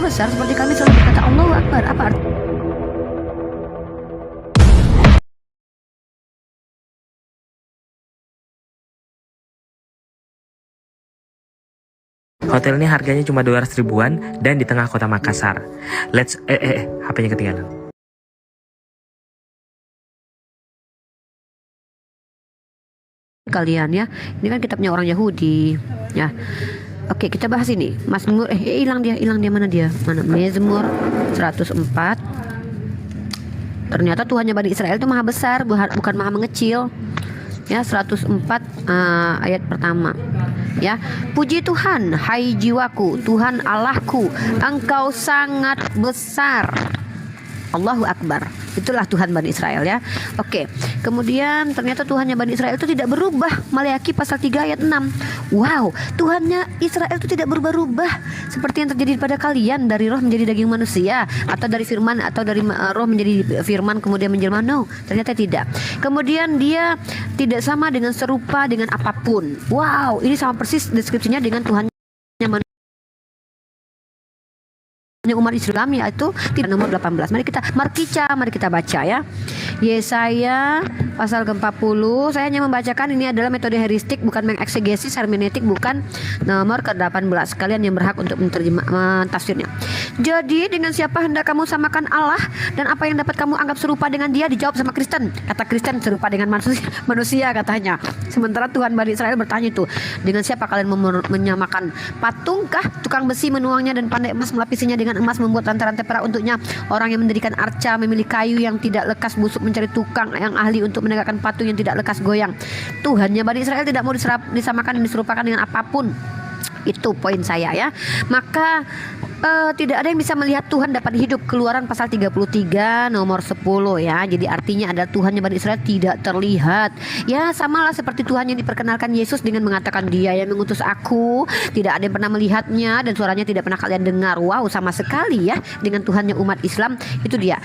besar seperti kami selalu berkata Allahu Akbar. Apa arti? Hotel ini harganya cuma 200 ribuan dan di tengah kota Makassar. HP-nya ketinggalan. Kalian ya, ini kan kitabnya orang Yahudi ya. Oke, kita bahas ini Mazmur hilang dia mana Mazmur 104. Ternyata Tuhannya Bani Israel itu maha besar, bukan maha mengecil ya. 104 ayat pertama ya. Puji Tuhan, hai jiwaku, Tuhan Allahku, Engkau sangat besar. Allahu Akbar. Itulah Tuhan Bani Israel ya. Oke. Kemudian ternyata Tuhannya Bani Israel itu tidak berubah. Maleakhi pasal 3 ayat 6. Wow, Tuhannya Israel itu tidak berubah-ubah seperti yang terjadi pada kalian, dari roh menjadi daging manusia, atau dari firman, atau dari roh menjadi firman kemudian menjelma. No, ternyata tidak. Kemudian dia tidak sama dengan serupa dengan apapun. Wow, ini sama persis deskripsinya dengan Tuhannya umat Islam, yaitu tidak nomor 18. Mari kita baca ya. Yesaya pasal ke-40. Saya hanya membacakan, ini adalah metode heuristik, bukan mengeksegesis, hermeneutik, bukan nomor ke-18. Kalian yang berhak untuk mentafsirnya. Jadi dengan siapa hendak kamu samakan Allah, dan apa yang dapat kamu anggap serupa dengan dia? Dijawab sama Kristen. Kata Kristen serupa dengan manusia katanya. Sementara Tuhan Bani Israel bertanya itu, dengan siapa kalian menyamakan patungkah? Tukang besi menuangnya dan pandai emas melapisinya dengan emas, membuat rantai-rantai perak untuknya. Orang yang mendirikan arca memilih kayu yang tidak lekas busuk, mencari tukang yang ahli untuk menegakkan patung yang tidak lekas goyang. Tuhannya Bani Israel tidak mau disamakan dan diserupakan dengan apapun. Itu poin saya ya. Maka tidak ada yang bisa melihat Tuhan dapat hidup. Keluaran pasal 33 nomor 10 ya. Jadi artinya adalah Tuhannya Bani Israel tidak terlihat. Ya samalah seperti Tuhan yang diperkenalkan Yesus dengan mengatakan, Dia yang mengutus aku. Tidak ada yang pernah melihatnya dan suaranya tidak pernah kalian dengar. Wow, sama sekali ya dengan Tuhannya umat Islam. Itu dia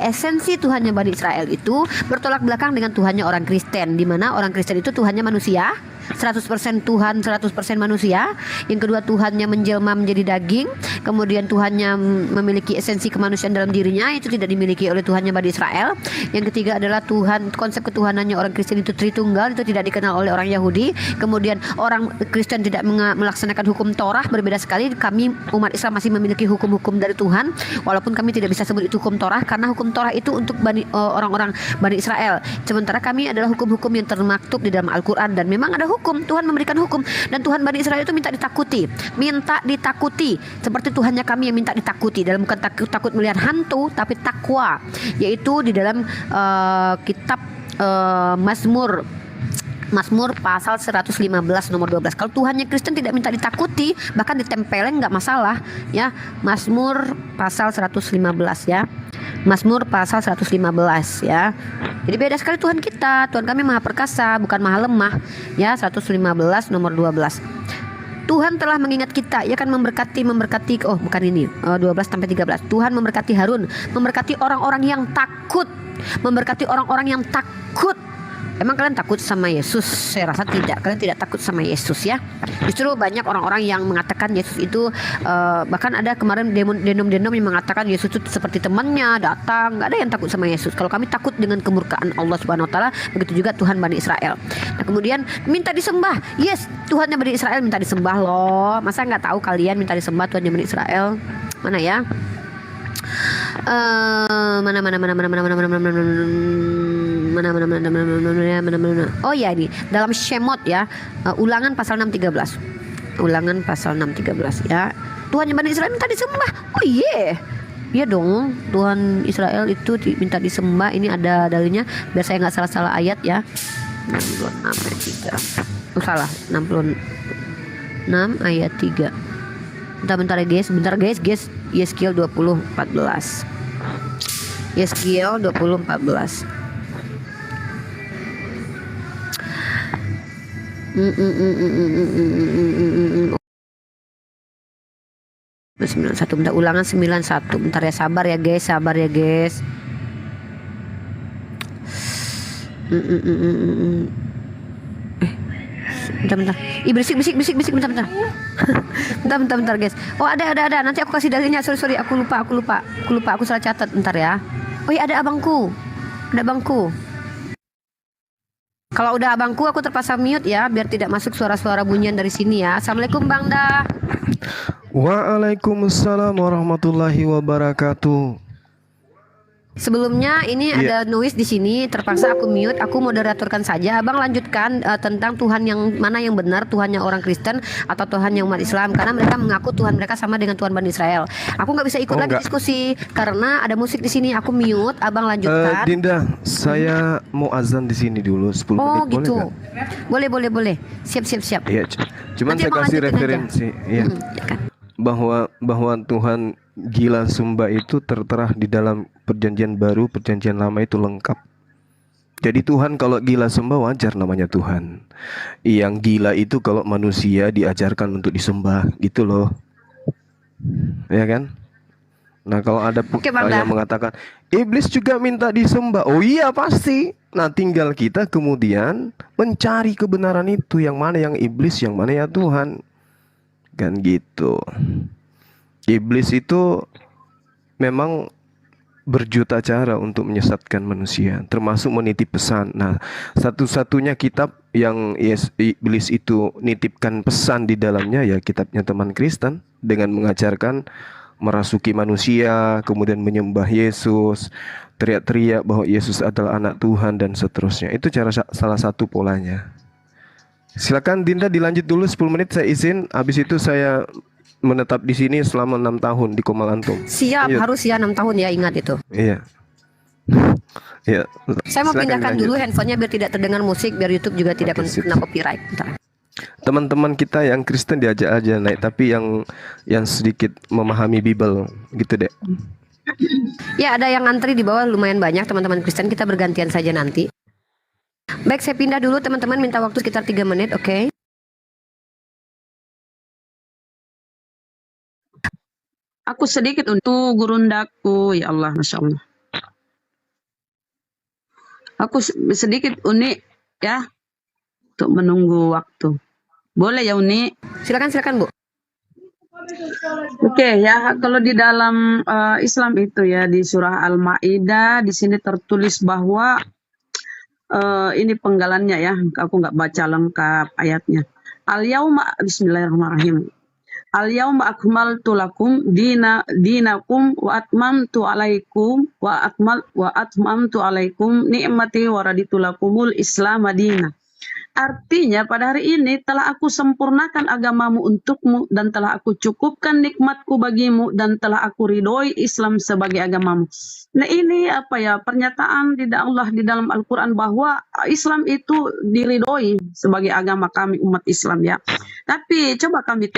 esensi Tuhannya Bani Israel itu bertolak belakang dengan Tuhannya orang Kristen, di mana orang Kristen itu Tuhannya manusia, 100% Tuhan, 100% manusia. Yang kedua, Tuhannya menjelma menjadi daging. Kemudian Tuhannya memiliki esensi kemanusiaan dalam dirinya, itu tidak dimiliki oleh Tuhannya Bani Israel. Yang ketiga adalah konsep ketuhanannya orang Kristen itu Tritunggal, itu tidak dikenal oleh orang Yahudi. Kemudian orang Kristen tidak melaksanakan hukum Torah, berbeda sekali. Kami umat Islam masih memiliki hukum-hukum dari Tuhan, walaupun kami tidak bisa sebut itu hukum Torah, karena hukum Torah itu untuk orang-orang Bani Israel. Sementara kami adalah hukum-hukum yang termaktub di dalam Al-Quran, dan memang ada hukum, Tuhan memberikan hukum, dan Tuhan Bani Israel itu minta ditakuti, seperti Tuhannya kami yang minta ditakuti, dalam bukan takut melihat hantu, tapi takwa, yaitu di dalam kitab Mazmur pasal 115 nomor 12. Kalau Tuhannya Kristen tidak minta ditakuti, bahkan ditempelin nggak masalah ya. Mazmur pasal 115 ya. Mazmur pasal 115 ya. Jadi beda sekali Tuhan kita. Tuhan kami maha perkasa, bukan maha lemah ya. 115 nomor 12. Tuhan telah mengingat kita, Ia akan memberkati 12 sampai 13. Tuhan memberkati Harun, memberkati orang-orang yang takut, Emang kalian takut sama Yesus? Saya rasa tidak. Kalian tidak takut sama Yesus ya. Justru banyak orang-orang yang mengatakan Yesus itu bahkan ada kemarin denom yang mengatakan Yesus itu seperti temannya datang. Gak ada yang takut sama Yesus. Kalau kami takut dengan kemurkaan Allah Subhanahu Wa Taala, begitu juga Tuhan Bani Israel. Nah kemudian minta disembah. Yes, Tuhannya Bani Israel minta disembah loh. Masa nggak tahu kalian minta disembah Tuhannya Bani Israel? Mana ya? Oh ya, ini dalam Shemot ya, Ulangan pasal 6:13. Ulangan pasal 6:13 ya. Tuhannya Bani Israel minta disembah. Oh iya. Iya dong, Tuhan Israel itu minta disembah. Ini ada dalilnya, biar saya nggak salah ayat ya. 66 ayat 3. Oh salah, 66 ayat 3. Bentar ya guys, Yeskiel 20:14. Yeskiel 20:14. Bentar, Ulangan 91. Bentar ya, sabar ya guys. Bentar. Ih, berisik, bentar. bentar guys. Oh, ada. Nanti aku kasih dalilnya. Sorry, aku lupa. Aku salah catat. Bentar ya. Oh iya, ada abangku. Kalau udah abangku, aku terpaksa mute ya, biar tidak masuk suara-suara bunyian dari sini ya. Assalamualaikum Bang Da. Waalaikumsalam warahmatullahi wabarakatuh. Sebelumnya ini ada noise di sini, terpaksa aku mute. Aku moderatorkan saja. Abang lanjutkan tentang Tuhan yang mana yang benar, Tuhannya orang Kristen atau Tuhan yang umat Islam, karena mereka mengaku Tuhan mereka sama dengan Tuhan Bani Israel. Aku nggak bisa ikut lagi diskusi karena ada musik di sini. Aku mute. Abang lanjutkan. Dinda, saya mau azan di sini dulu 10 Oh menit gitu. boleh Boleh. Siap. Iya, cuman Nanti saya abang kasih lanjutin referensi ya. Ya kan? Bahwa Tuhan gila sembah itu tertera di dalam perjanjian baru, perjanjian lama itu lengkap. Jadi Tuhan kalau gila sembah wajar namanya Tuhan. Yang gila itu kalau manusia diajarkan untuk disembah gitu loh. Ya kan? Nah kalau ada yang mengatakan iblis juga minta disembah, oh iya pasti. Nah tinggal kita kemudian mencari kebenaran itu, yang mana yang iblis, yang mana ya Tuhan. Kan gitu. Iblis itu memang berjuta cara untuk menyesatkan manusia, termasuk menitip pesan. Nah, satu-satunya kitab yang iblis itu nitipkan pesan di dalamnya ya kitabnya teman Kristen, dengan mengajarkan merasuki manusia, kemudian menyembah Yesus, teriak-teriak bahwa Yesus adalah anak Tuhan dan seterusnya. Itu salah satu polanya. Silakan Dinda dilanjut dulu 10 menit, saya izin. Habis itu saya menetap di sini selama 6 tahun di Komal Antum. Siap, harus ya 6 tahun ya, ingat itu. Iya. Iya. Saya mau pindahkan dulu handphonenya biar tidak terdengar musik, biar YouTube juga tidak kena copyright. Bentar. Teman-teman kita yang Kristen diajak aja naik, tapi yang sedikit memahami Bible gitu deh. Ya, ada yang antri di bawah lumayan banyak teman-teman Kristen, kita bergantian saja nanti. Baik, saya pindah dulu teman-teman, minta waktu sekitar 3 menit, oke? Aku sedikit untuk gurundaku, ya Allah, Masya Allah. Aku sedikit unik ya, untuk menunggu waktu. Boleh ya Uni? Silakan Bu. Oke ya, kalau di dalam Islam itu ya, di surah Al-Maidah di sini tertulis bahwa ini penggalannya ya, aku nggak baca lengkap ayatnya. Al-yauma, bismillahirrahmanirrahim. Al-yauma akmaltu lakum dinakum wa atmamtu alaikum wa atmamtu alaikum ni'mati wa raditu lakumul Islam madina. Artinya pada hari ini telah aku sempurnakan agamamu untukmu dan telah aku cukupkan nikmatku bagimu dan telah aku ridhoi Islam sebagai agamamu. Nah ini apa ya, pernyataan tidak Allah di dalam Al-Quran bahwa Islam itu diridhoi sebagai agama kami umat Islam ya. Tapi coba kamu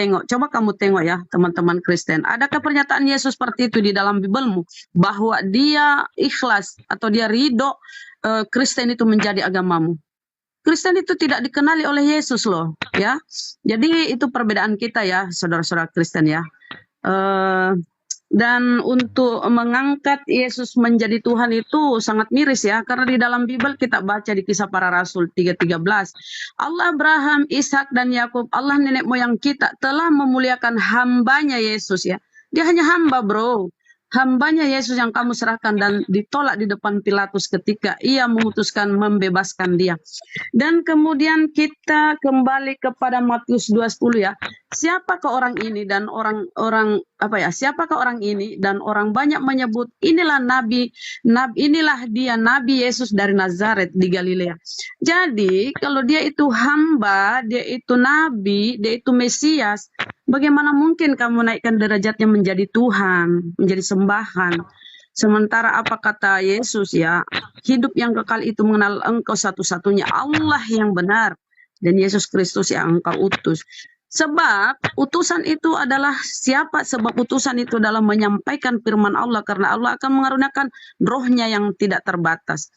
tengok ya teman-teman Kristen. Adakah pernyataan Yesus seperti itu di dalam Bibelmu? Bahwa dia ikhlas atau dia ridho Kristen itu menjadi agamamu. Kristen itu tidak dikenali oleh Yesus loh, ya. Jadi itu perbedaan kita ya, saudara-saudara Kristen ya. Dan untuk mengangkat Yesus menjadi Tuhan itu sangat miris ya, karena di dalam Bible kita baca di Kisah Para Rasul 3:13, Allah Abraham, Ishak dan Yakub, Allah nenek moyang kita telah memuliakan hambanya Yesus ya. Dia hanya hamba bro. Hambanya Yesus yang kamu serahkan dan ditolak di depan Pilatus ketika ia memutuskan membebaskan dia. Dan kemudian kita kembali kepada Matius 2:10 ya. Siapakah orang ini dan siapakah orang ini dan orang banyak menyebut inilah inilah dia Nabi Yesus dari Nazaret di Galilea. Jadi kalau dia itu hamba, dia itu nabi, dia itu Mesias, bagaimana mungkin kamu naikkan derajatnya menjadi Tuhan, menjadi sembahan? Sementara apa kata Yesus ya, hidup yang kekal itu mengenal engkau satu-satunya Allah yang benar dan Yesus Kristus yang engkau utus. Sebab utusan itu adalah sebab utusan itu adalah menyampaikan firman Allah, karena Allah akan mengaruniakan rohnya yang tidak terbatas.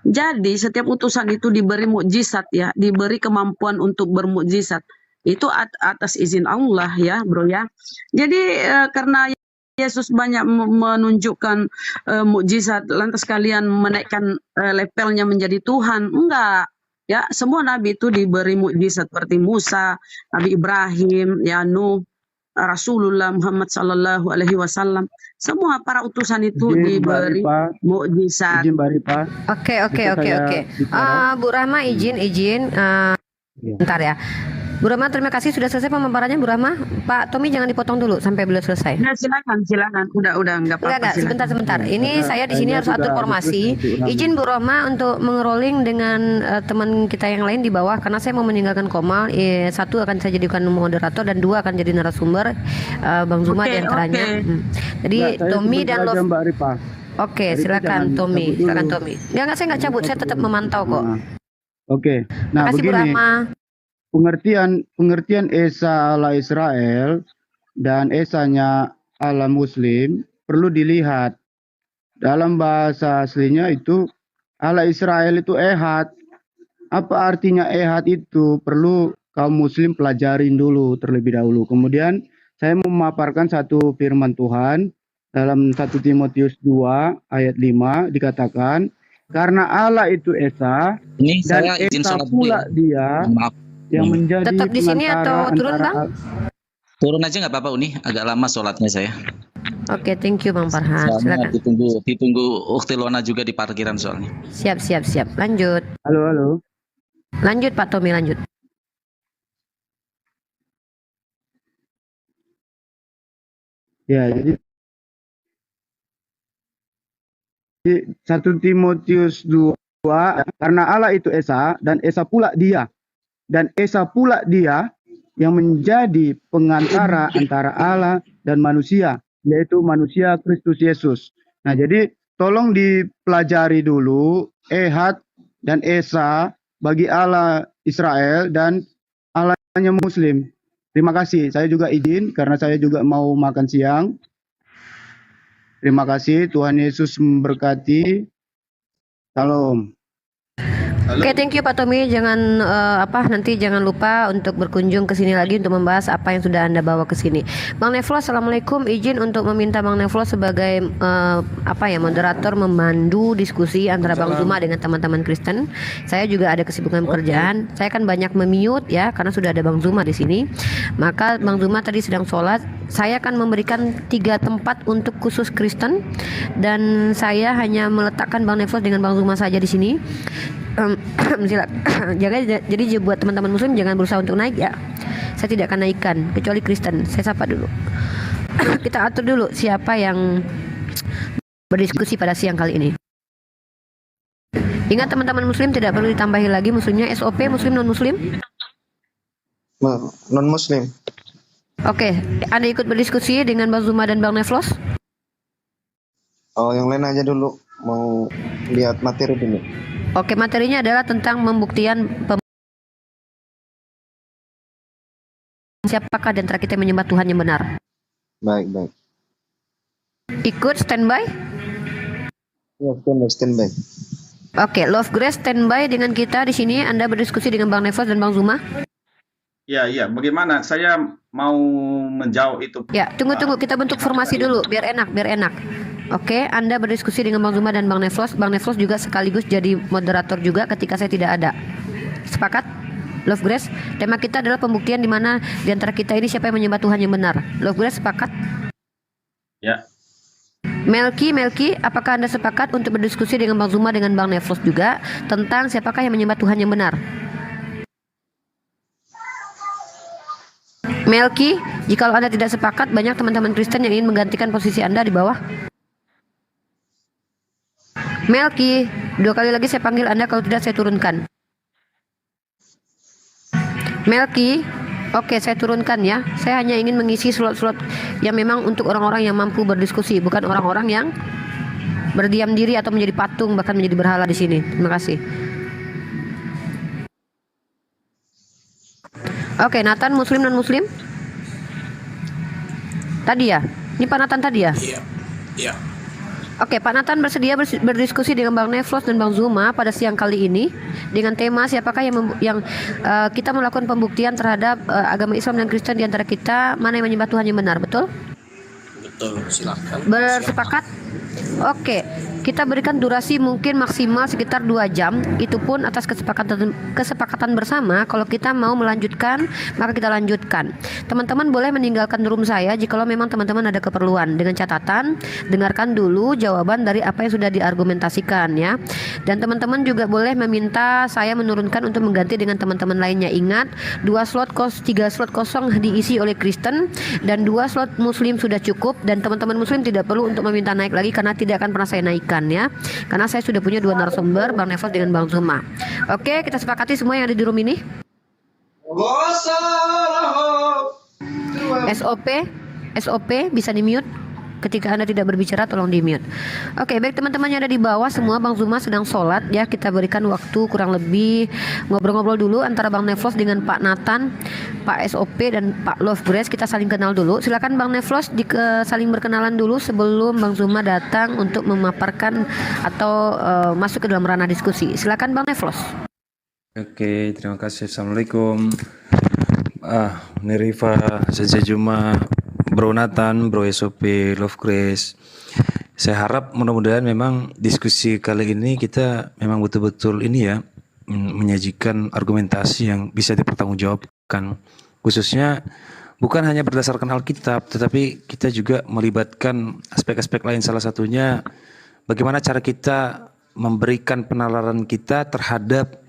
Jadi setiap utusan itu diberi mukjizat ya, diberi kemampuan untuk bermukjizat. Itu atas izin Allah ya bro ya. Jadi karena Yesus banyak menunjukkan mukjizat, lantas kalian menaikkan levelnya menjadi Tuhan? Enggak Ya, semua nabi itu diberi mukjizat seperti Musa, Nabi Ibrahim, ya Nuh, Rasulullah Muhammad Sallallahu Alaihi Wasallam. Semua para utusan itu Izin Mbak diberi Ripa, mukjizat. izin Mbak Ripa. Oke, Bisa saya bicara? Bu Rahma izin. Iya. Bentar ya. Bu Rahma, terima kasih sudah selesai pemaparannya Bu Rahma. Pak Tommy jangan dipotong dulu sampai beliau selesai. Ya, silakan. Udah nggak apa-apa. Enggak, sebentar. Ini saya di sini Ini harus atur sudah formasi. diskusi, Bu Rahma. Izin Bu Rahma untuk mengerolling dengan teman kita yang lain di bawah karena saya mau meninggalkan Komal. Satu akan saya jadikan moderator dan dua akan jadi narasumber. Bang Zuma Oke, diantaranya. oke. Jadi Enggak, saya Tommy sebentar dan aja, Love. Mbak Ripa. Oke, Ripa silakan jangan Tommy. cabut dulu. Silakan Tommy. Enggak, saya nggak cabut. Saya tetap memantau kok. Nah, Oke. Nah, Terima kasih Bu begini. Rahma. Pengertian Esa ala Israel dan Esanya ala Muslim perlu dilihat. Dalam bahasa aslinya itu ala Israel itu ehad. Apa artinya ehad itu? Perlu kaum muslim pelajarin dulu terlebih dahulu. Kemudian saya mau memaparkan satu firman Tuhan dalam 1 Timotius 2 ayat 5 dikatakan, karena Allah itu Esa Ini dan saya izin Esa sholat dulu pula ya. dia Maaf. yang menjadi Tetap di sini atau pengantara turun, antara Bang? Turun aja nggak apa-apa Uni, agak lama sholatnya saya. Oke, thank you Bang Farhan. Soalnya Silakan. ditunggu Ukti Lona juga di parkiran soalnya. Siap. Lanjut. Halo. Lanjut Pak Tommy, lanjut. Ya, jadi 1 Timotius 2, karena Allah itu Esa dan Esa pula dia. Dan Esa pula dia yang menjadi pengantara antara Allah dan manusia, yaitu manusia Kristus Yesus. Nah, jadi tolong dipelajari dulu Ehad dan Esa bagi Allah Israel dan Allahnya Muslim. Terima kasih. Saya juga izin karena saya juga mau makan siang. Terima kasih. Tuhan Yesus memberkati. Salam. Oke, thank you Pak Tommy. Jangan nanti jangan lupa untuk berkunjung ke sini lagi untuk membahas apa yang sudah Anda bawa ke sini. Bang Nevlos, Assalamualaikum. Izin untuk meminta Bang Nevlos sebagai moderator memandu diskusi antara Bang Zuma dengan teman-teman Kristen. Saya juga ada kesibukan pekerjaan. Saya kan banyak memute ya karena sudah ada Bang Zuma di sini. Maka Bang Zuma tadi sedang sholat. Saya akan memberikan 3 tempat untuk khusus Kristen dan saya hanya meletakkan Bang Nevlos dengan Bang Zuma saja di sini. Jadi buat teman-teman muslim jangan berusaha untuk naik ya. Saya tidak akan naikkan kecuali Kristen. Saya sapa dulu. Kita atur dulu siapa yang berdiskusi pada siang kali ini. Ingat teman-teman muslim tidak perlu ditambahi lagi muslimnya. SOP muslim non muslim. Non muslim. Oke, Anda ikut berdiskusi dengan Bang Zuma dan Bang Nevlos. Oh, yang lain aja dulu. Mau lihat materi dulu. Oke, materinya adalah tentang pembuktian siapakah di antara kita yang menyembah Tuhan yang benar. Baik. Ikut standby. Ya, standby. Oke, Love Grace standby dengan kita di sini. Anda berdiskusi dengan Bang Nevos dan Bang Zuma. Iya. Bagaimana? Saya mau menjawab itu. Ya, tunggu. Kita bentuk formasi dulu, biar enak. Oke, Anda berdiskusi dengan Bang Zuma dan Bang Nevos. Bang Nevos juga sekaligus jadi moderator juga ketika saya tidak ada. Sepakat? Love Grace, tema kita adalah pembuktian di mana di antara kita ini siapa yang menyembah Tuhan yang benar. Love Grace, sepakat? Ya. Melki, apakah Anda sepakat untuk berdiskusi dengan Bang Zuma dengan Bang Nevos juga tentang siapakah yang menyembah Tuhan yang benar? Melki, jika Anda tidak sepakat, banyak teman-teman Kristen yang ingin menggantikan posisi Anda di bawah. Melki, 2 kali lagi saya panggil Anda, kalau tidak saya turunkan. Melki, oke, saya turunkan ya. Saya hanya ingin mengisi slot-slot yang memang untuk orang-orang yang mampu berdiskusi, bukan orang-orang yang berdiam diri atau menjadi patung bahkan menjadi berhala di sini. Terima kasih. Oke, Nathan muslim non muslim? Tadi ya? Ini Pak Nathan tadi ya? Iya. Oke, Pak Nathan bersedia berdiskusi dengan Bang Nevlos dan Bang Zuma pada siang kali ini dengan tema siapakah yang kita melakukan pembuktian terhadap agama Islam dan Kristen di antara kita, mana yang menyembah Tuhan yang benar, betul? Betul, silakan. Bersepakat? Oke. Kita berikan durasi mungkin maksimal sekitar 2 jam. Itu pun atas kesepakatan bersama. Kalau kita mau melanjutkan, maka kita lanjutkan. Teman-teman boleh meninggalkan room saya jikalau memang teman-teman ada keperluan. Dengan catatan, dengarkan dulu jawaban dari apa yang sudah diargumentasikan ya. Dan teman-teman juga boleh meminta saya menurunkan untuk mengganti dengan teman-teman lainnya. Ingat, 3 slot kosong diisi oleh Kristen dan 2 slot Muslim sudah cukup, dan teman-teman Muslim tidak perlu untuk meminta naik lagi karena tidak akan pernah saya naikkan ya. Karena saya sudah punya 2 narasumber, Bang Nefos dengan Bang Zuma. Oke, kita sepakati semua yang ada di room ini. SOP bisa di-mute. Ketika Anda tidak berbicara tolong di-mute. Oke, baik teman-teman yang ada di bawah semua, Bang Zuma sedang sholat ya. Kita berikan waktu kurang lebih ngobrol-ngobrol dulu antara Bang Neflos dengan Pak Nathan, Pak SOP dan Pak Love Grace. Kita saling kenal dulu. Silakan Bang Neflos saling berkenalan dulu sebelum Bang Zuma datang untuk memaparkan atau masuk ke dalam ranah diskusi. Silakan Bang Neflos. Oke, terima kasih. Assalamualaikum. Nerifa, Sensei Juma, Bro Nathan, Bro SOP, Love Grace. Saya harap mudah-mudahan memang diskusi kali ini kita memang betul-betul ini ya, menyajikan argumentasi yang bisa dipertanggungjawabkan. Khususnya bukan hanya berdasarkan Alkitab, tetapi kita juga melibatkan aspek-aspek lain. Salah satunya bagaimana cara kita memberikan penalaran kita terhadap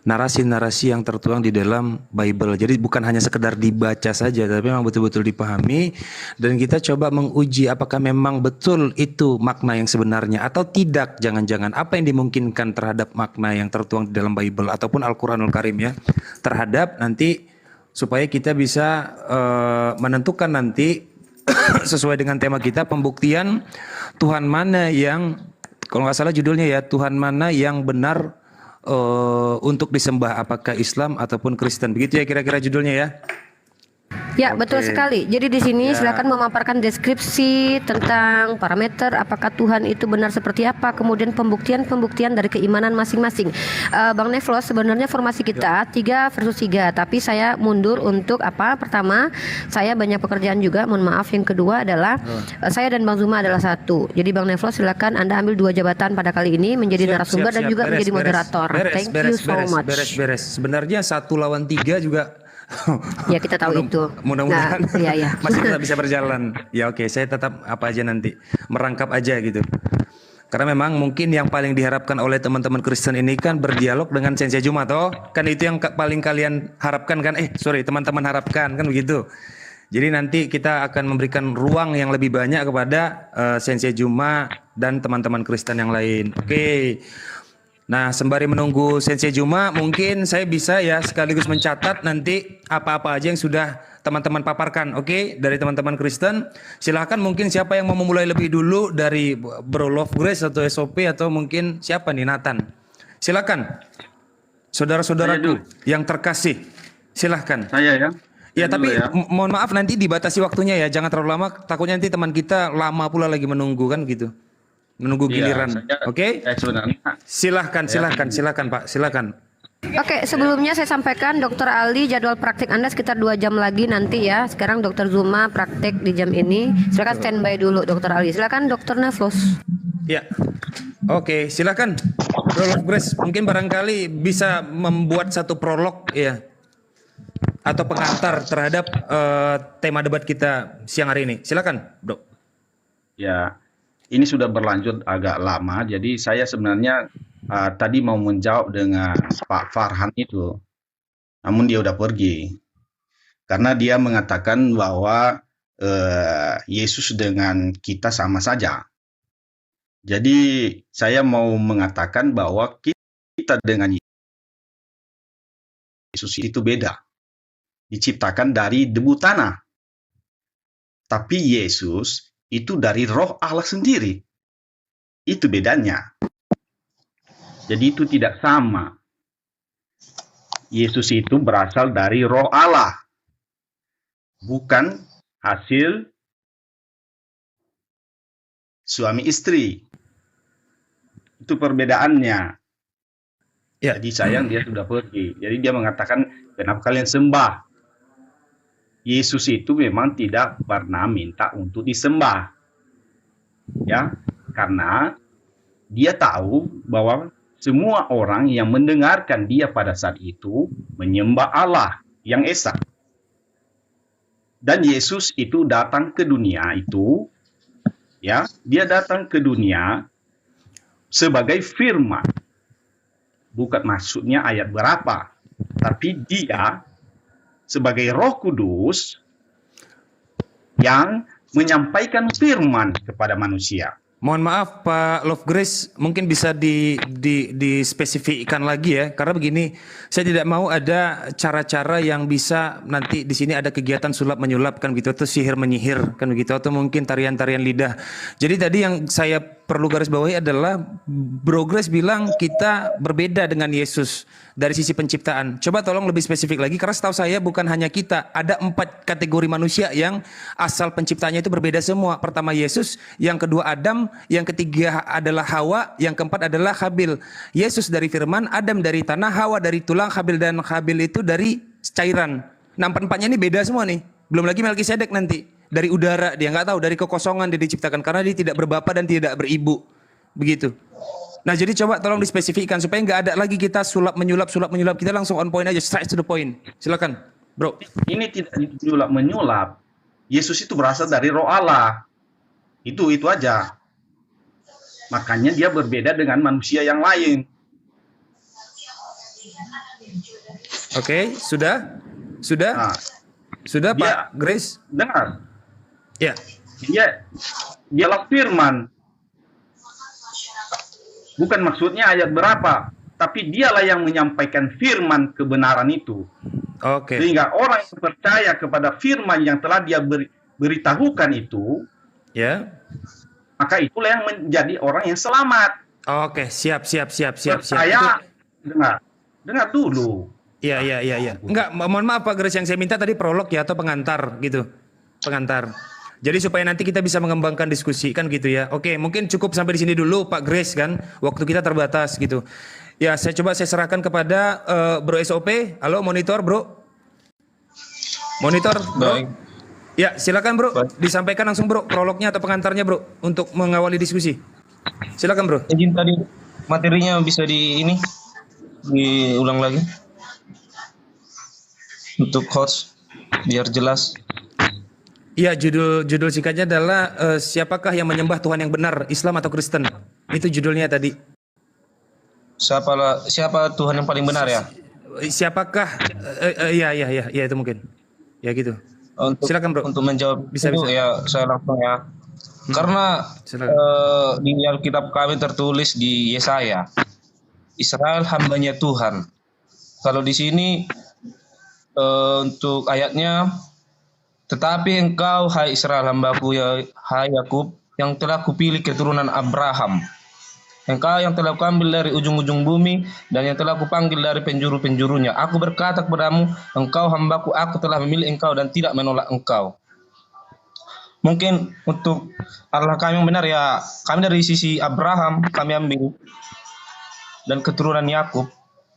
narasi-narasi yang tertuang di dalam Bible. Jadi bukan hanya sekedar dibaca saja, tapi memang betul-betul dipahami, dan kita coba menguji apakah memang betul itu makna yang sebenarnya atau tidak. Jangan-jangan apa yang dimungkinkan terhadap makna yang tertuang di dalam Bible ataupun Al-Quranul Karim ya, terhadap nanti supaya kita bisa menentukan nanti sesuai dengan tema kita, pembuktian Tuhan mana yang, kalau nggak salah judulnya ya, Tuhan mana yang benar untuk disembah, apakah Islam ataupun Kristen. Begitu ya kira-kira judulnya ya. Ya, betul sekali. Jadi di sini Ya. silakan memaparkan deskripsi tentang parameter apakah Tuhan itu benar seperti apa, kemudian pembuktian dari keimanan masing-masing. Bang Neflos, sebenarnya formasi kita 3 versus 3, tapi saya mundur untuk apa? Pertama, saya banyak pekerjaan juga, mohon maaf. Yang kedua adalah saya dan Bang Zuma adalah satu. Jadi Bang Neflos silakan Anda ambil 2 jabatan pada kali ini, menjadi narasumber dan juga menjadi moderator. Thank you so much. Beres. Sebenarnya 1 lawan 3 juga. Ya, kita tahu itu. Mudah-mudahan Nah, iya. masih tetap bisa berjalan. Ya oke, saya tetap apa aja nanti merangkap aja gitu. Karena memang mungkin yang paling diharapkan oleh teman-teman Kristen ini kan berdialog dengan Sensei Juma toh. Kan itu yang paling kalian harapkan kan? Teman-teman harapkan kan begitu. Jadi nanti kita akan memberikan ruang yang lebih banyak kepada Sensei Juma dan teman-teman Kristen yang lain. Oke. Nah, sembari menunggu Sensei Juma, mungkin saya bisa ya sekaligus mencatat nanti apa-apa aja yang sudah teman-teman paparkan. Oke, dari teman-teman Kristen. Silahkan mungkin siapa yang mau memulai lebih dulu, dari Bro Love Grace atau SOP, atau mungkin siapa nih, Nathan. Silakan. Saudara-saudaraku yang terkasih, silahkan. Saya ya. Ya, Saya dulu tapi ya. mohon maaf nanti dibatasi waktunya ya, jangan terlalu lama. Takutnya nanti teman kita lama pula lagi menunggu kan gitu. Menunggu giliran. Oke? Sebenarnya Silahkan Pak, silahkan. Oke, sebelumnya saya sampaikan Dr. Ali jadwal praktik Anda sekitar 2 jam lagi nanti ya. Sekarang Dr. Zuma praktik di jam ini. Silakan standby dulu Dr. Ali. Silakan Dr. Neflos. Ya. Oke, silakan. Prolog Grace, mungkin barangkali bisa membuat satu prolog ya, atau pengantar terhadap tema debat kita siang hari ini. Silakan, Dok. ya, ini sudah berlanjut agak lama. Jadi saya sebenarnya tadi mau menjawab dengan Pak Farhan itu, namun dia udah pergi karena dia mengatakan bahwa Yesus dengan kita sama saja. Jadi saya mau mengatakan bahwa kita dengan Yesus itu beda. Diciptakan dari debu tanah. Tapi Yesus itu dari roh Allah sendiri. Itu bedanya. Jadi itu tidak sama. Yesus itu berasal dari roh Allah. Bukan hasil suami istri. Itu perbedaannya. Ya. Jadi sayang dia sudah pergi. Jadi dia mengatakan, kenapa kalian sembah? Yesus itu memang tidak pernah minta untuk disembah. Ya, karena dia tahu bahwa semua orang yang mendengarkan dia pada saat itu menyembah Allah yang esa. Dan Yesus itu datang ke dunia itu, ya, dia datang ke dunia sebagai firman. Bukan maksudnya ayat berapa, tapi dia sebagai Roh Kudus yang menyampaikan firman kepada manusia. Mohon maaf Pak Love Grace, mungkin bisa dispesifikkan lagi ya, karena begini, saya tidak mau ada cara-cara yang bisa nanti di sini ada kegiatan sulap menyulap kan begitu, atau sihir menyihir kan begitu, atau mungkin tarian-tarian lidah. Jadi tadi yang saya perlu garis bawahi adalah Bro Grace bilang kita berbeda dengan Yesus dari sisi penciptaan. Coba tolong lebih spesifik lagi, karena setahu saya bukan hanya kita, ada 4 kategori manusia yang asal penciptanya itu berbeda semua. Pertama Yesus, yang kedua Adam, yang ketiga adalah Hawa, yang keempat adalah Habil. Yesus dari firman, Adam dari tanah, Hawa dari tulang, Habil dan Habil itu dari cairan. Nah, 4-4-nya ini beda semua nih. Belum lagi Melkisedek nanti dari udara, dia nggak tahu, dari kekosongan dia diciptakan karena dia tidak berbapa dan tidak beribu. Begitu. Nah, jadi coba tolong dispesifikkan supaya nggak ada lagi kita sulap menyulap. Kita langsung on point aja, straight to the point. Silakan, Bro. Ini tidak menyulap. Yesus itu berasal dari Roh Allah. Itu aja. Makanya dia berbeda dengan manusia yang lain. Oke, sudah? Nah, Sudah dia, Pak Grace? dengar. Ya. Dialah firman. Bukan maksudnya ayat berapa, tapi dialah yang menyampaikan firman kebenaran itu. Oke. Sehingga orang yang percaya kepada firman yang telah dia beritahukan itu, Ya. maka itulah yang menjadi orang yang selamat. Oke, siap. Percaya, dengar dulu. Iya. Enggak, mohon maaf Pak Grace, yang saya minta tadi prolog ya atau pengantar gitu. Pengantar. Jadi supaya nanti kita bisa mengembangkan diskusi kan gitu ya. Oke, mungkin cukup sampai di sini dulu Pak Grace kan. Waktu kita terbatas gitu. Ya, saya serahkan kepada Bro SOP. Halo, monitor, Bro. Monitor, Bro. Baik. Ya, silakan Bro. Baik. Disampaikan langsung Bro prolognya atau pengantarnya Bro untuk mengawali diskusi. Silakan Bro. Izin tadi materinya bisa diulang lagi untuk host biar jelas. Iya, judul singkatnya adalah siapakah yang menyembah Tuhan yang benar, Islam atau Kristen? Itu judulnya tadi. Siapa Tuhan yang paling benar ya? Siapakah? Iya itu mungkin. Ya gitu. Silakan Bro. Untuk menjawab Bisa. ya saya langsung ya. Karena di Alkitab kami tertulis di Yesaya, Israel hambanya Tuhan. Kalau di sini untuk ayatnya, tetapi engkau hai Israel hambaku ya hai Yakub yang telah kupilih keturunan Abraham. Engkau yang telah kuambil dari ujung-ujung bumi dan yang telah kupanggil dari penjuru-penjurunya. Aku berkata kepadamu, engkau hambaku, aku telah memilih engkau dan tidak menolak engkau. Mungkin untuk Allah kami yang benar ya, kami dari sisi Abraham kami ambil dan keturunan Yakub.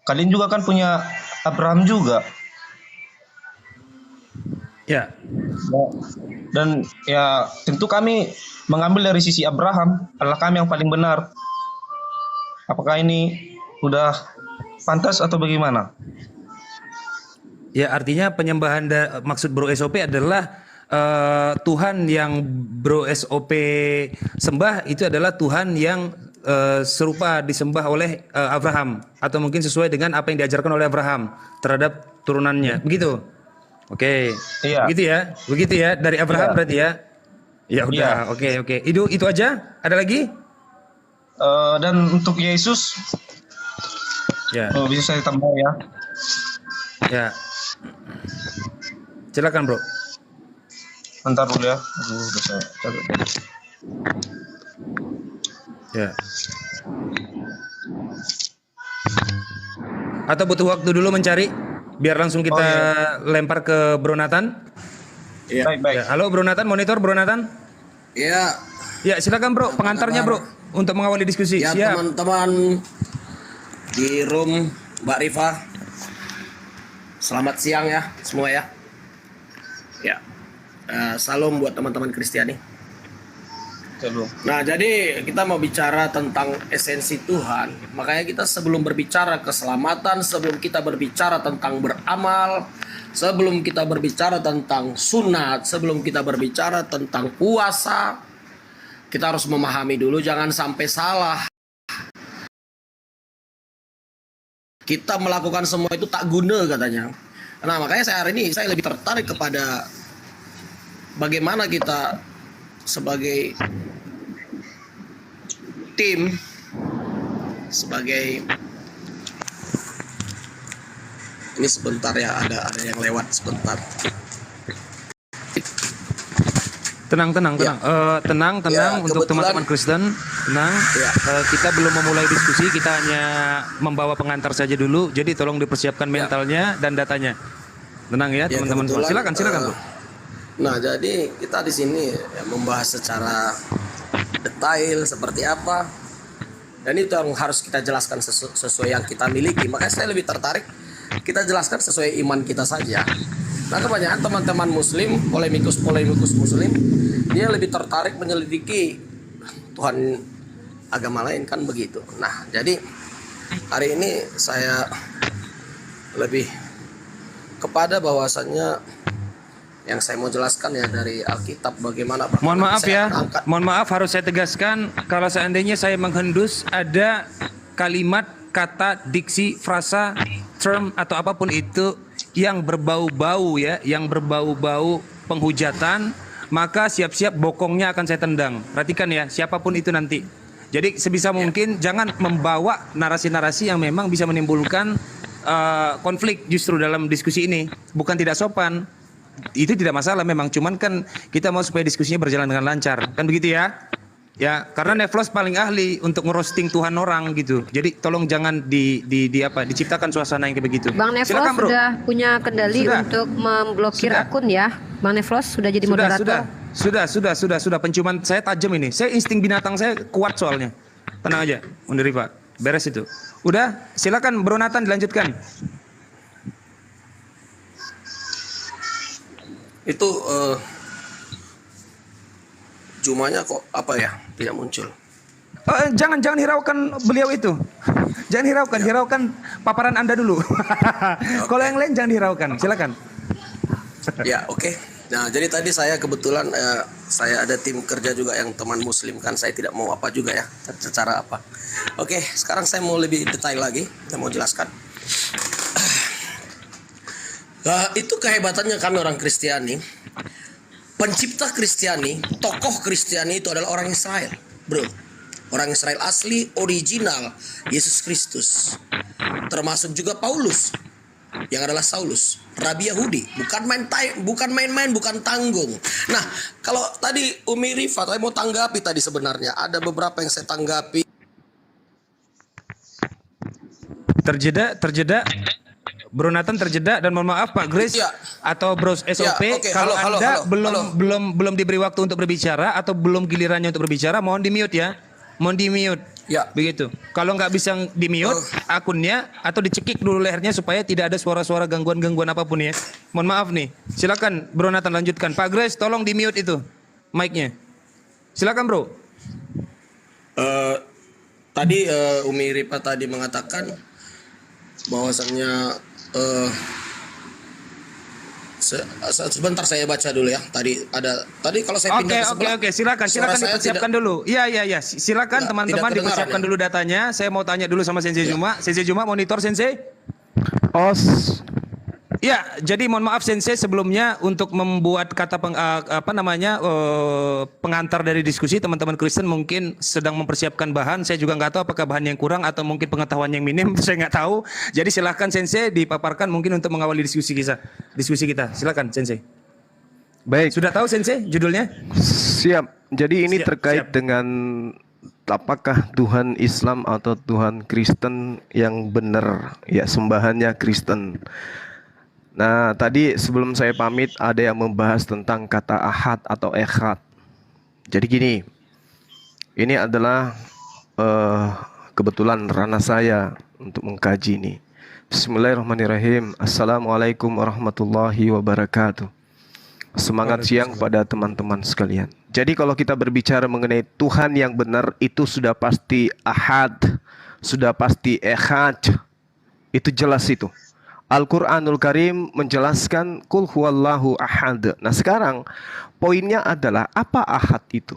Kalian juga kan punya Abraham juga. Ya. Dan ya tentu kami mengambil dari sisi Abraham, Allah kami yang paling benar. Apakah ini udah pantas atau bagaimana? Ya, artinya penyembahan maksud Bro SOP adalah Tuhan yang Bro SOP sembah itu adalah Tuhan yang serupa disembah oleh Abraham, atau mungkin sesuai dengan apa yang diajarkan oleh Abraham terhadap turunannya. Begitu. Oke. Iya. Begitu ya dari Abraham berarti ya. Ya udah, Iya. oke. Itu aja. Ada lagi? Dan untuk Yesus, Ya. bisa saya tambah ya. Ya. Silakan Bro. Bentar dulu ya. Udah saya catat. Ya. Atau butuh waktu dulu mencari? Biar langsung kita lempar ke Bro Nathan. Iya. Baik. Ya, halo Bro Nathan, monitor Bro Nathan. Ya. Ya, silakan Bro, pengantarnya Bro untuk mengawali diskusi. Ya, Siap. teman-teman di room Mbak Rifa. Selamat siang ya semua ya. Ya. Salam buat teman-teman Kristiani. Nah, jadi kita mau bicara tentang esensi Tuhan. Makanya kita sebelum berbicara keselamatan, sebelum kita berbicara tentang beramal, sebelum kita berbicara tentang sunat, sebelum kita berbicara tentang puasa, kita harus memahami dulu, jangan sampai salah. Kita melakukan semua itu tak guna katanya. Nah, makanya hari ini saya lebih tertarik kepada bagaimana kita sebagai tim, sebagai ini sebentar ya, ada yang lewat sebentar. Tenang. Tenang Ya, untuk kebetulan- teman-teman Kristen. Tenang. Ya. Kita belum memulai diskusi, kita hanya membawa pengantar saja dulu. Jadi tolong dipersiapkan mentalnya dan datanya. Tenang ya, Ya, teman-teman semua. kebetulan, Silakan, Bro. Nah, jadi kita di sini ya, membahas secara detail seperti apa, dan itu yang harus kita jelaskan sesuai yang kita miliki. Makanya saya lebih tertarik kita jelaskan sesuai iman kita saja. Nah, kebanyakan teman-teman muslim, polemikus muslim, dia lebih tertarik menyelidiki Tuhan agama lain, kan begitu. Nah, jadi hari ini saya lebih kepada bahwasannya yang saya mau jelaskan ya dari Alkitab bagaimana. Mohon maaf saya ya, akan angkat. mohon maaf harus saya tegaskan, kalau seandainya saya menghendus ada kalimat, kata, diksi, frasa, term atau apapun itu yang berbau-bau ya, yang berbau-bau penghujatan, maka siap-siap bokongnya akan saya tendang. Perhatikan ya, siapapun itu nanti. Jadi sebisa mungkin jangan membawa narasi-narasi yang memang bisa menimbulkan konflik justru dalam diskusi ini. Bukan tidak sopan, itu tidak masalah memang, cuman kan kita mau supaya diskusinya berjalan dengan lancar, kan begitu ya? Ya, karena Neflos paling ahli untuk ngerosting Tuhan orang gitu. Jadi tolong jangan diciptakan suasana yang kayak begitu. Bang Neflos Silakan, Bro. sudah punya kendali Sudah. untuk memblokir akun ya. Bang Neflos sudah jadi moderator. Sudah. Penciuman saya tajam ini. Saya insting binatang saya kuat soalnya. Tenang aja, Bunda Rifa. Beres itu. Udah, silakan Bro Nathan dilanjutkan. Itu Jumanya kok apa ya tidak muncul. Jangan hiraukan beliau itu. Jangan hiraukan paparan Anda dulu. Kalau yang lain jangan dihiraukan. Silakan. Ya, oke. Nah, jadi tadi saya kebetulan saya ada tim kerja juga yang teman muslim kan, saya tidak mau apa juga ya, secara apa. Oke, sekarang saya mau lebih detail lagi, saya mau jelaskan. Itu kehebatannya kami orang Kristiani. Pencipta Kristiani, tokoh Kristiani itu adalah orang Israel, bro. Orang Israel asli, original, Yesus Kristus. Termasuk juga Paulus, yang adalah Saulus, Rabi Yahudi, bukan main-main, bukan tanggung. Nah, kalau tadi Umi Rifa, saya mau tanggapi tadi sebenarnya ada beberapa yang saya tanggapi. Terjeda. Bro Nathan terjeda, dan mohon maaf Pak Grace Ya. atau Bro SOP, Ya, oke. kalau Halo. Anda belum diberi waktu untuk berbicara atau belum gilirannya untuk berbicara, mohon di-mute ya. Mohon di-mute. Ya. Begitu. Kalau nggak bisa di-mute akunnya atau dicekik dulu lehernya supaya tidak ada suara-suara gangguan-gangguan apapun ya. Mohon maaf nih. Silakan Bro Nathan lanjutkan. Pak Grace tolong di-mute itu mic-nya. Silakan Bro. Tadi Umi Rifa tadi mengatakan bahwasannya sebentar saya baca dulu ya. Tadi kalau saya pindah ke sebelah. Oke, silakan suara saya dipersiapkan tidak- dulu. Iya. Silakan Ya, teman-teman tidak kedengaran dipersiapkan ya. dulu datanya. Saya mau tanya dulu sama Sensei Juma. Sensei Juma monitor Sensei. Os. Ya, jadi mohon maaf Sensei sebelumnya untuk membuat kata pengantar dari diskusi, teman-teman Kristen mungkin sedang mempersiapkan bahan. Saya juga nggak tahu apakah bahan yang kurang atau mungkin pengetahuan yang minim. Saya nggak tahu. Jadi silakan Sensei dipaparkan mungkin untuk mengawali diskusi kita. Silakan Sensei. Baik. Sudah tahu Sensei judulnya? Siap. Jadi ini Siap, terkait siap. dengan apakah Tuhan Islam atau Tuhan Kristen yang benar, ya sembahannya Kristen. Nah, tadi sebelum saya pamit ada yang membahas tentang kata ahad atau echad. Jadi gini, ini adalah kebetulan ranah saya untuk mengkaji ini. Bismillahirrahmanirrahim. Assalamualaikum warahmatullahi wabarakatuh. Semangat siang pada teman-teman sekalian. Jadi kalau kita berbicara mengenai Tuhan yang benar, itu sudah pasti ahad, sudah pasti ehad. Itu jelas itu. Al-Quranul Karim menjelaskan Qul huwallahu ahad. Nah sekarang poinnya adalah apa ahad itu?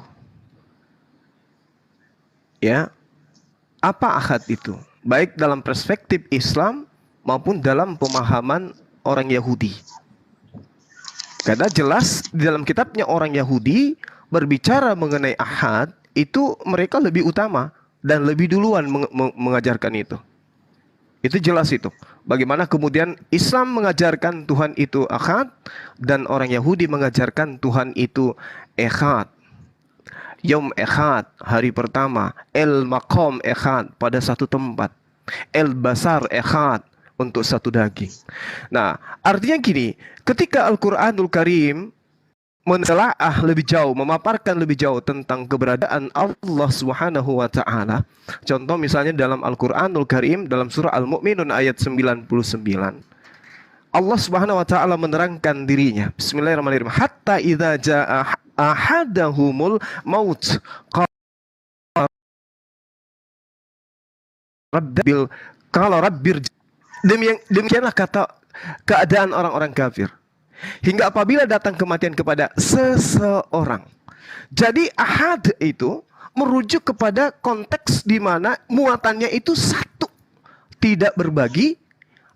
Ya, apa ahad itu? Baik dalam perspektif Islam maupun dalam pemahaman orang Yahudi. Karena jelas di dalam kitabnya orang Yahudi berbicara mengenai ahad itu mereka lebih utama dan lebih duluan mengajarkan itu. Itu jelas itu. Bagaimana kemudian Islam mengajarkan Tuhan itu ahad dan orang Yahudi mengajarkan Tuhan itu ehad. Yom ehad, hari pertama. El maqam ehad, pada satu tempat. El basar ehad, untuk satu daging. Nah, artinya gini, ketika Al-Quranul Karim menelaah lebih jauh, memaparkan lebih jauh tentang keberadaan Allah Subhanahu wa taala. Contoh misalnya dalam Al-Qur'anul Karim dalam surah Al-Mu'minun ayat 99. Allah Subhanahu wa taala menerangkan dirinya. Bismillahirrahmanirrahim. Hatta idza jaa ahadahumul maut rabbir. Demikianlah kata keadaan orang-orang kafir. Hingga apabila datang kematian kepada seseorang. Jadi ahad itu merujuk kepada konteks di mana muatannya itu satu, tidak berbagi,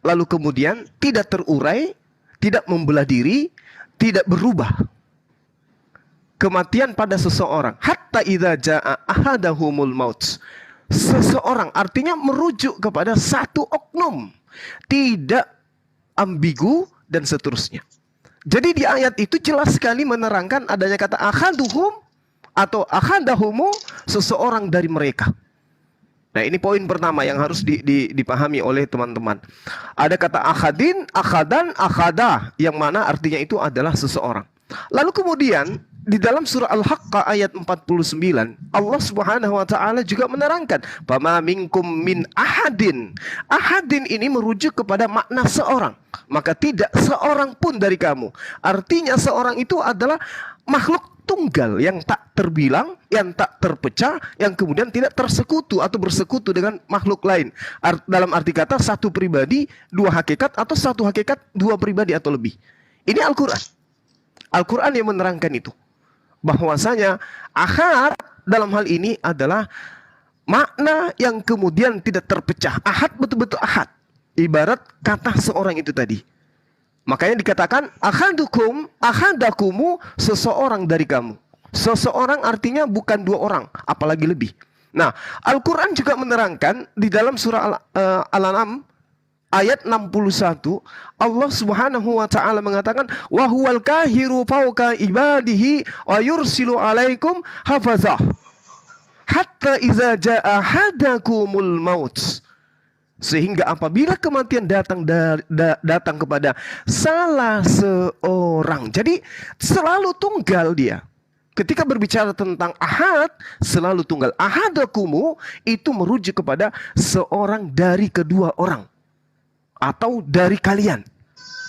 lalu kemudian tidak terurai, tidak membelah diri, tidak berubah. Kematian pada seseorang. Hatta idza jaa ahadahumul maut. Seseorang artinya merujuk kepada satu oknum, tidak ambigu dan seterusnya. Jadi di ayat itu jelas sekali menerangkan adanya kata ahaduhum atau ahadahumu, seseorang dari mereka. Nah ini poin pertama yang harus dipahami oleh teman-teman. Ada kata ahadin, ahadan, ahadah, yang mana artinya itu adalah seseorang. Lalu kemudian di dalam surah Al-Haqqah ayat 49, Allah Subhanahu wa taala juga menerangkan, "Fama minkum min ahadin." Ahadin ini merujuk kepada makna seorang. Maka tidak seorang pun dari kamu. Artinya seorang itu adalah makhluk tunggal yang tak terbilang, yang tak terpecah, yang kemudian tidak tersekutu atau bersekutu dengan makhluk lain. Dalam arti kata satu pribadi, dua hakikat, atau satu hakikat, dua pribadi atau lebih. Ini Al-Quran. Al-Quran yang menerangkan itu. Bahwasanya ahad dalam hal ini adalah makna yang kemudian tidak terpecah. Ahad betul-betul ahad. Ibarat kata seorang itu tadi. Makanya dikatakan ahadukum, ahadakumu, seseorang dari kamu. Seseorang artinya bukan dua orang, apalagi lebih. Nah, Al-Quran juga menerangkan di dalam surah Al-An'am ayat 61, Allah Subhanahu wa taala mengatakan wa huwal kahiru fawqa ibadihi wa yursilu alaikum hafazah hatta iza jaa ahadakumul maut. Sehingga apabila kematian datang kepada salah seorang. Jadi selalu tunggal dia. Ketika berbicara tentang ahad, selalu tunggal. Ahadakumu itu merujuk kepada seorang dari kedua orang. Atau dari kalian.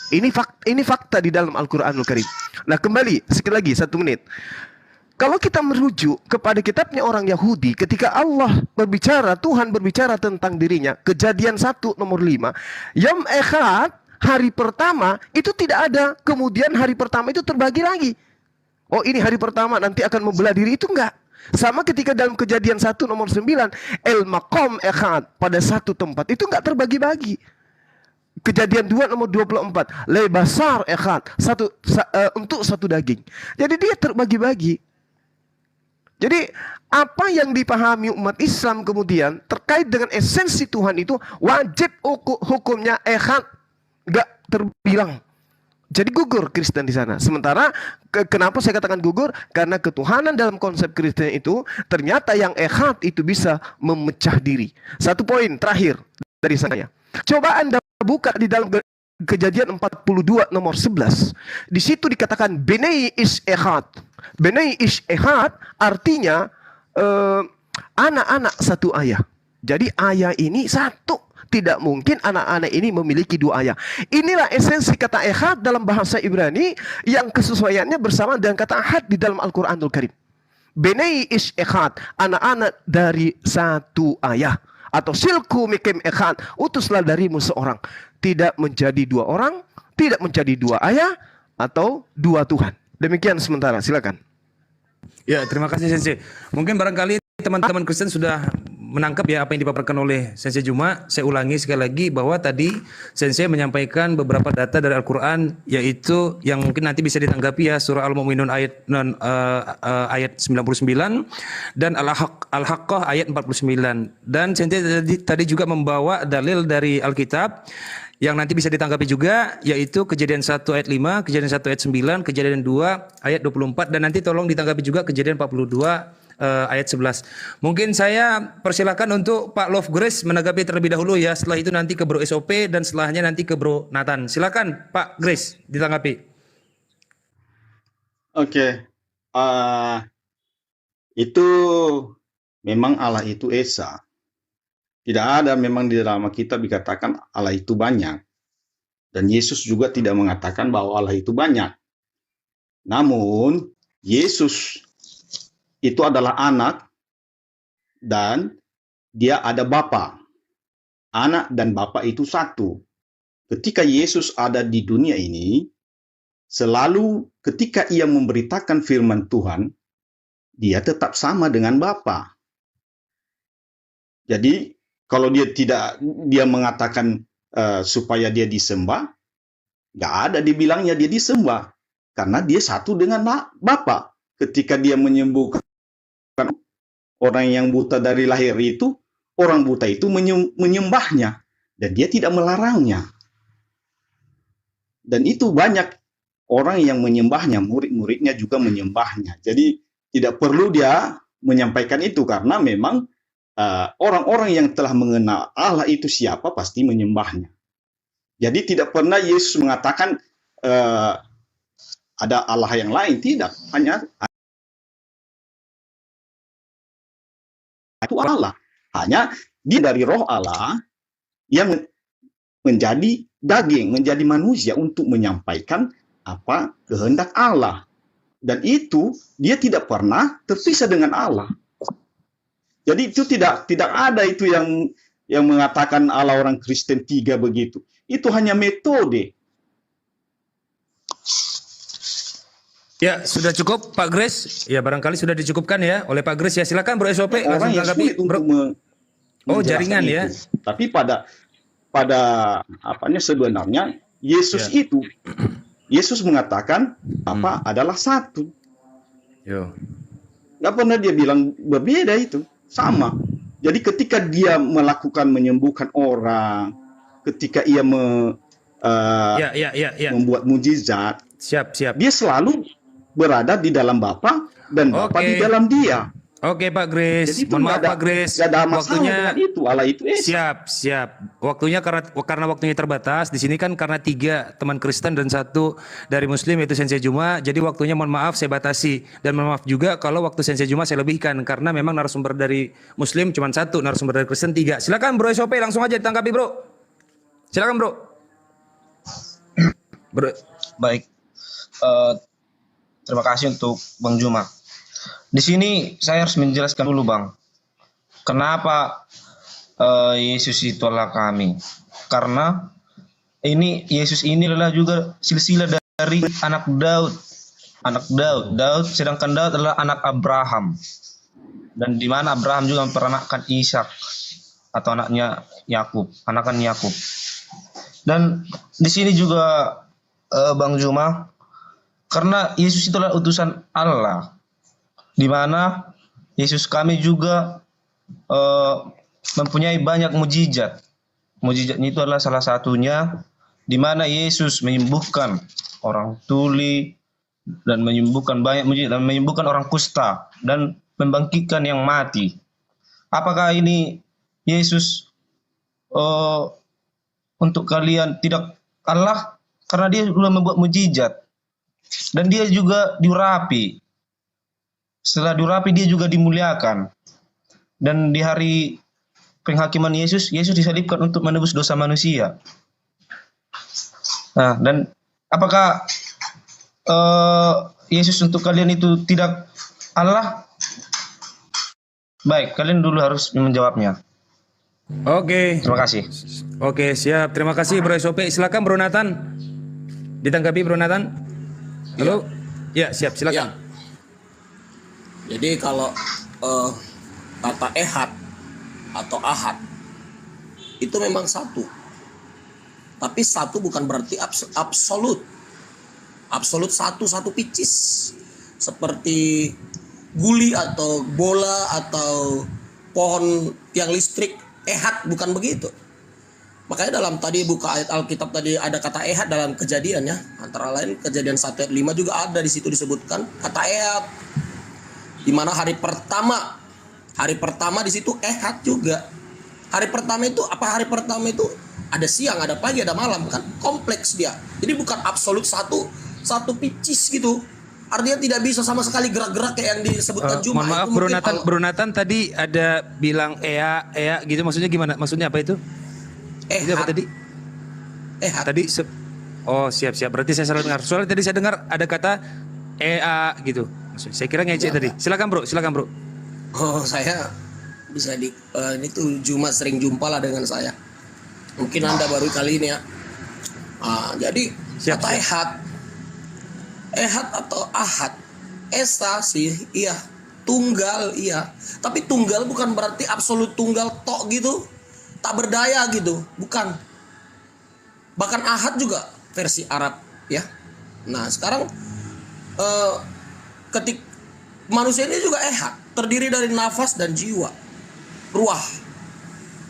Ini fakta di dalam Al-Quranul Karim. Nah kembali, sekali lagi 1 menit. Kalau kita merujuk kepada kitabnya orang Yahudi, ketika Allah berbicara, Tuhan berbicara tentang dirinya, Kejadian 1 nomor 5, Yom Echad, hari pertama, itu tidak ada. Kemudian hari pertama itu terbagi lagi. Oh ini hari pertama, nanti akan membelah diri, itu enggak. Sama ketika dalam Kejadian 1 nomor 9, El Maqam Echad, pada satu tempat, itu enggak terbagi-bagi. Kejadian 2 nomor 24, Le Basar Echad, untuk satu daging. Jadi dia terbagi-bagi. Jadi apa yang dipahami umat Islam kemudian terkait dengan esensi Tuhan itu wajib hukumnya ehad, gak terbilang. Jadi gugur Kristen di sana. Sementara kenapa saya katakan gugur? Karena ketuhanan dalam konsep Kristen itu ternyata yang ehad itu bisa memecah diri. 1 poin terakhir dari saya. Coba Anda buka di dalam Kejadian 42 nomor 11. Di situ dikatakan Benei ish ehad. Benei ish ehad artinya anak-anak satu ayah. Jadi ayah ini satu. Tidak mungkin anak-anak ini memiliki dua ayah. Inilah esensi kata ehad dalam bahasa Ibrani yang kesesuaiannya bersama dengan kata ahad di dalam Al-Quranul Karim. Benei ish echad, anak-anak dari satu ayah. Atau silku mikim echad, utuslah darimu seorang. Tidak menjadi dua orang, tidak menjadi dua ayah, atau dua Tuhan. Demikian sementara, silakan. Ya, terima kasih Sensei. Mungkin barangkali teman-teman Kristen sudah menangkap ya apa yang dipaparkan oleh Sensei Juma. Saya ulangi sekali lagi bahwa tadi Sensei menyampaikan beberapa data dari Al-Quran, yaitu yang mungkin nanti bisa ditanggapi ya, surah Al-Mu'minun ayat 99 dan Al-Haqqah ayat 49. Dan Sensei tadi juga membawa dalil dari Alkitab yang nanti bisa ditanggapi juga, yaitu Kejadian 1 ayat 5, Kejadian 1 ayat 9, Kejadian 2 ayat 24, dan nanti tolong ditanggapi juga Kejadian 42 ayat 11. Mungkin saya persilakan untuk Pak Love Grace menanggapi terlebih dahulu ya, setelah itu nanti ke Bro SOP, dan setelahnya nanti ke Bro Nathan. Silakan Pak Grace ditanggapi. Oke. Itu memang Allah itu Esa. Tidak ada memang di dalam Alkitab dikatakan Allah itu banyak. Dan Yesus juga tidak mengatakan bahwa Allah itu banyak. Namun, Yesus itu adalah anak dan dia ada Bapa. Anak dan Bapa itu satu. Ketika Yesus ada di dunia ini, selalu ketika ia memberitakan firman Tuhan, dia tetap sama dengan Bapa. Jadi, kalau dia mengatakan supaya dia disembah, nggak ada dibilangnya dia disembah, karena dia satu dengan Bapa. Ketika dia menyembuhkan orang yang buta dari lahir itu, orang buta itu menyembahnya, dan dia tidak melarangnya. Dan itu banyak orang yang menyembahnya, murid-muridnya juga menyembahnya. Jadi tidak perlu dia menyampaikan itu, karena memang orang-orang yang telah mengenal Allah itu siapa pasti menyembahnya. Jadi tidak pernah Yesus mengatakan ada Allah yang lain, tidak. Hanya itu Allah. Hanya dia dari roh Allah yang menjadi daging, menjadi manusia untuk menyampaikan apa kehendak Allah. Dan itu dia tidak pernah terpisah dengan Allah. Jadi itu tidak ada itu yang mengatakan Allah orang Kristen 3 begitu. Itu hanya metode. Ya, sudah cukup Pak Grace. Ya, barangkali sudah dicukupkan ya oleh Pak Grace ya. Silakan Bro SOP langsung tanggapi. Jaringan ya. Tapi pada sebenarnya Yesus itu Yesus mengatakan adalah satu. Nggak pernah dia bilang berbeda itu. Sama. Jadi ketika dia melakukan menyembuhkan orang, ketika ia membuat mujizat, dia selalu berada di dalam Bapa dan Bapa di dalam dia. Oke Pak Grace, mohon maaf Pak Grace, waktunya itu Allah itu siap. Waktunya karena waktunya terbatas. Di sini kan karena 3 teman Kristen dan 1 dari Muslim yaitu Sensei Juma. Jadi waktunya mohon maaf saya batasi, dan mohon maaf juga kalau waktu Sensei Juma saya lebihkan karena memang narasumber dari Muslim cuma 1, narasumber dari Kristen 3. Silakan Bro SOP langsung aja ditanggapi Bro. Silakan Bro. Baik. Terima kasih untuk Bang Juma. Di sini saya harus menjelaskan dulu Bang, kenapa Yesus itu adalah kami. Karena ini Yesus ini adalah juga silsilah dari anak Daud. Sedangkan Daud adalah anak Abraham. Dan di mana Abraham juga memperanakkan Ishak atau anaknya Yakub, anakan Yakub. Dan di sini juga Bang Juma, karena Yesus itu adalah utusan Allah. Di mana Yesus kami juga mempunyai banyak mujizat. Mujizatnya itu adalah salah satunya di mana Yesus menyembuhkan orang tuli dan menyembuhkan banyak mujizat, dan menyembuhkan orang kusta dan membangkitkan yang mati. Apakah ini Yesus untuk kalian tidak Allah? Karena dia sudah membuat mujizat dan dia juga diurapi. Setelah diurapi dia juga dimuliakan. Dan di hari penghakiman Yesus disalibkan untuk menebus dosa manusia. Nah, dan apakah Yesus untuk kalian itu tidak Allah? Baik, kalian dulu harus menjawabnya. Oke. Terima kasih. Oke, siap. Terima kasih Bro SOP. Silakan Bro Nathan. Ditanggapi Bro Nathan. Halo. Ya, siap. Silakan. Jadi kalau kata ehad atau ahad itu memang satu. Tapi satu bukan berarti absolut. Absolut satu picis. Seperti guli atau bola atau pohon tiang listrik. Ehad bukan begitu. Makanya dalam tadi buka ayat Alkitab tadi ada kata ehad dalam Kejadian ya. Antara lain Kejadian 1 ayat 5 juga ada di situ disebutkan kata ehad. Di mana hari pertama di situ ehad juga. Hari pertama itu apa? Hari pertama itu ada siang, ada pagi, ada malam kan, kompleks dia. Jadi bukan absolut satu picis gitu. Artinya tidak bisa sama sekali gerak-gerak kayak yang disebutkan Juma. Mohon maaf Bro Nathan tadi ada bilang ea gitu, maksudnya gimana? Maksudnya apa itu? Itu apa tadi? Tadi oh siap. Berarti saya salah dengar. Soalnya tadi saya dengar ada kata ea gitu. Maksudnya, saya kira ngecek tadi. Silakan bro. Oh saya bisa ini tuh Juma sering jumpa lah dengan saya. Mungkin Anda baru kali ini ya. Jadi kata ehad atau ahad, esa sih iya, tunggal iya. Tapi tunggal bukan berarti absolut tunggal tok gitu, tak berdaya gitu, bukan. Bahkan ahad juga versi Arab ya. Nah sekarang manusia ini juga ehad, terdiri dari nafas dan jiwa, ruah.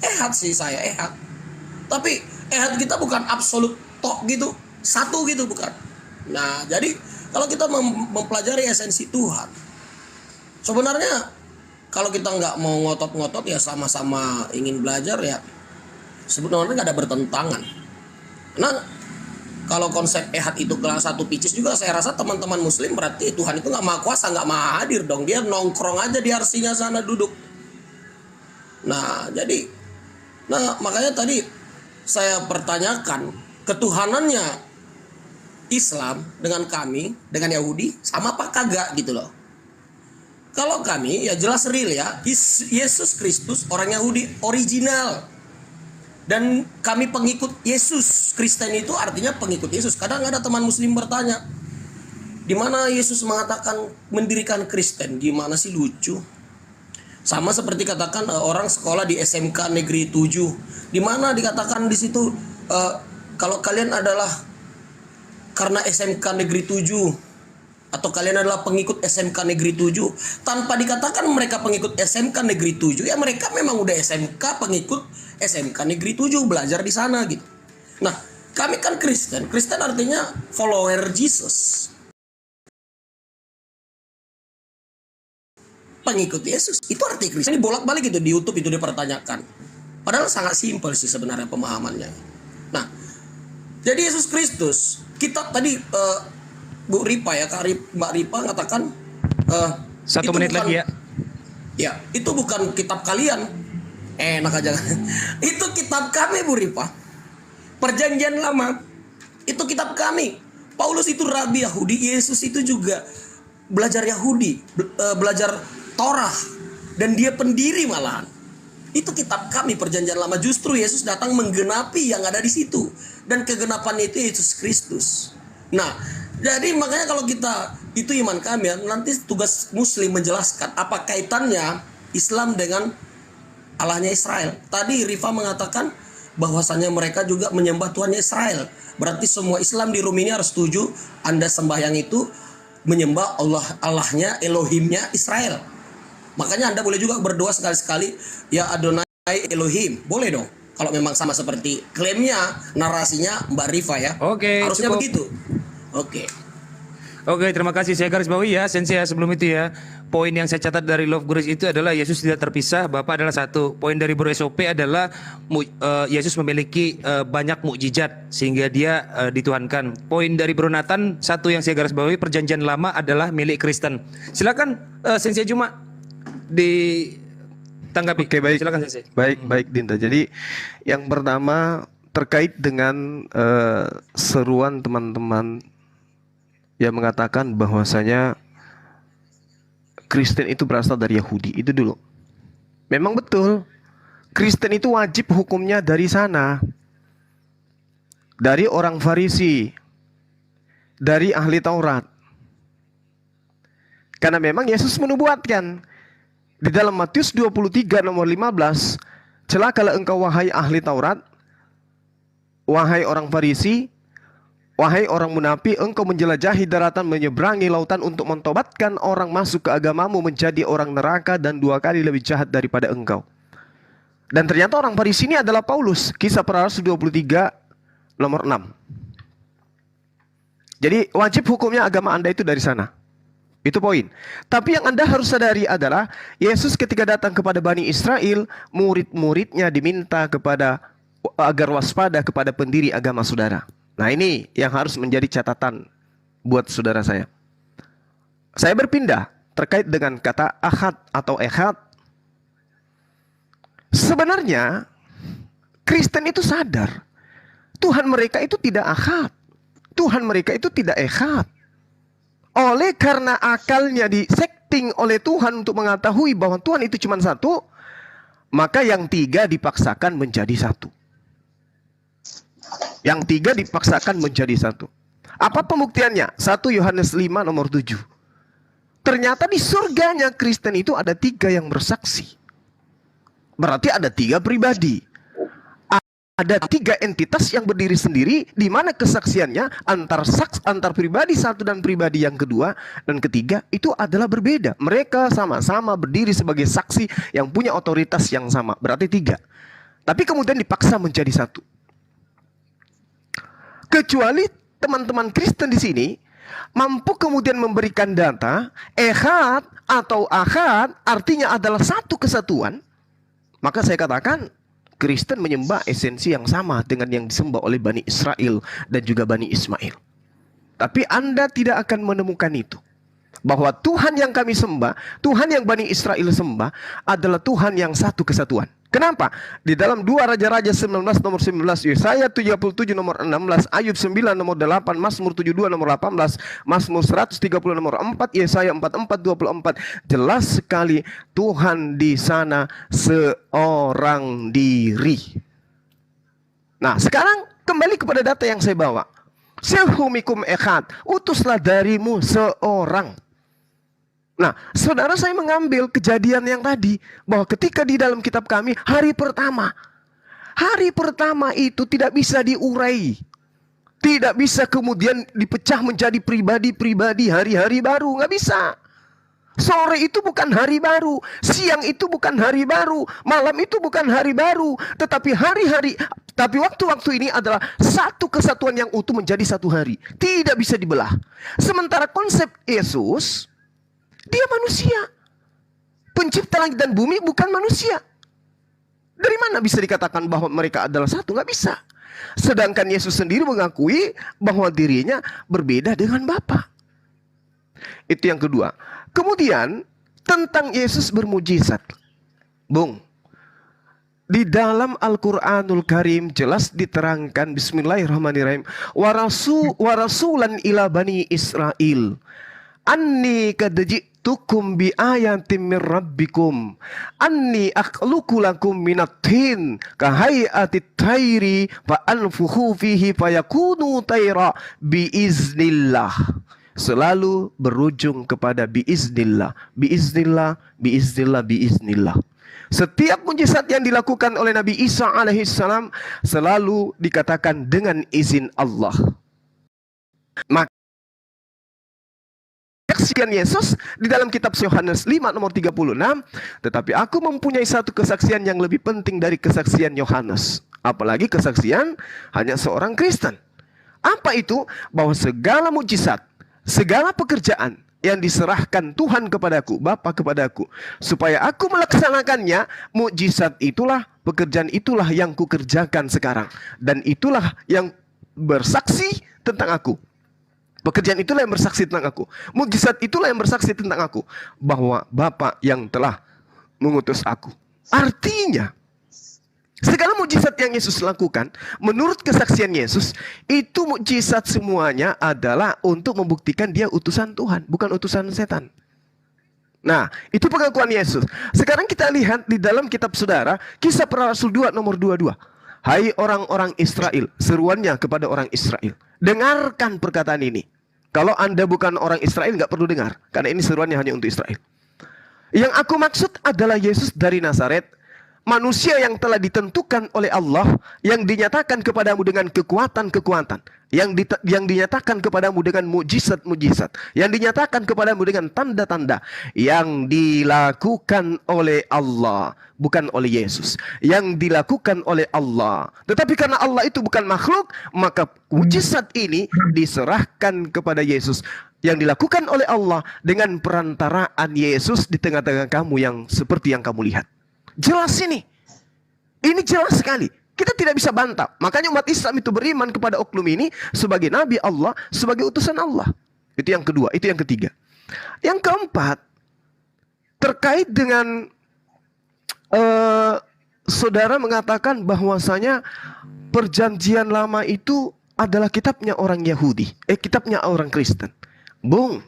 Ehad sih saya ehad. Tapi ehad kita bukan absolut tok gitu, satu gitu bukan. Nah jadi kalau kita mempelajari esensi Tuhan, sebenarnya kalau kita nggak mau ngotot-ngotot ya sama-sama ingin belajar ya sebenarnya nggak ada bertentangan. Nah kalau konsep ehad itu kelas satu picis juga saya rasa teman-teman muslim berarti Tuhan itu nggak maha kuasa, nggak maha hadir dong. Dia nongkrong aja di arsinya sana duduk. Nah jadi makanya tadi saya pertanyakan ketuhanannya Islam dengan kami, dengan Yahudi sama apa kagak gitu loh. Kalau kami ya jelas real ya, Yesus Kristus orang Yahudi original. Dan kami pengikut Yesus. Kristen itu artinya pengikut Yesus. Kadang ada teman muslim bertanya, di mana Yesus mengatakan mendirikan Kristen? Gimana sih, lucu. Sama seperti katakan orang sekolah di SMK Negeri 7. Di mana dikatakan di situ kalau kalian adalah karena SMK Negeri 7 atau kalian adalah pengikut SMK Negeri 7, tanpa dikatakan mereka pengikut SMK Negeri 7, ya mereka memang udah SMK pengikut SMK Negeri 7, belajar di sana gitu. Nah, kami kan Kristen. Kristen artinya follower Jesus. Pengikut Yesus. Itu arti Kristen. Ini bolak-balik itu di YouTube itu dipertanyakan. Padahal sangat simpel sih sebenarnya pemahamannya. Nah, jadi Yesus Kristus, kita tadi Bu Ripa ya, Mbak Ripa mengatakan 1 menit bukan, lagi ya. Ya, itu bukan kitab kalian. Enak aja. Itu kitab kami Bu Ripa. Perjanjian Lama. Itu kitab kami. Paulus itu rabi Yahudi, Yesus itu juga belajar Yahudi, belajar Torah, dan dia pendiri malahan. Itu kitab kami Perjanjian Lama. Justru Yesus datang menggenapi yang ada di situ, dan kegenapan itu Yesus Kristus. Nah, jadi makanya kalau kita itu iman kami, nanti tugas Muslim menjelaskan apa kaitannya Islam dengan Allahnya Israel. Tadi Rifa mengatakan bahwasannya mereka juga menyembah Tuhannya Israel. Berarti semua Islam di Rum ini harus setuju Anda sembahyang itu menyembah Allahnya, Elohimnya Israel. Makanya Anda boleh juga berdoa sekali-sekali ya Adonai Elohim. Boleh dong. Kalau memang sama seperti klaimnya, narasinya Mbak Rifa ya. Oke, harusnya cukup. begitu. Oke, terima kasih. Saya garis bawahi ya, Sensei ya, sebelum itu ya. Poin yang saya catat dari Love Grace itu adalah Yesus tidak terpisah, Bapa adalah satu. Poin dari Bro SOP adalah Yesus memiliki banyak mukjizat sehingga dia dituhankan. Poin dari Bro Nathan, satu yang saya garis bawahi, Perjanjian Lama adalah milik Kristen. Silakan Sensei Juma ditanggapi. Oke, baik. Silakan Sensei. Baik Dinda. Jadi yang pertama terkait dengan seruan teman-teman yang mengatakan bahwasanya Kristen itu berasal dari Yahudi. Itu dulu. Memang betul. Kristen itu wajib hukumnya dari sana. Dari orang Farisi. Dari ahli Taurat. Karena memang Yesus menubuatkan. Di dalam Matius 23 nomor 15. Celakalah engkau wahai ahli Taurat. Wahai orang Farisi. Wahai orang munafik, engkau menjelajahi daratan, menyeberangi lautan untuk mentobatkan orang masuk ke agamamu menjadi orang neraka dan 2 kali lebih jahat daripada engkau. Dan ternyata orang Farisi ini adalah Paulus. Kisah Para Rasul 23 nomor 6. Jadi wajib hukumnya agama Anda itu dari sana. Itu poin. Tapi yang Anda harus sadari adalah Yesus ketika datang kepada Bani Israel, murid-muridnya diminta agar waspada kepada pendiri agama saudara. Nah ini yang harus menjadi catatan buat saudara saya. Saya berpindah terkait dengan kata ahad atau ehad. Sebenarnya Kristen itu sadar Tuhan mereka itu tidak ahad. Tuhan mereka itu tidak ehad. Oleh karena akalnya disetting oleh Tuhan untuk mengetahui bahwa Tuhan itu cuma satu, maka yang 3 dipaksakan menjadi satu. Yang 3 dipaksakan menjadi satu. Apa pembuktiannya? 1 Yohanes 5 nomor 7. Ternyata di surganya Kristen itu ada 3 yang bersaksi. Berarti ada 3 pribadi. Ada 3 entitas yang berdiri sendiri, di mana kesaksiannya antar pribadi satu dan pribadi yang kedua dan ketiga itu adalah berbeda. Mereka sama-sama berdiri sebagai saksi yang punya otoritas yang sama. Berarti 3. Tapi kemudian dipaksa menjadi satu. Kecuali teman-teman Kristen di sini mampu kemudian memberikan data ehad atau ahad artinya adalah satu kesatuan, maka saya katakan Kristen menyembah esensi yang sama dengan yang disembah oleh Bani Israel dan juga Bani Ismail. Tapi Anda tidak akan menemukan itu. Bahwa Tuhan yang kami sembah, Tuhan yang Bani Israel sembah adalah Tuhan yang satu kesatuan. Kenapa? Di dalam 2 Raja-Raja 19 nomor 19, Yesaya 77 nomor 16, Ayub 9 nomor 8, Mazmur 72 nomor 18, Mazmur 130 nomor 4, Yesaya 44 24, jelas sekali Tuhan di sana seorang diri. Nah, sekarang kembali kepada data yang saya bawa. Sehumikum echad, utuslah darimu seorang. Nah, saudara, saya mengambil kejadian yang tadi, bahwa ketika di dalam kitab kami, hari pertama itu tidak bisa diurai. Tidak bisa kemudian dipecah menjadi pribadi-pribadi hari-hari baru. Nggak bisa. Sore itu bukan hari baru. Siang itu bukan hari baru. Malam itu bukan hari baru. Tapi waktu-waktu ini adalah satu kesatuan yang utuh menjadi satu hari. Tidak bisa dibelah. Sementara konsep Yesus, dia manusia. Pencipta langit dan bumi bukan manusia. Dari mana bisa dikatakan bahwa mereka adalah satu? Nggak bisa. Sedangkan Yesus sendiri mengakui bahwa dirinya berbeda dengan Bapa. Itu yang kedua. Kemudian tentang Yesus bermujizat. Bung, di dalam Al-Quranul Karim jelas diterangkan, bismillahirrahmanirrahim, warasulan ila bani Israel anni kad ji'tukum bi ayatin min rabbikum anni akhluqu lakum minat tin ka hay'atit tayri fa anfukhu fihi fayakunu tayra bi iznillah. Selalu berujung kepada biiznillah, biiznillah, biiznillah, biiznillah. Setiap mujizat yang dilakukan oleh Nabi Isa alaihissalam selalu dikatakan dengan izin Allah. Maka kesaksian Yesus di dalam kitab Yohanes 5 nomor 36, tetapi aku mempunyai satu kesaksian yang lebih penting dari kesaksian Yohanes, apalagi kesaksian hanya seorang Kristen. Apa itu? Bahwa segala mujizat, segala pekerjaan yang diserahkan Tuhan kepadaku, Bapa kepadaku, supaya aku melaksanakannya, mukjizat itulah, pekerjaan itulah yang kukerjakan sekarang, dan itulah yang bersaksi tentang aku. Pekerjaan itulah yang bersaksi tentang aku. Mukjizat itulah yang bersaksi tentang aku, bahwa Bapa yang telah mengutus aku. Artinya, segala mukjizat yang Yesus lakukan, menurut kesaksian Yesus, itu mukjizat semuanya adalah untuk membuktikan dia utusan Tuhan, bukan utusan setan. Nah, itu pengakuan Yesus. Sekarang kita lihat di dalam kitab saudara, Kisah Para Rasul 2 nomor 22. Hai orang-orang Israel, seruannya kepada orang Israel. Dengarkan perkataan ini. Kalau Anda bukan orang Israel, nggak perlu dengar. Karena ini seruannya hanya untuk Israel. Yang aku maksud adalah Yesus dari Nazaret, manusia yang telah ditentukan oleh Allah, yang dinyatakan kepadamu dengan kekuatan-kekuatan, yang dinyatakan kepadamu dengan mujizat-mujizat, yang dinyatakan kepadamu dengan tanda-tanda, yang dilakukan oleh Allah, bukan oleh Yesus, yang dilakukan oleh Allah. Tetapi karena Allah itu bukan makhluk, maka mujizat ini diserahkan kepada Yesus, yang dilakukan oleh Allah dengan perantaraan Yesus di tengah-tengah kamu yang seperti yang kamu lihat. Jelas ini jelas sekali. Kita tidak bisa bantah. Makanya umat Islam itu beriman kepada oknum ini sebagai Nabi Allah, sebagai utusan Allah. Itu yang kedua. Itu yang ketiga. Yang keempat, terkait dengan saudara mengatakan bahwasanya perjanjian lama itu adalah kitabnya orang Yahudi. Kitabnya orang Kristen. Bung,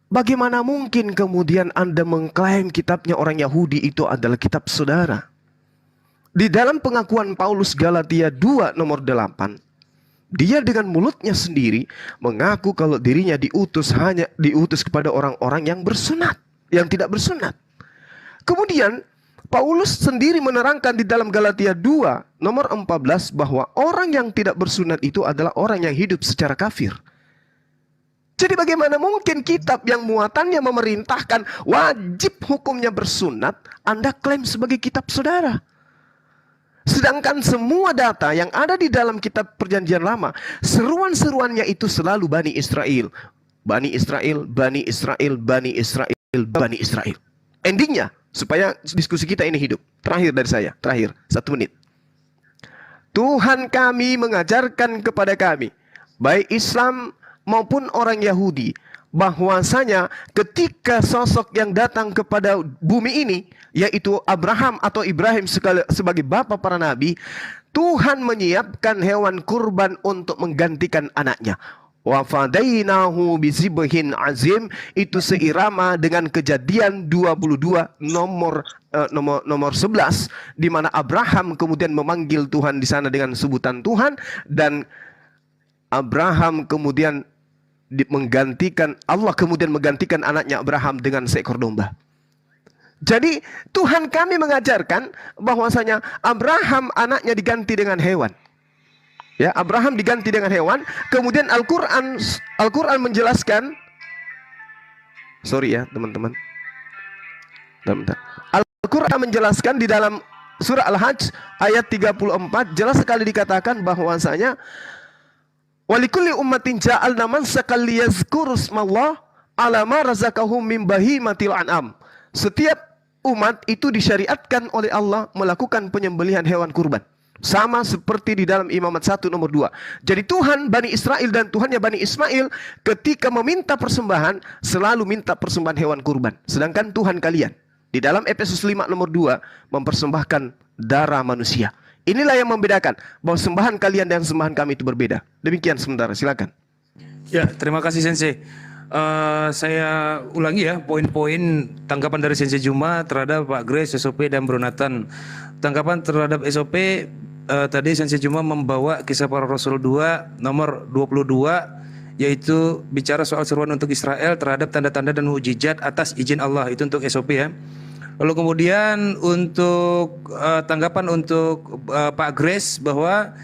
bagaimana mungkin kemudian Anda mengklaim kitabnya orang Yahudi itu adalah kitab saudara? Di dalam pengakuan Paulus Galatia 2 nomor 8, dia dengan mulutnya sendiri mengaku kalau dirinya diutus kepada orang-orang yang bersunat, yang tidak bersunat. Kemudian Paulus sendiri menerangkan di dalam Galatia 2 nomor 14 bahwa orang yang tidak bersunat itu adalah orang yang hidup secara kafir. Jadi bagaimana mungkin kitab yang muatannya memerintahkan wajib hukumnya bersunat, Anda klaim sebagai kitab saudara? Sedangkan semua data yang ada di dalam kitab perjanjian lama, seruan-seruannya itu selalu Bani Israel. Bani Israel, Bani Israel, Bani Israel, Bani Israel. Endingnya, supaya diskusi kita ini hidup. Terakhir dari saya, terakhir, 1 menit. Tuhan kami mengajarkan kepada kami, baik Islam maupun orang Yahudi, bahwasanya ketika sosok yang datang kepada bumi ini, yaitu Abraham atau Ibrahim sebagai bapa para nabi, Tuhan menyiapkan hewan kurban untuk menggantikan anaknya. Wa fadainahu bizibhin azim, itu seirama dengan Kejadian 22 nomor 11, di mana Abraham kemudian memanggil Tuhan di sana dengan sebutan Tuhan, dan Abraham kemudian Allah kemudian menggantikan anaknya Abraham dengan seekor domba. Jadi Tuhan kami mengajarkan bahwasanya Abraham anaknya diganti dengan hewan. Ya, Abraham diganti dengan hewan. Kemudian Al-Quran menjelaskan, sorry ya teman-teman, Al-Quran menjelaskan di dalam surah Al-Hajj ayat 34 jelas sekali dikatakan bahwasanya walikulli ummatin ja'alna mansakan liyazkuru ismallah ala ma razaqahum min bahimatil an'am. Setiap umat itu disyariatkan oleh Allah melakukan penyembelihan hewan kurban. Sama seperti di dalam Imamat 1 nomor 2. Jadi Tuhan Bani Israel dan Tuhannya Bani Ismail ketika meminta persembahan selalu minta persembahan hewan kurban. Sedangkan Tuhan kalian di dalam Efesus 5 nomor 2 mempersembahkan darah manusia. Inilah yang membedakan bahwa sembahan kalian dan sembahan kami itu berbeda. Demikian sementara, silakan. Ya, terima kasih Sensei. Saya ulangi ya poin-poin tanggapan dari Sensei Juma terhadap Pak Grace, SOP dan Bro Nathan. Tanggapan terhadap SOP tadi Sensei Juma membawa Kisah Para Rasul 2 nomor 22, yaitu bicara soal seruan untuk Israel terhadap tanda-tanda dan mukjizat atas izin Allah. Itu untuk SOP ya. Lalu kemudian untuk tanggapan untuk Pak Grace bahwa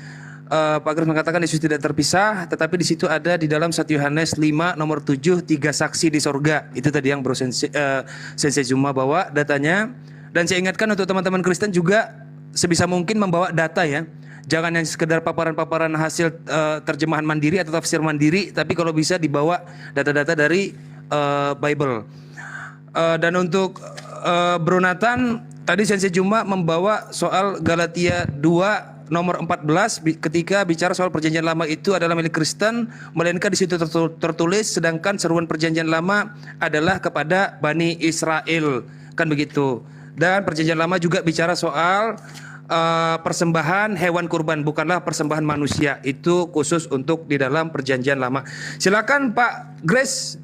Pak Grace mengatakan Yesus tidak terpisah, tetapi di situ ada di dalam 1 Yohanes 5 nomor 7 3 saksi di sorga. Itu tadi yang Bro Sensei Juma bawa datanya. Dan saya ingatkan untuk teman-teman Kristen juga sebisa mungkin membawa data ya. Jangan yang sekedar paparan-paparan hasil terjemahan mandiri atau tafsir mandiri, tapi kalau bisa dibawa data-data dari Bible. Dan untuk Bro Nathan, tadi Sensei Juma membawa soal Galatia 2 nomor 14 ketika bicara soal perjanjian lama itu adalah milik Kristen, melainkan di situ tertulis sedangkan seruan perjanjian lama adalah kepada Bani Israel, kan begitu. Dan perjanjian lama juga bicara soal persembahan hewan kurban, bukanlah persembahan manusia. Itu khusus untuk di dalam perjanjian lama. Silakan Pak Grace.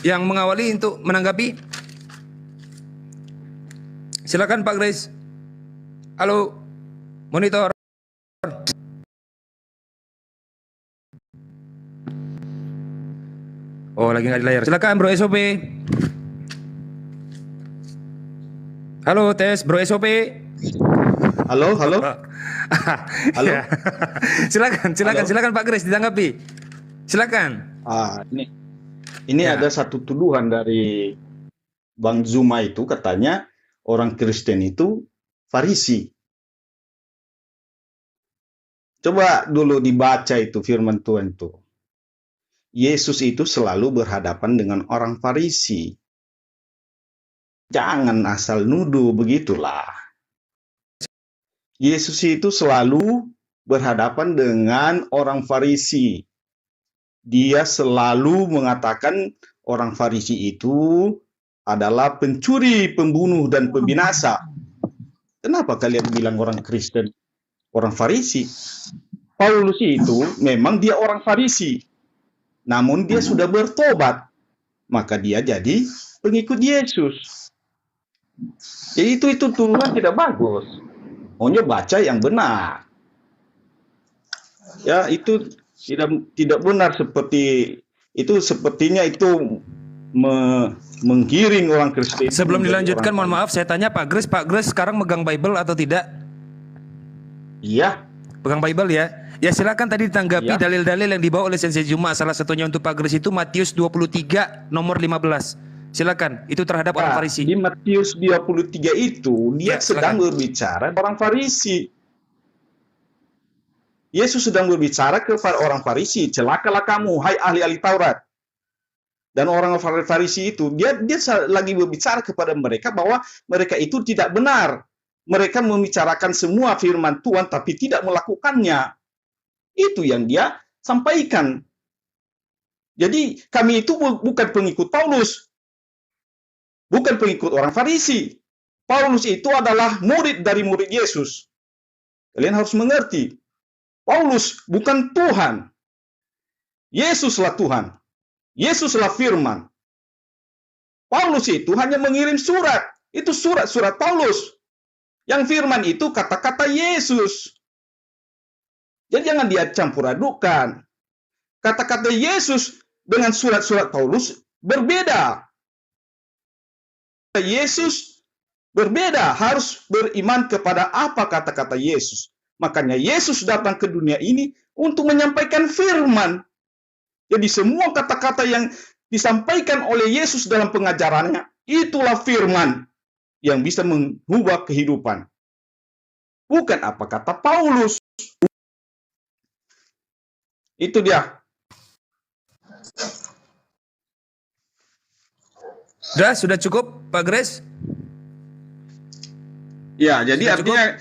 yang mengawali untuk menanggapi? Silakan Pak Grace. Halo, monitor. Oh, lagi nggak di layar. Silakan Bro SOP. Halo, tes Bro SOP. Halo, halo. Halo. Ya. Silakan Pak Grace ditanggapi. Silakan. Ini ada satu tuduhan dari Bang Zuma itu, katanya orang Kristen itu Farisi. Coba dulu dibaca itu firman Tuhan itu. Yesus itu selalu berhadapan dengan orang Farisi. Jangan asal nuduh begitulah. Yesus itu selalu berhadapan dengan orang Farisi. Dia selalu mengatakan orang Farisi itu adalah pencuri, pembunuh, dan pembinasa. Kenapa kalian bilang orang Kristen orang Farisi? Paulus itu memang dia orang Farisi. Namun dia sudah bertobat, maka dia jadi pengikut Yesus. Jadi itu tuduhan tidak bagus. Maunya baca yang benar. Ya, itu tidak benar seperti itu, sepertinya itu menggiring orang Kristen. Sebelum dilanjutkan, mohon maaf saya tanya Pak Grace sekarang megang Bible atau tidak? Iya. Pegang Bible ya. Ya silakan tadi ditanggapi Ya. dalil-dalil yang dibawa oleh Sensei Juma. Salah satunya untuk Pak Grace itu Matius 23 nomor 15. Silakan, itu terhadap orang Farisi. Di Matius 23 itu dia sedang berbicara orang Farisi. Yesus sedang berbicara kepada orang Farisi, celakalah kamu hai ahli-ahli Taurat. Dan orang Farisi itu dia lagi berbicara kepada mereka bahwa mereka itu tidak benar. Mereka membicarakan semua firman Tuhan tapi tidak melakukannya. Itu yang dia sampaikan. Jadi kami itu bukan pengikut Paulus. Bukan pengikut orang Farisi. Paulus itu adalah murid dari murid Yesus. Kalian harus mengerti. Paulus bukan Tuhan. Yesuslah Tuhan. Yesuslah firman. Paulus itu hanya mengirim surat. Itu surat-surat Paulus. Yang firman itu kata-kata Yesus. Jadi jangan dia campur adukan. Kata-kata Yesus dengan surat-surat Paulus berbeda. Yesus berbeda, harus beriman kepada apa kata-kata Yesus. Makanya Yesus datang ke dunia ini untuk menyampaikan firman. Jadi semua kata-kata yang disampaikan oleh Yesus dalam pengajarannya, itulah firman yang bisa mengubah kehidupan. Bukan apa kata Paulus. Itu dia. Sudah cukup Pak Grace? Ya, jadi artinya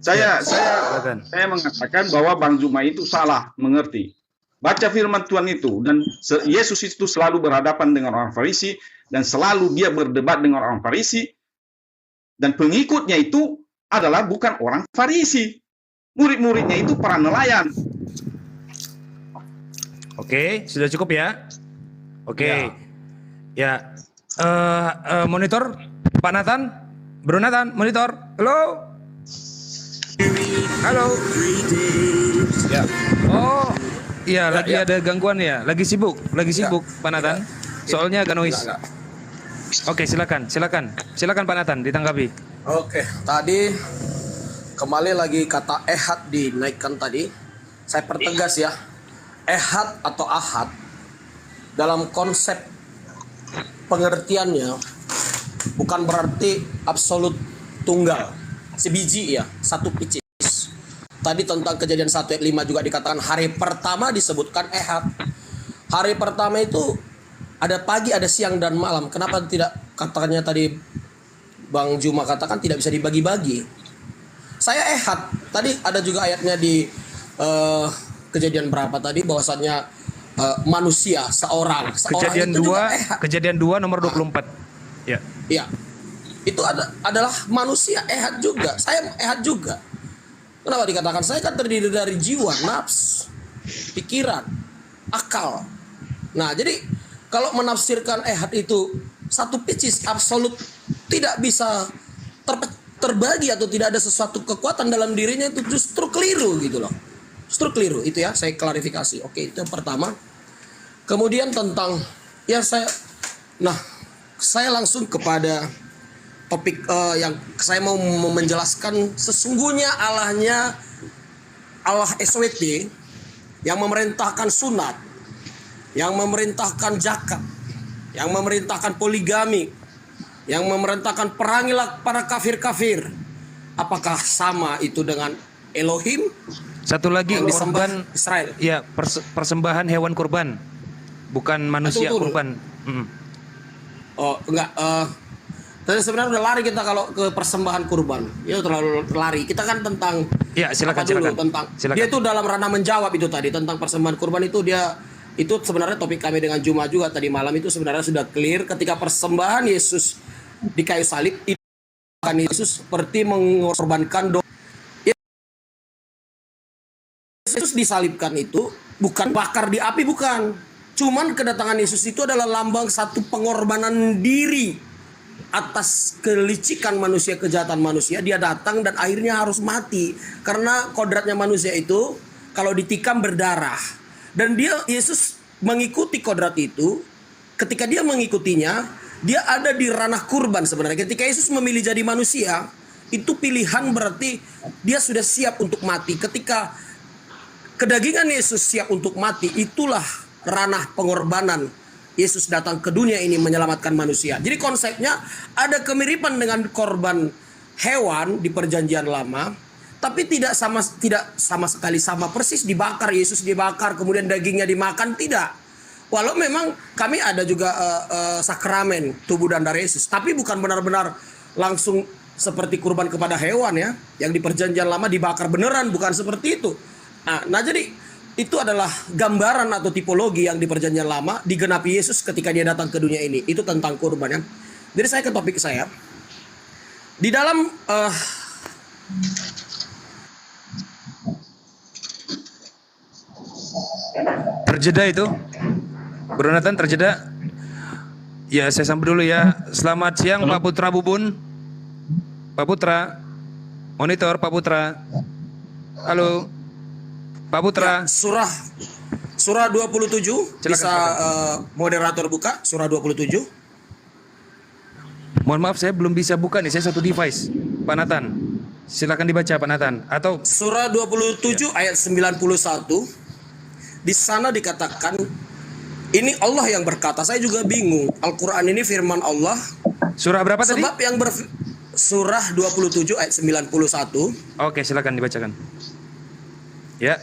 saya mengatakan bahwa Bang Zuma itu salah mengerti. Baca firman Tuhan itu, dan Yesus itu selalu berhadapan dengan orang Farisi, dan selalu dia berdebat dengan orang Farisi, dan pengikutnya itu adalah bukan orang Farisi. Murid-muridnya itu para nelayan. Oke, sudah cukup ya? Oke. Ya. Monitor Pak Nathan, Bro Nathan, monitor. Halo. Halo. Ya. Oh, iya lagi ada gangguan ya. Lagi sibuk Pak Nathan. Soalnya agak noise. Oke, silakan Pak Nathan ditanggapi. Oke, tadi kembali lagi kata ehad dinaikkan tadi. Saya pertegas ya. Ehad atau ahad dalam konsep pengertiannya bukan berarti absolut tunggal, sebiji ya, satu picis. Tadi tentang Kejadian 1 ayat 5 juga dikatakan hari pertama disebutkan ehad. Hari pertama itu ada pagi, ada siang dan malam. Kenapa tidak katanya tadi Bang Juma katakan tidak bisa dibagi-bagi? Saya ehad. Tadi ada juga ayatnya di Kejadian berapa tadi bahwasannya manusia seorang Kejadian 2 nomor 24. Ya. Iya. Itu adalah manusia ehad juga. Saya ehad juga. Kenapa dikatakan saya kan terdiri dari jiwa, nafs, pikiran, akal. Nah, jadi kalau menafsirkan ehad itu satu pitches absolut, tidak bisa terbagi atau tidak ada sesuatu kekuatan dalam dirinya, itu justru keliru gitu loh. Justru keliru itu ya, saya klarifikasi. Oke, itu yang pertama. Kemudian tentang saya langsung kepada topik yang saya mau menjelaskan. Sesungguhnya Allah SWT yang memerintahkan sunat, yang memerintahkan zakat, yang memerintahkan poligami, yang memerintahkan perangilah para kafir-kafir. Apakah sama itu dengan Elohim? Satu lagi yang disembah korban Israel. Ya, persembahan hewan kurban, bukan manusia Tunggu. kurban. Oh enggak, tadi sebenarnya udah lari kita kalau ke persembahan kurban. Itu terlalu lari. Kita kan tentang Silakan. Dia itu dalam ranah menjawab itu tadi tentang persembahan kurban itu itu sebenarnya topik kami dengan Juma juga tadi malam itu sebenarnya sudah clear ketika persembahan Yesus di kayu salib itu kan Yesus seperti mengorbankan dosa. Yesus disalibkan itu bukan bakar di api, bukan. Cuman kedatangan Yesus itu adalah lambang satu pengorbanan diri atas kelicikan manusia, kejahatan manusia. Dia datang dan akhirnya harus mati karena kodratnya manusia itu kalau ditikam berdarah. Dan Yesus mengikuti kodrat itu. Ketika dia mengikutinya, dia ada di ranah kurban sebenarnya. Ketika Yesus memilih jadi manusia, itu pilihan berarti dia sudah siap untuk mati. Ketika kedagingan Yesus siap untuk mati, itulah ranah pengorbanan. Yesus datang ke dunia ini menyelamatkan manusia. Jadi konsepnya ada kemiripan dengan korban hewan di perjanjian lama, tapi tidak sama sekali sama persis dibakar. Yesus dibakar kemudian dagingnya dimakan, tidak. Walau memang kami ada juga sakramen tubuh dan darah Yesus, tapi bukan benar-benar langsung seperti kurban kepada hewan ya, yang di perjanjian lama dibakar beneran, bukan seperti itu. Nah jadi itu adalah gambaran atau tipologi yang di perjanjian lama digenapi Yesus ketika dia datang ke dunia ini. Itu tentang kurban ya. Jadi saya ke topik saya. Di dalam terjeda itu, Bro Nathan, terjeda. Ya, saya sambut dulu ya. Selamat siang Pak Putra Bubun. Pak Putra, monitor Pak Putra. Halo Pak Putra. Ya, surah 27. Silakan, bisa moderator buka surah 27. Mohon maaf saya belum bisa buka nih, saya satu device. Pak Nathan, silakan dibaca Pak Nathan. Atau surah 27 ayat 91. Di sana dikatakan, ini Allah yang berkata. Saya juga bingung. Al-Quran ini firman Allah. Surah berapa tadi? Sebab yang surah 27 ayat 91. Oke, silakan dibacakan. Ya.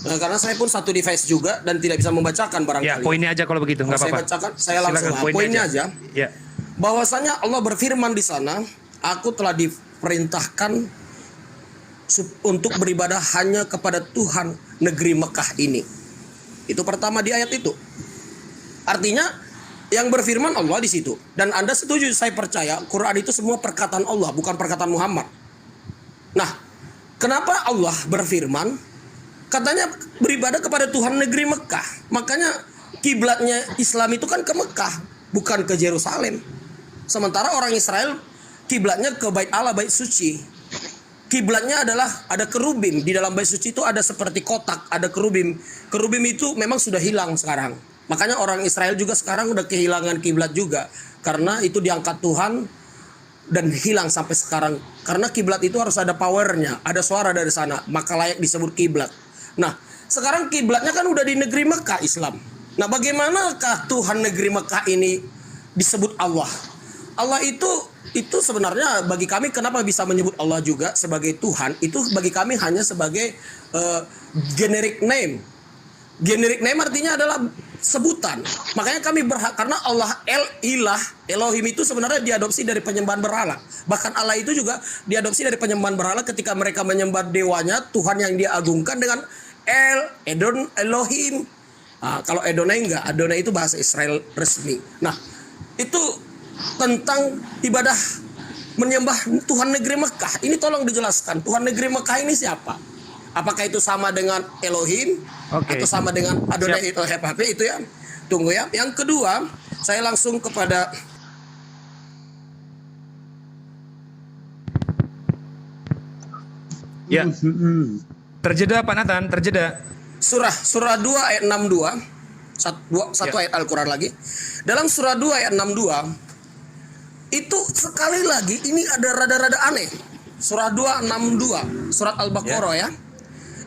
Nah, karena saya pun satu device juga dan tidak bisa membacakan barangkali. Ya, poinnya aja kalau begitu, nggak apa-apa. Saya bacakan, saya langsung poinnya aja. Ya. Bahwasanya Allah berfirman di sana, aku telah diperintahkan untuk beribadah hanya kepada Tuhan negeri Mekah ini. Itu pertama di ayat itu. Artinya yang berfirman Allah di situ. Dan Anda setuju, saya percaya Quran itu semua perkataan Allah, bukan perkataan Muhammad. Nah, kenapa Allah berfirman? Katanya beribadah kepada Tuhan negeri Mekah. Makanya kiblatnya Islam itu kan ke Mekah, bukan ke Yerusalem. Sementara orang Israel kiblatnya ke Bait Allah, bait suci. Kiblatnya adalah ada kerubim. Di dalam bait suci itu ada seperti kotak, ada kerubim. Kerubim itu memang sudah hilang sekarang. Makanya orang Israel juga sekarang udah kehilangan kiblat juga. Karena itu diangkat Tuhan dan hilang sampai sekarang. Karena kiblat itu harus ada powernya, ada suara dari sana, maka layak disebut kiblat. Nah, sekarang kiblatnya kan udah di negeri Mekah Islam. Nah, bagaimanakah Tuhan negeri Mekah ini disebut Allah? Allah itu sebenarnya bagi kami kenapa bisa menyebut Allah juga sebagai Tuhan? Itu bagi kami hanya sebagai generic name. Generic name artinya adalah sebutan. Makanya kami berhak karena Allah Elohim itu sebenarnya diadopsi dari penyembahan berhala. Bahkan Allah itu juga diadopsi dari penyembahan berhala ketika mereka menyembah dewanya, Tuhan yang dia agungkan dengan Elohim. Nah, kalau Adonai enggak, Adonai itu bahasa Israel resmi. Nah, itu tentang ibadah menyembah Tuhan negeri Mekah. Ini tolong dijelaskan, Tuhan negeri Mekah ini siapa? Apakah itu sama dengan Elohim atau sama dengan Adonai itu itu ya? Tunggu ya. Yang kedua, saya langsung kepada Ya. Terjeda Pak Nathan, terjeda. surah 2 ayat 62. Satu ayat Al-Quran lagi. Dalam surah 2 ayat 62 itu sekali lagi ini ada rada-rada aneh. Surah 262, surat Al-Baqarah ya.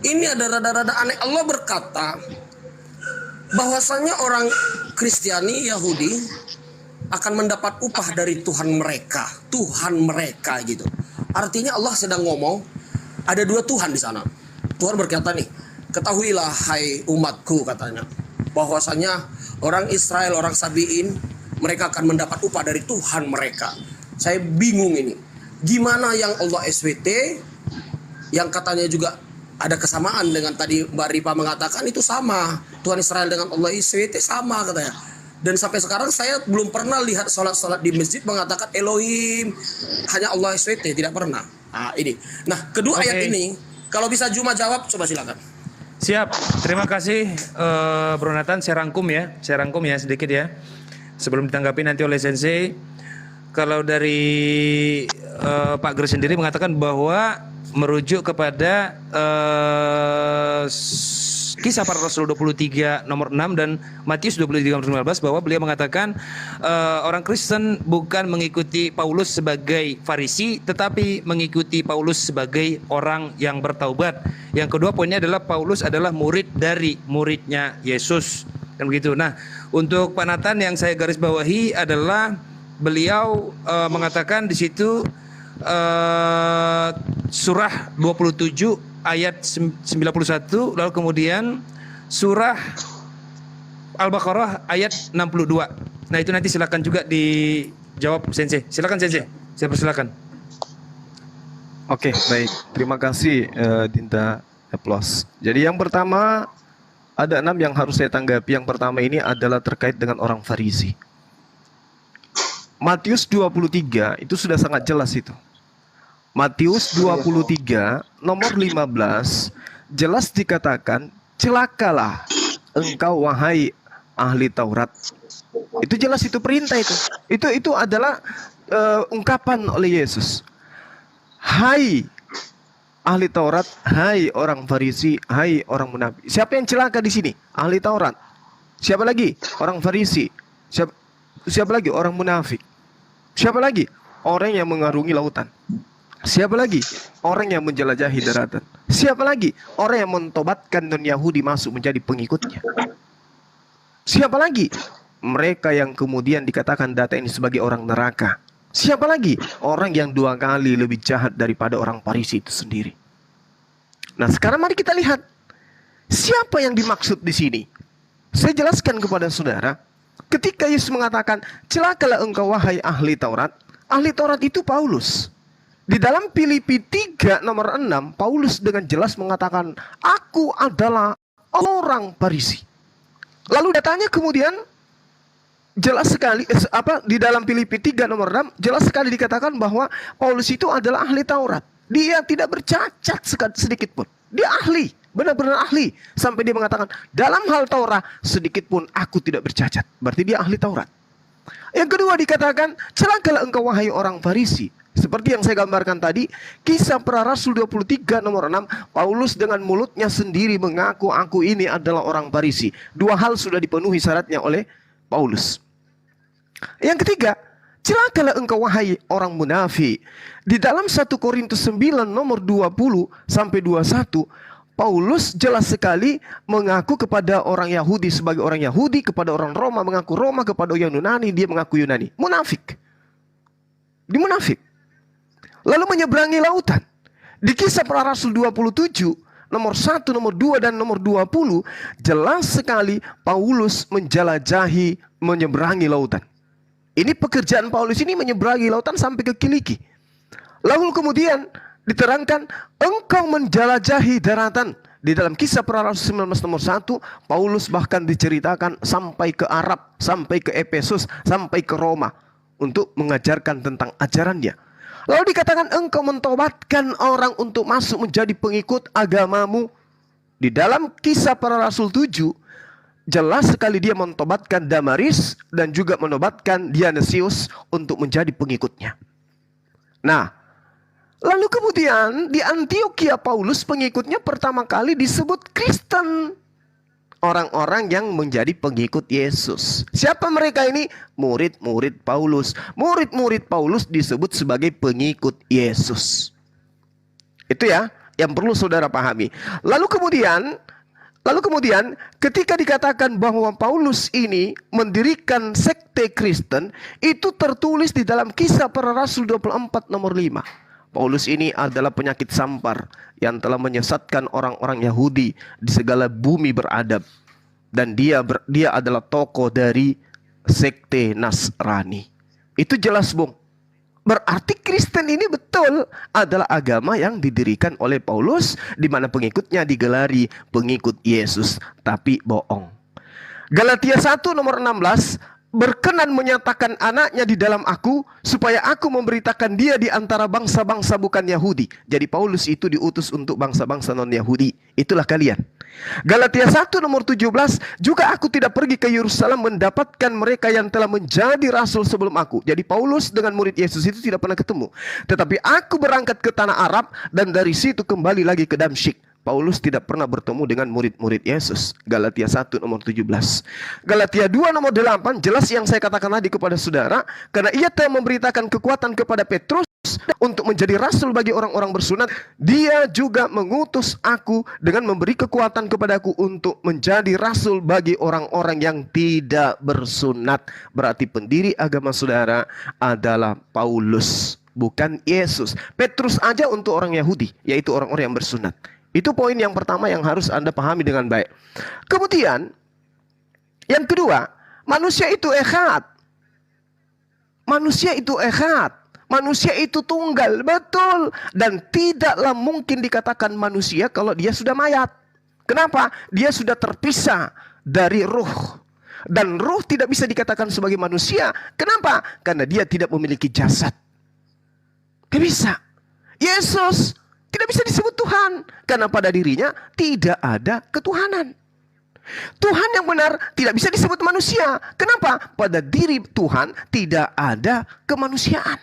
Ini ada rada-rada aneh. Allah berkata bahwasanya orang Kristiani, Yahudi akan mendapat upah dari Tuhan mereka gitu. Artinya Allah sedang ngomong ada dua Tuhan di sana. Tuhan berkata nih, ketahuilah hai umatku katanya, bahwasanya orang Israel, orang Sabi'in, mereka akan mendapat upah dari Tuhan mereka. Saya bingung ini. Gimana yang Allah SWT, yang katanya juga ada kesamaan dengan tadi Mbak Ripa mengatakan itu sama. Tuhan Israel dengan Allah SWT sama katanya. Dan sampai sekarang saya belum pernah lihat sholat-sholat di masjid mengatakan Elohim, hanya Allah SWT, tidak pernah. Nah ini. Nah kedua ayat ini, kalau bisa Juma jawab, coba silakan. Siap, terima kasih Bro Nathan. Saya rangkum ya sedikit ya. Sebelum ditanggapi nanti oleh Sensei. Kalau dari Pak Gres sendiri mengatakan bahwa merujuk kepada Kisah Para Rasul 23 nomor 6 dan Matius 23 nomor 15, bahwa beliau mengatakan orang Kristen bukan mengikuti Paulus sebagai Farisi, tetapi mengikuti Paulus sebagai orang yang bertaubat. Yang kedua poinnya adalah Paulus adalah murid dari muridnya Yesus, kan begitu. Nah, untuk Pak Nathan yang saya garis bawahi adalah beliau mengatakan di situ surah 27 ayat 91, lalu kemudian surah Al-Baqarah ayat 62. Nah itu nanti silakan juga dijawab Sensei. Silakan Sensei, saya persilakan. Oke, baik. Terima kasih Dinta Plus. Jadi yang pertama ada 6 yang harus saya tanggapi. Yang pertama ini adalah terkait dengan orang Farisi. Matius 23 itu sudah sangat jelas itu. Matius 23 nomor 15 jelas dikatakan, celakalah engkau wahai ahli Taurat. Itu jelas, itu perintah itu. Itu adalah ungkapan oleh Yesus. Hai ahli Taurat, hai orang Farisi, hai orang munafik. Siapa yang celaka di sini? Ahli Taurat. Siapa lagi? Orang Farisi. Siapa lagi? Orang munafik. Siapa lagi? Orang yang mengarungi lautan. Siapa lagi? Orang yang menjelajahi daratan. Siapa lagi? Orang yang mentobatkan non Yahudi masuk menjadi pengikutnya. Siapa lagi? Mereka yang kemudian dikatakan data ini sebagai orang neraka. Siapa lagi? Orang yang 2 kali lebih jahat daripada orang Farisi itu sendiri. Nah sekarang mari kita lihat siapa yang dimaksud di sini. Saya jelaskan kepada saudara. Ketika Yesus mengatakan, celakalah engkau wahai ahli Taurat. Ahli Taurat itu Paulus. Di dalam Filipi 3 nomor 6, Paulus dengan jelas mengatakan, aku adalah orang Farisi. Lalu datanya kemudian jelas sekali, di dalam Filipi 3 nomor 6, jelas sekali dikatakan bahwa Paulus itu adalah ahli Taurat. Dia tidak bercacat sedikit pun. Dia ahli, benar-benar ahli. Sampai dia mengatakan, dalam hal Taurat sedikit pun aku tidak bercacat. Berarti dia ahli Taurat. Yang kedua dikatakan, celakalah engkau wahai orang Farisi. Seperti yang saya gambarkan tadi, Kisah Para Rasul 23 nomor 6, Paulus dengan mulutnya sendiri mengaku, aku ini adalah orang Farisi. 2 hal sudah dipenuhi syaratnya oleh Paulus. Yang ketiga, celakalah engkau wahai orang munafik. Di dalam 1 Korintus 9 nomor 20 sampai 21, Paulus jelas sekali mengaku kepada orang Yahudi sebagai orang Yahudi, kepada orang Roma mengaku Roma, kepada yang Yunani dia mengaku Yunani. Munafik. Dia munafik. Lalu menyeberangi lautan. Di Kisah Para Rasul 27 nomor 1, nomor 2 dan nomor 20 jelas sekali Paulus menjelajahi, menyeberangi lautan. Ini pekerjaan Paulus ini menyeberangi lautan sampai ke Kiliki. Lalu kemudian diterangkan engkau menjelajahi daratan. Di dalam Kisah Para Rasul 19 nomor 1, Paulus bahkan diceritakan sampai ke Arab, sampai ke Efesus, sampai ke Roma untuk mengajarkan tentang ajarannya. Lalu dikatakan engkau mentobatkan orang untuk masuk menjadi pengikut agamamu. Di dalam Kisah Para Rasul 7 jelas sekali dia mentobatkan Damaris dan juga menobatkan Dionysius untuk menjadi pengikutnya. Nah, lalu kemudian di Antioquia Paulus pengikutnya pertama kali disebut Kristen. Orang-orang yang menjadi pengikut Yesus. Siapa mereka ini? Murid-murid Paulus. Murid-murid Paulus disebut sebagai pengikut Yesus. Itu ya, yang perlu saudara pahami. Lalu kemudian ketika dikatakan bahwa Paulus ini mendirikan sekte Kristen, itu tertulis di dalam Kisah Para Rasul 24 nomor 5. Paulus ini adalah penyakit sampar yang telah menyesatkan orang-orang Yahudi di segala bumi beradab. Dan dia adalah tokoh dari sekte Nasrani. Itu jelas, Bung. Berarti Kristen ini betul adalah agama yang didirikan oleh Paulus, di mana pengikutnya digelari pengikut Yesus, tapi bohong. Galatia 1 nomor 16, berkenan menyatakan anaknya di dalam aku, supaya aku memberitakan dia di antara bangsa-bangsa bukan Yahudi. Jadi Paulus itu diutus untuk bangsa-bangsa non-Yahudi. Itulah kalian. Galatia 1 nomor 17, juga aku tidak pergi ke Yerusalem mendapatkan mereka yang telah menjadi rasul sebelum aku. Jadi Paulus dengan murid Yesus itu tidak pernah ketemu. Tetapi aku berangkat ke tanah Arab dan dari situ kembali lagi ke Damsyik. Paulus tidak pernah bertemu dengan murid-murid Yesus. Galatia 1 nomor 17. Galatia 2 nomor 8, jelas yang saya katakan tadi kepada saudara, karena ia telah memberitakan kekuatan kepada Petrus untuk menjadi rasul bagi orang-orang bersunat. Dia juga mengutus aku dengan memberi kekuatan kepadaku untuk menjadi rasul bagi orang-orang yang tidak bersunat. Berarti pendiri agama saudara adalah Paulus, bukan Yesus. Petrus aja untuk orang Yahudi, yaitu orang-orang yang bersunat. Itu poin yang pertama yang harus Anda pahami dengan baik. Kemudian, yang kedua, manusia itu echad. Manusia itu echad. Manusia itu tunggal, betul. Dan tidaklah mungkin dikatakan manusia kalau dia sudah mayat. Kenapa? Dia sudah terpisah dari ruh. Dan ruh tidak bisa dikatakan sebagai manusia. Kenapa? Karena dia tidak memiliki jasad. Tidak bisa. Yesus tidak bisa disebut Tuhan, karena pada dirinya tidak ada ketuhanan. Tuhan yang benar tidak bisa disebut manusia. Kenapa? Pada diri Tuhan tidak ada kemanusiaan.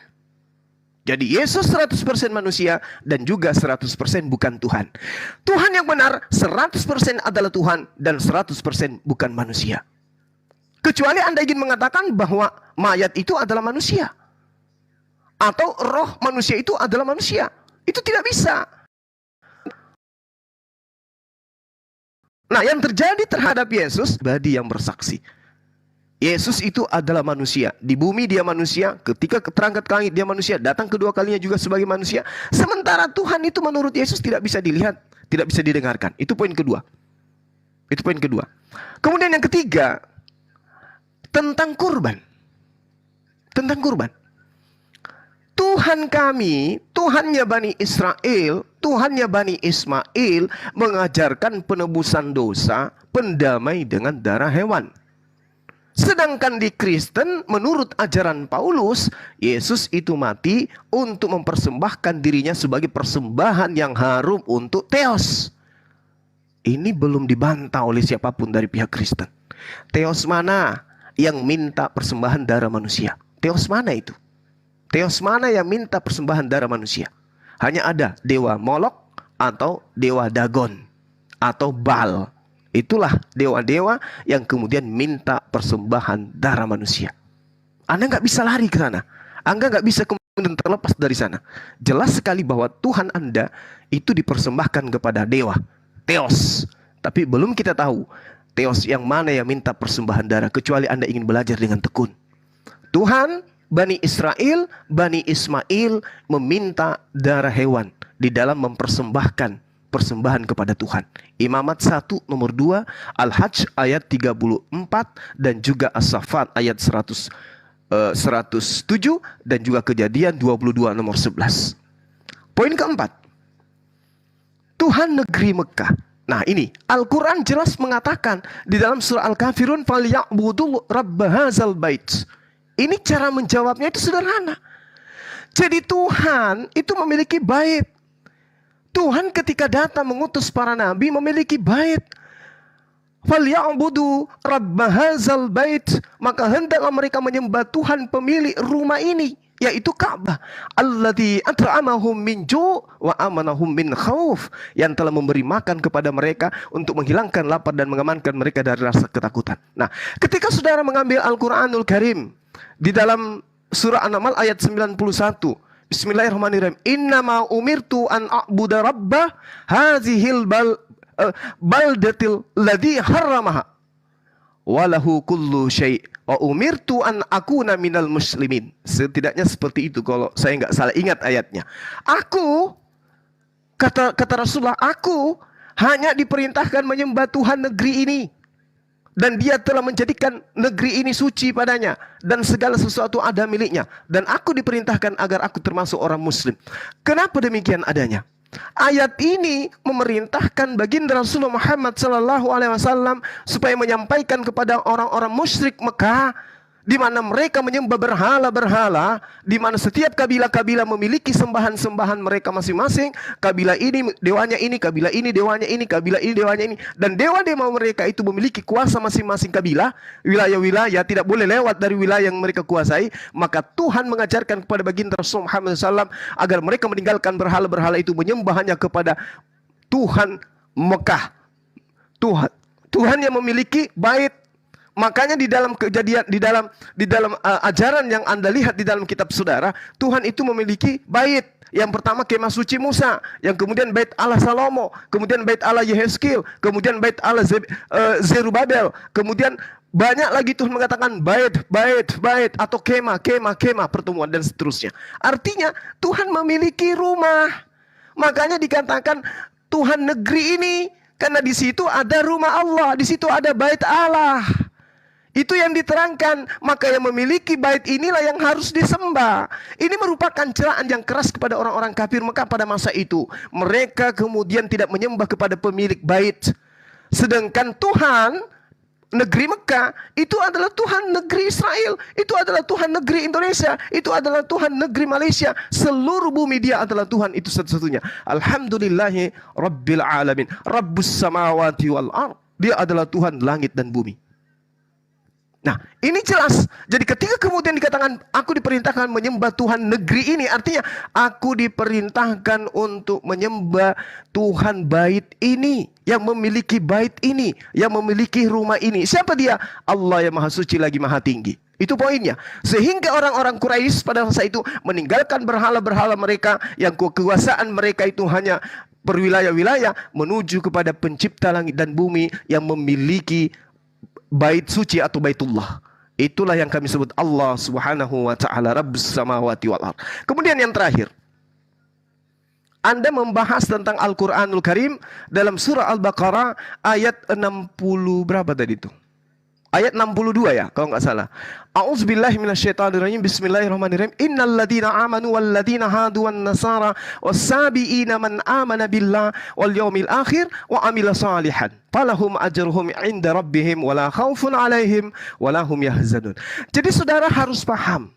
Jadi Yesus 100% manusia dan juga 100% bukan Tuhan. Tuhan yang benar 100% adalah Tuhan dan 100% bukan manusia. Kecuali Anda ingin mengatakan bahwa mayat itu adalah manusia, atau roh manusia itu adalah manusia. Itu tidak bisa. Nah, yang terjadi terhadap Yesus, pribadi yang bersaksi. Yesus itu adalah manusia. Di bumi dia manusia, ketika terangkat ke langit dia manusia, datang kedua kalinya juga sebagai manusia. Sementara Tuhan itu menurut Yesus tidak bisa dilihat, tidak bisa didengarkan. Itu poin kedua. Itu poin kedua. Kemudian yang ketiga, tentang kurban. Tentang kurban. Tuhan kami, Tuhannya Bani Israel, Tuhannya Bani Ismail mengajarkan penebusan dosa, pendamai dengan darah hewan. Sedangkan di Kristen, menurut ajaran Paulus, Yesus itu mati untuk mempersembahkan dirinya sebagai persembahan yang harum untuk Theos. Ini belum dibantah oleh siapapun dari pihak Kristen. Theos mana yang minta persembahan darah manusia? Theos mana itu? Theos mana yang minta persembahan darah manusia? Hanya ada dewa Molok atau dewa Dagon atau Baal. Itulah dewa-dewa yang kemudian minta persembahan darah manusia. Anda nggak bisa lari ke sana. Anda nggak bisa kemudian terlepas dari sana. Jelas sekali bahwa Tuhan Anda itu dipersembahkan kepada dewa, Theos. Tapi belum kita tahu Theos yang mana yang minta persembahan darah, kecuali Anda ingin belajar dengan tekun. Tuhan Bani Israel, Bani Ismail meminta darah hewan di dalam mempersembahkan persembahan kepada Tuhan. Imamat 1 nomor 2, Al-Hajj ayat 34 dan juga As-Saffat ayat 107 dan juga Kejadian 22 nomor 11. Poin keempat, Tuhan negeri Mekah. Nah ini Al-Quran jelas mengatakan di dalam surah Al-Kafirun, "Falyabudu rabb hadzal bait." Ini cara menjawabnya itu sederhana. Jadi Tuhan itu memiliki bait. Tuhan ketika datang mengutus para nabi memiliki bait. Falyabudu rabb hadzal bait, maka hendaklah mereka menyembah Tuhan pemilik rumah ini, yaitu Ka'bah. Alladzi at'amahum min ju' wa amanahum min khauf, yang telah memberi makan kepada mereka untuk menghilangkan lapar dan mengamankan mereka dari rasa ketakutan. Nah, ketika saudara mengambil Al-Qur'anul Karim di dalam surah An-Naml ayat 91, Bismillahirrahmanirrahim. Innama umirtu an a'budu rabbah hadzihil baldatil ladzi harramaha walahu kullu syai' wa umirtu an akuna minal muslimin. Setidaknya seperti itu kalau saya nggak salah ingat ayatnya. Aku, kata Rasulullah, aku hanya diperintahkan menyembah Tuhan negeri ini, dan dia telah menjadikan negeri ini suci padanya, dan segala sesuatu ada miliknya, dan aku diperintahkan agar aku termasuk orang muslim. Kenapa demikian adanya? Ayat ini memerintahkan baginda Rasulullah Muhammad SAW supaya menyampaikan kepada orang-orang musyrik Mekah, di mana mereka menyembah berhala-berhala, di mana setiap kabilah-kabilah memiliki sembahan-sembahan mereka masing-masing. Kabilah ini dewanya ini, kabilah ini dewanya ini, kabilah ini dewanya ini, dan dewa-dewa mereka itu memiliki kuasa masing-masing kabilah, wilayah-wilayah, tidak boleh lewat dari wilayah yang mereka kuasai. Maka Tuhan mengajarkan kepada baginda Rasulullah Muhammad SAW agar mereka meninggalkan berhala-berhala itu, menyembah hanya kepada Tuhan Mekah, Tuhan yang memiliki bait. Makanya di dalam kejadian, di dalam ajaran yang Anda lihat di dalam kitab saudara, Tuhan itu memiliki bait. Yang pertama kemah suci Musa, yang kemudian bait Allah Salomo, kemudian bait Allah Yehezkiel, kemudian bait Allah Zerubabel, kemudian banyak lagi Tuhan mengatakan bait atau kemah pertemuan dan seterusnya. Artinya Tuhan memiliki rumah. Makanya dikatakan Tuhan negeri ini, karena di situ ada rumah Allah, di situ ada bait Allah. Itu yang diterangkan. Maka yang memiliki bait inilah yang harus disembah. Ini merupakan celaan yang keras kepada orang-orang kafir Mekah pada masa itu. Mereka kemudian tidak menyembah kepada pemilik bait. Sedangkan Tuhan negeri Mekah itu adalah Tuhan negeri Israel, itu adalah Tuhan negeri Indonesia, itu adalah Tuhan negeri Malaysia. Seluruh bumi dia adalah Tuhan itu satu-satunya. Alhamdulillahi Rabbil Alamin, Rabbus Samawati wal Ard. Dia adalah Tuhan langit dan bumi. Nah, ini jelas. Jadi ketika kemudian dikatakan aku diperintahkan menyembah Tuhan negeri ini, artinya aku diperintahkan untuk menyembah Tuhan bait ini, yang memiliki bait ini, yang memiliki rumah ini. Siapa dia? Allah yang maha suci lagi maha tinggi. Itu poinnya. Sehingga orang-orang Quraisy pada masa itu meninggalkan berhala-berhala mereka, yang kekuasaan mereka itu hanya berwilayah-wilayah, menuju kepada pencipta langit dan bumi yang memiliki bait suci atau baitullah. Itulah yang kami sebut Allah Subhanahu wa taala Rabbus samawati wal ard. Kemudian yang terakhir, Anda membahas tentang Al-Qur'anul Karim dalam surah Al-Baqarah ayat 60 berapa tadi itu? Ayat 62 ya, kalau nggak salah. A'udzubillahi minasyaitonirrajim. Bismillahirrahmanirrahim. Innal ladzina amanu wal ladzina hadu wan nasara was-sabiina man amana billah wal yaumil akhir wa amila salihan falahum ajruhum 'inda rabbihim wala khaufun 'alaihim wala hum yahzanun. Jadi saudara harus paham,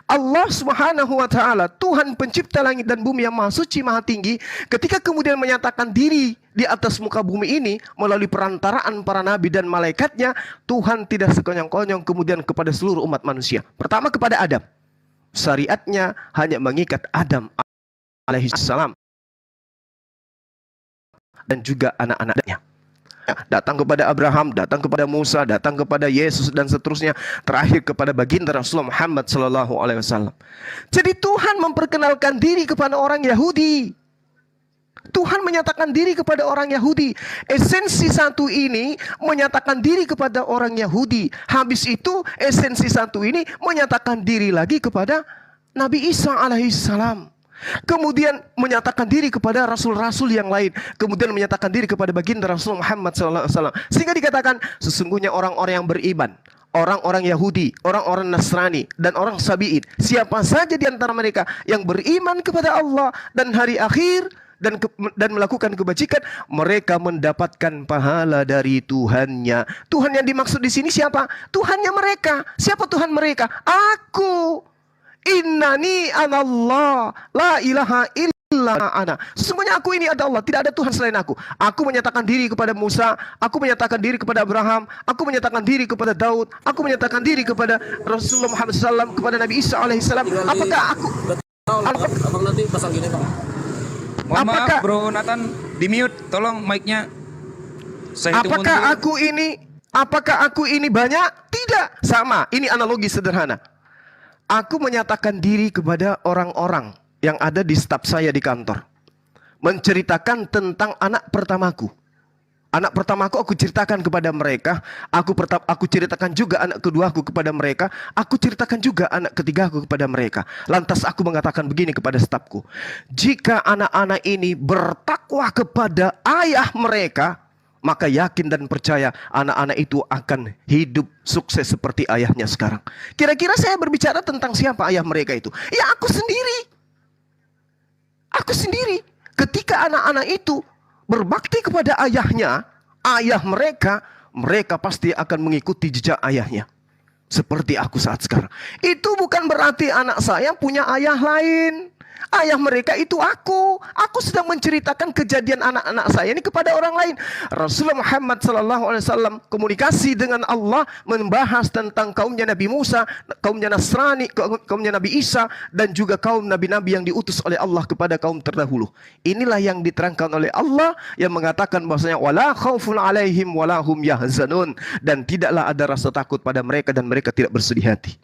Allah Subhanahu wa taala, Tuhan pencipta langit dan bumi yang maha suci, maha tinggi, ketika kemudian menyatakan diri di atas muka bumi ini melalui perantaraan para nabi dan malaikatnya, Tuhan tidak sekonyong-konyong kemudian kepada seluruh umat manusia. Pertama kepada Adam. Syariatnya hanya mengikat Adam alaihissalam dan juga anak-anaknya. Datang kepada Abraham, datang kepada Musa, datang kepada Yesus dan seterusnya, terakhir kepada baginda Rasulullah Muhammad SAW. Jadi Tuhan memperkenalkan diri kepada orang Yahudi. Tuhan menyatakan diri kepada orang Yahudi. Esensi satu ini menyatakan diri kepada orang Yahudi. Habis itu esensi satu ini menyatakan diri lagi kepada Nabi Isa alaihissalam. Kemudian menyatakan diri kepada rasul-rasul yang lain. Kemudian menyatakan diri kepada baginda Rasul Muhammad SAW. Sehingga dikatakan sesungguhnya orang-orang yang beriman, orang-orang Yahudi, orang-orang Nasrani, dan orang Sabi'in, siapa saja di antara mereka yang beriman kepada Allah dan hari akhir dan melakukan kebajikan, mereka mendapatkan pahala dari Tuhannya. Tuhan yang dimaksud di sini siapa? Tuhannya mereka. Siapa Tuhan mereka? Aku. Innani anallah la ilaha illa illa ana. Sesungguhnya aku ini adalah Allah, tidak ada Tuhan selain aku. Aku menyatakan diri kepada Musa, aku menyatakan diri kepada Abraham, aku menyatakan diri kepada Daud, aku menyatakan diri kepada Rasulullah Muhammad SAW, kepada Nabi Isa alaihissalam. Apakah aku Abang nanti pasang gini, Bang. Mohon maaf Bro Nathan, di mute tolong mic-nya. Saya hitung mundur. Apakah aku ini banyak? Tidak. Sama, ini analogi sederhana. Aku menyatakan diri kepada orang-orang yang ada di staf saya di kantor. Menceritakan tentang anak pertamaku. Anak pertamaku aku ceritakan kepada mereka. Aku ceritakan juga anak keduaku kepada mereka. Aku ceritakan juga anak ketigaku kepada mereka. Lantas aku mengatakan begini kepada stafku. Jika anak-anak ini bertakwa kepada ayah mereka, maka yakin dan percaya anak-anak itu akan hidup sukses seperti ayahnya sekarang. Kira-kira saya berbicara tentang siapa ayah mereka itu? Ya aku sendiri. Aku sendiri. Ketika anak-anak itu berbakti kepada ayahnya, ayah mereka, mereka pasti akan mengikuti jejak ayahnya. Seperti aku saat sekarang. Itu bukan berarti anak saya punya ayah lain. Ayah mereka itu aku. Aku sedang menceritakan kejadian anak-anak saya ini kepada orang lain. Rasulullah Muhammad SAW komunikasi dengan Allah, membahas tentang kaumnya Nabi Musa, kaumnya Nasrani, kaumnya Nabi Isa, dan juga kaum nabi-nabi yang diutus oleh Allah kepada kaum terdahulu. Inilah yang diterangkan oleh Allah yang mengatakan bahwasanya wala khaufun alaihim wala hum yahzanun, dan tidaklah ada rasa takut pada mereka dan mereka tidak bersedih hati.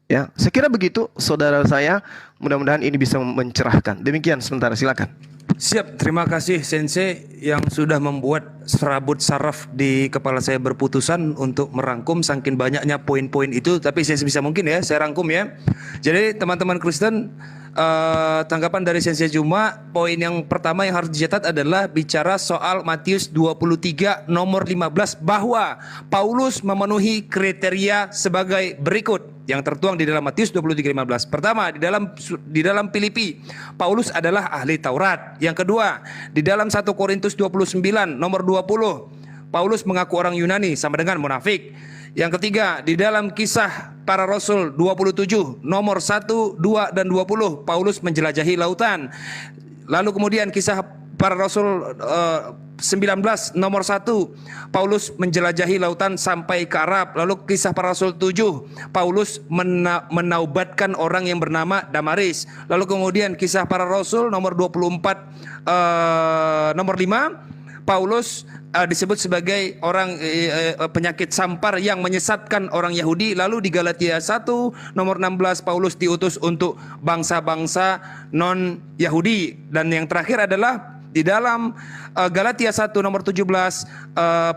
Ya, saya kira begitu saudara saya. Mudah-mudahan ini bisa mencerahkan. Demikian sementara, silakan. Siap, terima kasih Sensei yang sudah membuat serabut saraf di kepala saya berputusan untuk merangkum saking banyaknya poin-poin itu. Tapi saya sebisa mungkin ya, saya rangkum ya. Jadi teman-teman Kristen, tanggapan dari Sensei Juma, poin yang pertama yang harus dicatat adalah bicara soal Matius 23 nomor 15, bahwa Paulus memenuhi kriteria sebagai berikut yang tertuang di dalam Matius 23:15. Pertama, di dalam Filipi, Paulus adalah ahli Taurat. Yang kedua, di dalam 1 Korintus 29 nomor 20, Paulus mengaku orang Yunani sama dengan munafik. Yang ketiga, di dalam Kisah Para Rasul 27 nomor 1, 2 dan 20, Paulus menjelajahi lautan. Lalu kemudian Kisah Para Rasul 19 nomor 1, Paulus menjelajahi lautan sampai ke Arab. Lalu Kisah Para Rasul 7, Paulus menaubatkan orang yang bernama Damaris. Lalu kemudian Kisah Para Rasul nomor 24 nomor 5, Paulus disebut sebagai orang penyakit sampar yang menyesatkan orang Yahudi. Lalu di Galatia 1 nomor 16, Paulus diutus untuk bangsa-bangsa non Yahudi. Dan yang terakhir adalah di dalam Galatia 1 nomor 17,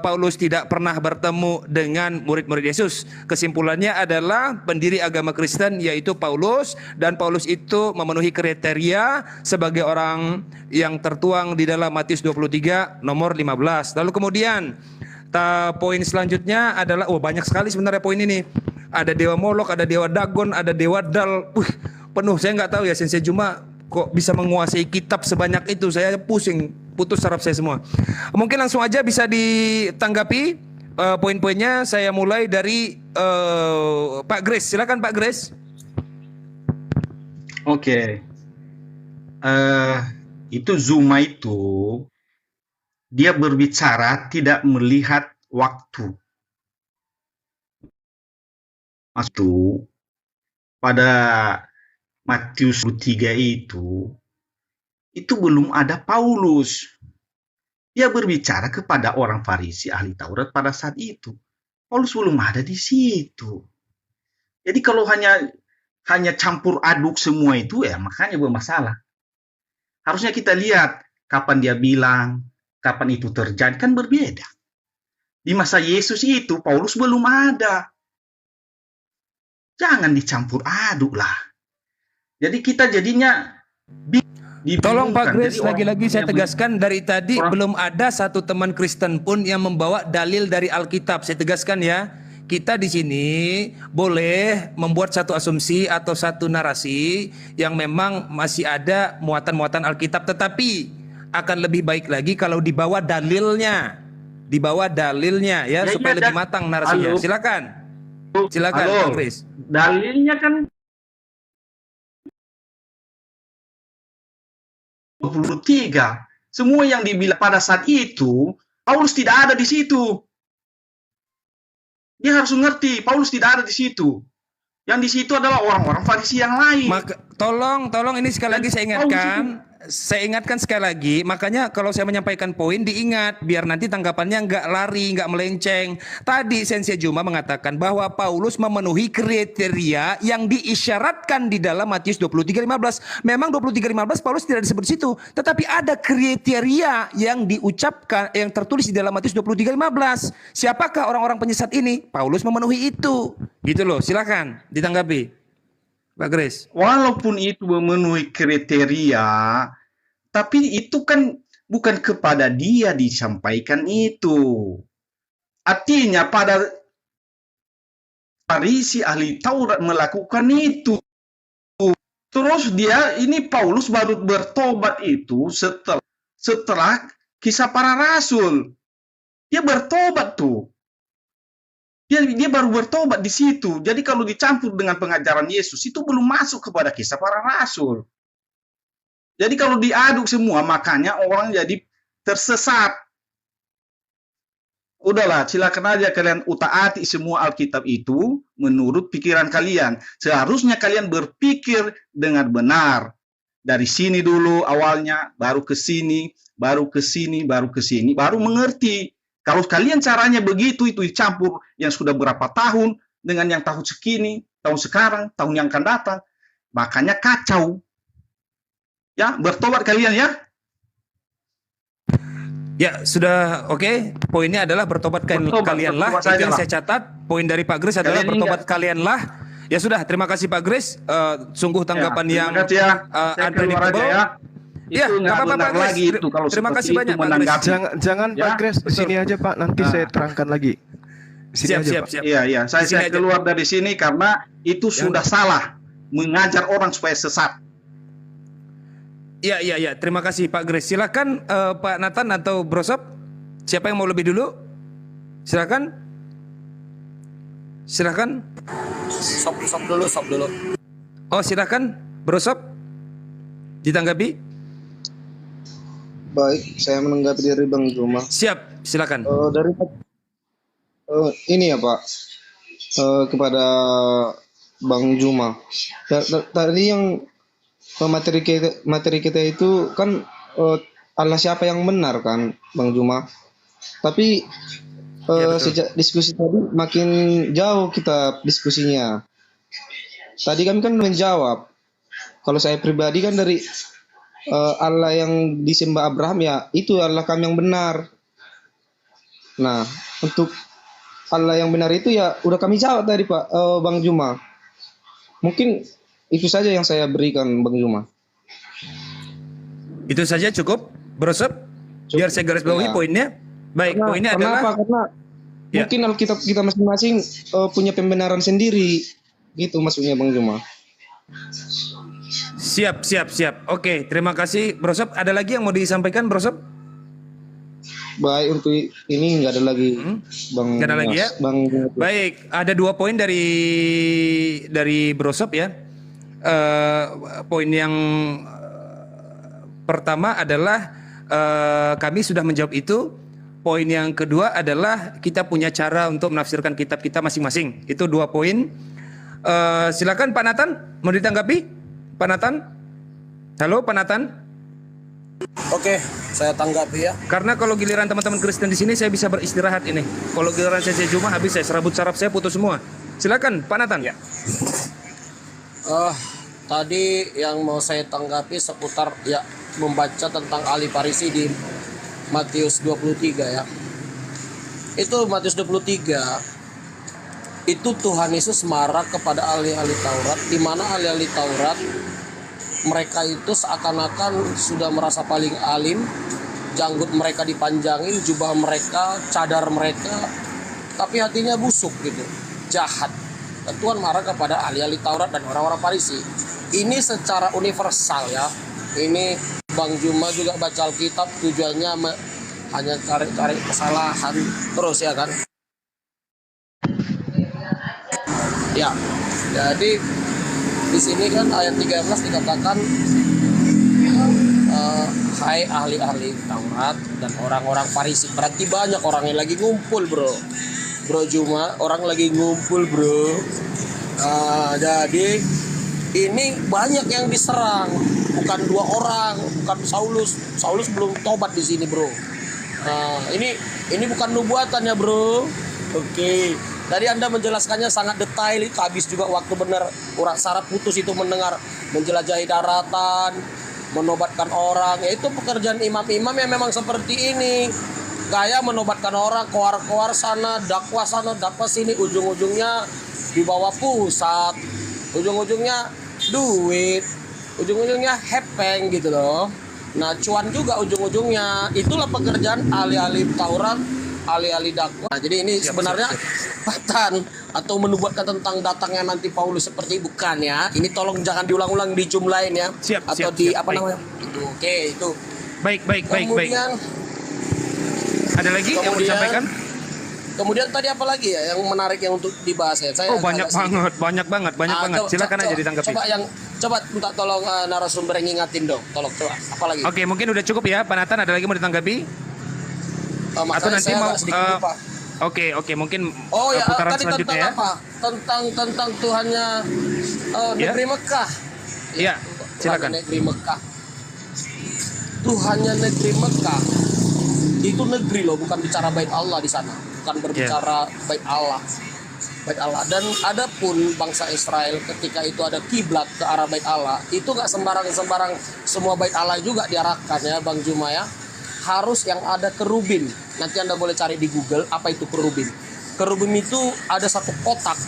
Paulus tidak pernah bertemu dengan murid-murid Yesus. Kesimpulannya adalah pendiri agama Kristen yaitu Paulus, dan Paulus itu memenuhi kriteria sebagai orang yang tertuang di dalam Matius 23 nomor 15. Lalu kemudian poin selanjutnya adalah, banyak sekali sebenarnya poin ini. Ada dewa Molok, ada dewa Dagon, ada dewa Dal. Penuh, saya nggak tahu ya Sensei Juma kok bisa menguasai kitab sebanyak itu. Saya pusing, putus saraf saya semua. Mungkin langsung aja bisa ditanggapi poin-poinnya. Saya mulai dari Pak Grace. Silakan Pak Grace. Oke. Itu Zuma itu dia berbicara tidak melihat waktu. Maksud pada Matius 23 itu belum ada Paulus. Dia berbicara kepada orang Farisi ahli Taurat pada saat itu. Paulus belum ada di situ. Jadi kalau hanya campur aduk semua itu, ya makanya bermasalah. Harusnya kita lihat kapan dia bilang, kapan itu terjadi, kan berbeda. Di masa Yesus itu Paulus belum ada. Jangan dicampur aduk lah. Jadi kita jadinya tolong Pak Grace, lagi-lagi saya tegaskan dari tadi belum ada satu teman Kristen pun yang membawa dalil dari Alkitab. Saya tegaskan ya, kita di sini boleh membuat satu asumsi atau satu narasi yang memang masih ada muatan-muatan Alkitab, tetapi akan lebih baik lagi kalau dibawa dalilnya, ya supaya lebih matang narasinya. Silakan Pak Grace. Dalilnya kan 23, semua yang dibilang pada saat itu, Paulus tidak ada di situ. Dia harus mengerti, Paulus tidak ada di situ. Yang di situ adalah orang-orang Farisi yang lain. Tolong ini sekali lagi saya ingatkan sekali lagi. Makanya kalau saya menyampaikan poin diingat biar nanti tanggapannya nggak lari, nggak melenceng. Tadi Sensei Juma mengatakan bahwa Paulus memenuhi kriteria yang diisyaratkan di dalam Matius 23:15. Memang 23:15 Paulus tidak disebut di situ, tetapi ada kriteria yang diucapkan yang tertulis di dalam Matius 23:15. Siapakah orang-orang penyesat ini? Paulus memenuhi itu. Gitu loh, silakan ditanggapi. Pak Grace. Walaupun itu memenuhi kriteria, tapi itu kan bukan kepada dia disampaikan itu. Artinya pada Farisi ahli Taurat melakukan itu. Terus ini Paulus baru bertobat itu setelah kisah para rasul. Dia bertobat tuh. Dia baru bertobat di situ. Jadi kalau dicampur dengan pengajaran Yesus itu belum masuk kepada kisah para rasul. Jadi kalau diaduk semua makanya orang jadi tersesat. Udahlah, silakan aja kalian utaati semua Alkitab itu menurut pikiran kalian. Seharusnya kalian berpikir dengan benar. Dari sini dulu awalnya, baru ke sini, baru ke sini, baru ke sini, baru mengerti. Kalau kalian caranya begitu, itu dicampur yang sudah berapa tahun dengan yang tahun segini, tahun sekarang, tahun yang akan datang, makanya kacau. Ya, bertobat kalian ya. Ya, sudah oke. Poinnya adalah bertobat kalianlah. Itu yang saya catat. Poin dari Pak Grace adalah bertobat kalianlah. Ya sudah, terima kasih Pak Grace. Sungguh tanggapan yang unpredictable. Ya, nggak apa-apa Pak lagi itu kalau terima kasih banyak Pak Grace. Jangan Pak Grace, sini aja Pak, nanti saya terangkan lagi. Siap. Iya, saya keluar dari sini karena itu sudah salah mengajar orang supaya sesat. Iya. Terima kasih Pak Grace. Silakan Pak Nathan atau Brosop. Siapa yang mau lebih dulu? Silakan. Sop dulu. Oh, silakan Brosop. Ditanggapi. Baik, saya menanggapi dari Bang Juma. Siap, silakan. Ini ya Pak, kepada Bang Juma. Tadi yang materi kita itu kan Allah siapa yang benar kan, Bang Juma. Tapi sejak diskusi tadi makin jauh kita diskusinya. Tadi kami kan menjawab. Kalau saya pribadi kan dari Allah yang disembah Abraham ya itu Allah kami yang benar. Nah untuk Allah yang benar itu ya udah kami jawab tadi Pak Bang Juma. Mungkin itu saja yang saya berikan Bang Juma. Itu saja cukup Brosop. Biar saya garis bawahi poinnya. Baik, poinnya adalah karena mungkin Alkitab kita masing-masing punya pembenaran sendiri. Gitu maksudnya Bang Juma. Siap. Oke, terima kasih Brosop. Ada lagi yang mau disampaikan Brosop? Baik, untuk ini nggak ada lagi Bang. Nggak ada lagi ya? Bang. Baik, ada 2 poin dari Brosop ya. Poin yang pertama adalah kami sudah menjawab itu. Poin yang kedua adalah kita punya cara untuk menafsirkan kitab kita masing-masing. Itu 2 poin. Silakan Pak Nathan, mau ditanggapi? Pak Nathan? Halo Pak Nathan? Oke, saya tanggapi ya. Karena kalau giliran teman-teman Kristen di sini saya bisa beristirahat ini. Kalau giliran saya Juma habis saya serabut saraf saya putus semua. Silakan Pak Nathan. Ya. Tadi yang mau saya tanggapi seputar ya membaca tentang ahli Farisi di Matius 23 ya. Itu Matius 23 itu Tuhan Yesus marah kepada ahli-ahli Taurat, di mana ahli-ahli Taurat mereka itu seakan-akan sudah merasa paling alim, janggut mereka dipanjangin, jubah mereka, cadar mereka, tapi hatinya busuk gitu, jahat. Dan Tuhan marah kepada ahli-ahli Taurat dan orang-orang Farisi. Ini secara universal ya. Ini Bang Juma juga baca Alkitab tujuannya hanya cari-cari kesalahan terus ya kan. Ya, jadi di sini kan ayat 13 dikatakan hai ahli-ahli Taurat dan orang-orang Farisi. Berarti banyak orang yang lagi ngumpul, bro. Bro Juma, orang lagi ngumpul, bro. Jadi ini banyak yang diserang, bukan 2 orang, bukan Saulus. Saulus belum tobat di sini, bro. Ini bukan nubuatan ya, bro. Oke. Tadi Anda menjelaskannya sangat detail, itu habis juga waktu benar. Urat saraf putus itu mendengar, menjelajahi daratan, menobatkan orang. Ya, itu pekerjaan imam-imam yang memang seperti ini. Kayak menobatkan orang, keluar sana, dakwah sini, ujung-ujungnya dibawa pusat, ujung-ujungnya duit, ujung-ujungnya hepeng gitu loh. Nah, cuan juga ujung-ujungnya. Itulah pekerjaan ahli-ahli Taurat, ahli-ahli dakwah. Nah, jadi ini sebenarnya batan atau menubuatkan tentang datangnya nanti Paulus seperti bukan ya. Ini tolong jangan diulang-ulang di Zoom lain ya. Atau di apa namanya? Itu oke, itu. Baik. Kemudian ada lagi yang mau disampaikan? Kemudian tadi apa lagi ya yang menarik yang untuk dibahas ya? Saya banyak banget. Silakan aja ditanggapi. Coba minta tolong narasumber yang ngingatin dong. Tolong coba. Apa lagi? Oke, mungkin udah cukup ya, Pak Nathan. Ada lagi mau ditanggapi? Atau nanti mau Oke, mungkin putaran tadi selanjutnya tentang ya. apa? Tentang Tuhannya negeri Mekah. Iya, silakan. Negeri Mekah. Tuhannya negeri Mekah. Itu negeri loh, bukan bicara bait Allah di sana. Bukan berbicara bait Allah. Bait Allah. Dan ada pun bangsa Israel ketika itu ada kiblat ke arah bait Allah, itu nggak sembarang semua bait Allah juga diarahkan ya, Bang Juma ya. Harus yang ada kerubin. Nanti Anda boleh cari di Google apa itu kerubin. Kerubin itu ada satu kotak.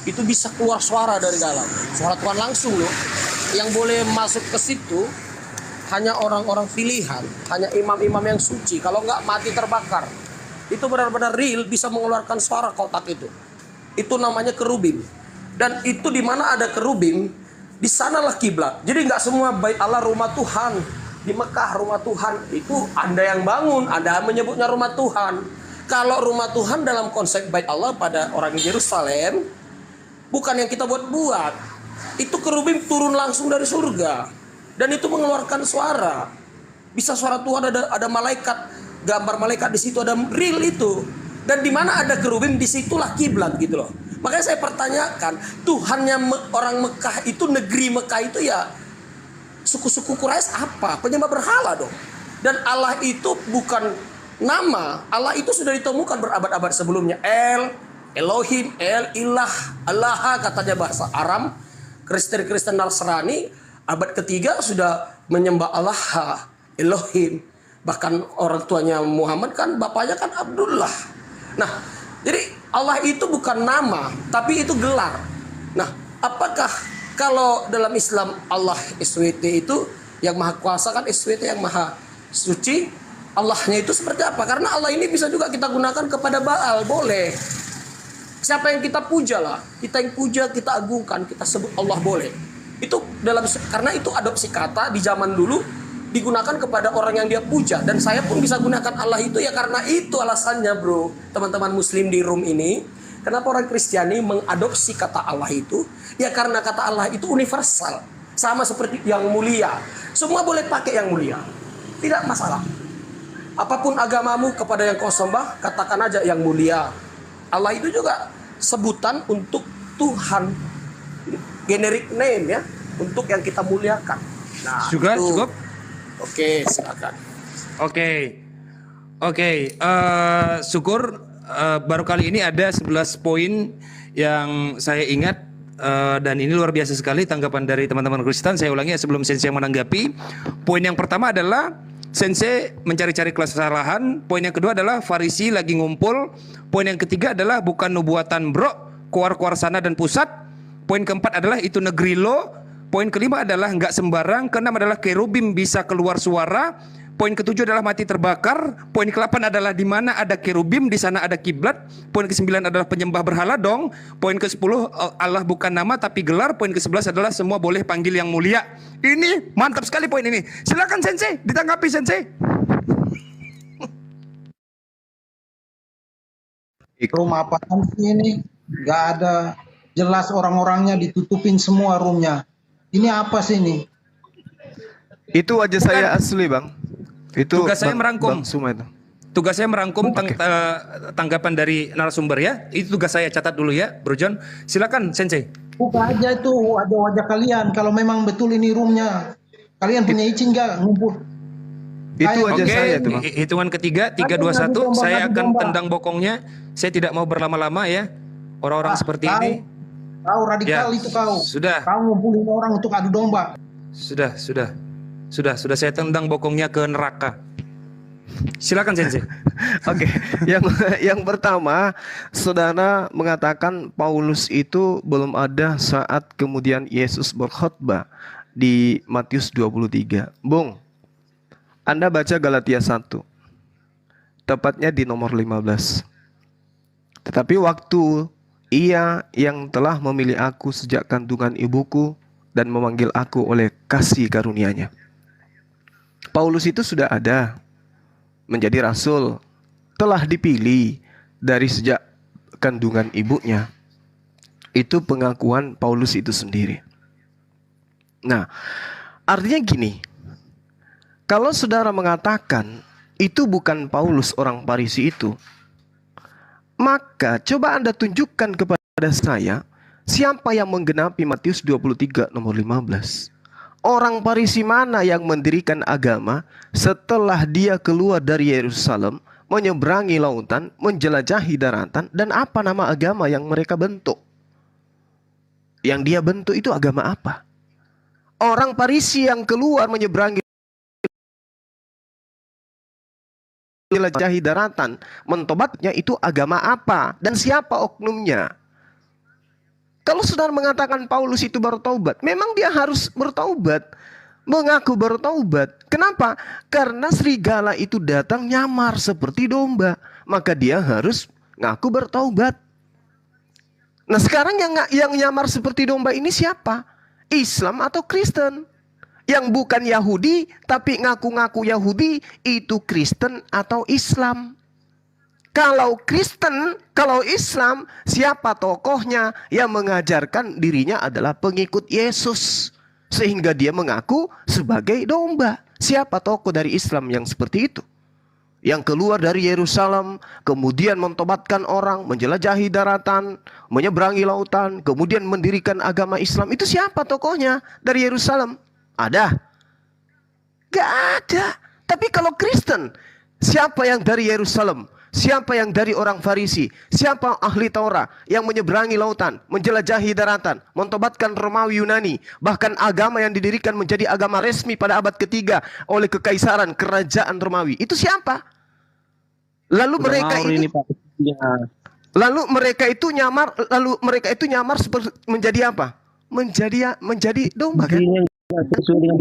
Itu bisa keluar suara dari dalam. Suara Tuhan langsung loh. Yang boleh masuk ke situ hanya orang-orang pilihan, hanya imam-imam yang suci. Kalau nggak mati terbakar. Itu benar-benar real bisa mengeluarkan suara kotak itu. Itu namanya kerubim. Dan itu di mana ada kerubim, di sanalah kiblat. Jadi nggak semua bait Allah rumah Tuhan. Di Mekah rumah Tuhan itu Anda yang bangun, Anda menyebutnya rumah Tuhan. Kalau rumah Tuhan dalam konsep bait Allah pada orang Yerusalem, bukan yang kita buat-buat. Itu kerubim turun langsung dari surga. Dan itu mengeluarkan suara. Bisa suara Tuhan, ada malaikat, gambar malaikat di situ, ada real itu. Dan di mana ada kerubim, disitulah kiblat gitu loh. Makanya saya pertanyakan, Tuhannya orang Mekah itu, negeri Mekah itu ya suku-suku Quraisy apa? Penyembah berhala dong. Dan Allah itu bukan nama. Allah itu sudah ditemukan berabad-abad sebelumnya. Elohim, Ilah, Allah katanya bahasa Aram. Kristen Nasrani abad ketiga sudah menyembah Allah, Elohim. Bahkan orang tuanya Muhammad kan bapaknya kan Abdullah. Nah, jadi Allah itu bukan nama, tapi itu gelar. Nah, apakah kalau dalam Islam Allah SWT itu yang maha kuasa kan, SWT yang maha suci, Allahnya itu seperti apa? Karena Allah ini bisa juga kita gunakan kepada Baal, boleh. Siapa yang kita puja lah, kita yang puja, kita agungkan, kita sebut Allah boleh. Itu karena itu adopsi kata di zaman dulu digunakan kepada orang yang dia puja, dan saya pun bisa gunakan Allah itu ya karena itu alasannya, bro. Teman-teman Muslim di room ini, kenapa orang Kristiani mengadopsi kata Allah itu? Ya karena kata Allah itu universal, sama seperti yang mulia. Semua boleh pakai yang mulia, tidak masalah. Apapun agamamu, kepada yang kau sembah, katakan aja yang mulia. Allah itu juga sebutan untuk Tuhan, generic name ya, untuk yang kita muliakan. Nah, cukup. Oke, silakan. Oke. Syukur baru kali ini ada 11 poin yang saya ingat, dan ini luar biasa sekali tanggapan dari teman-teman Kristen. Saya ulangi ya sebelum Sensei menanggapi. Poin yang pertama adalah Sensei mencari-cari kesalahan. Poin yang kedua adalah Farisi lagi ngumpul. Poin yang ketiga adalah bukan nubuatan bro, keluar-keluar sana dan pusat. Poin keempat adalah itu negeri lo. Poin kelima adalah nggak sembarang. Keenam adalah kerubim bisa keluar suara. Poin ketujuh adalah mati terbakar. Poin ke-8 adalah di mana ada kerubim, di sana ada kiblat. Poin ke-9 adalah penyembah berhala dong. Poin ke-10 Allah bukan nama tapi gelar. Poin ke-11 adalah semua boleh panggil yang mulia. Ini mantap sekali poin ini. Silakan Sensei, ditanggapi Sensei. Rumah apaan sih ini? Gak ada jelas, orang-orangnya ditutupin semua roomnya. Ini apa sih ini? Itu wajah saya asli, Bang. Itu Tugas saya merangkum. Bang Suma itu. Tugas saya merangkum tanggapan dari narasumber ya. Itu tugas saya, catat dulu ya, Bro John. Silakan, Sensei. Buka aja itu wajah-wajah kalian. Kalau memang betul ini roomnya, kalian punya izin nggak ngumpul? Itu wajah Oke, saya tuh, Bang. hitungan ketiga, 3, 2, 1. Saya akan tendang bokongnya. Saya tidak mau berlama-lama ya. Orang-orang seperti ini. Kau radikal Ya, itu kau. sudah. Kau ngumpulin orang untuk adu domba. Sudah saya tendang bokongnya ke neraka. Silakan Sensei. Oke, yang pertama, saudara mengatakan Paulus itu belum ada saat kemudian Yesus berkhotbah di Matius 23. Bung, Anda baca Galatia 1, tepatnya di nomor 15. Tetapi waktu Ia yang telah memilih aku sejak kandungan ibuku dan memanggil aku oleh kasih karunia-Nya. Paulus itu sudah ada, menjadi rasul, telah dipilih dari sejak kandungan ibunya. Itu pengakuan Paulus itu sendiri. Nah, artinya gini, kalau saudara mengatakan itu bukan Paulus orang Farisi itu, maka coba Anda tunjukkan kepada saya siapa yang menggenapi Matius 23 nomor 15. Orang Farisi mana yang mendirikan agama setelah dia keluar dari Yerusalem, menyeberangi lautan, menjelajahi daratan, dan apa nama agama yang mereka bentuk? Yang dia bentuk itu agama apa? Orang Farisi yang keluar menyeberangi menjelajahi daratan, mentobatnya itu agama apa? Dan siapa oknumnya? Kalau saudara mengatakan Paulus itu bertaubat, memang dia harus bertaubat, mengaku bertaubat. Kenapa? Karena serigala itu datang nyamar seperti domba, maka dia harus ngaku bertaubat. Nah sekarang yang nyamar seperti domba ini siapa? Islam atau Kristen? Yang bukan Yahudi tapi ngaku-ngaku Yahudi, itu Kristen atau Islam? Kalau Kristen, kalau Islam, siapa tokohnya yang mengajarkan dirinya adalah pengikut Yesus, sehingga dia mengaku sebagai domba? Siapa tokoh dari Islam yang seperti itu? Yang keluar dari Yerusalem, kemudian mentobatkan orang, menjelajahi daratan, menyeberangi lautan, kemudian mendirikan agama Islam. Itu siapa tokohnya dari Yerusalem? Ada? Gak ada. Tapi kalau Kristen, siapa yang dari Yerusalem? Siapa yang dari orang Farisi? Siapa ahli Taurat yang menyeberangi lautan, menjelajahi daratan, mentobatkan Romawi Yunani, bahkan agama yang didirikan menjadi agama resmi pada abad ketiga oleh kekaisaran kerajaan Romawi? Itu siapa? Lalu mereka itu nyamar seperti menjadi apa? Menjadi domba kan?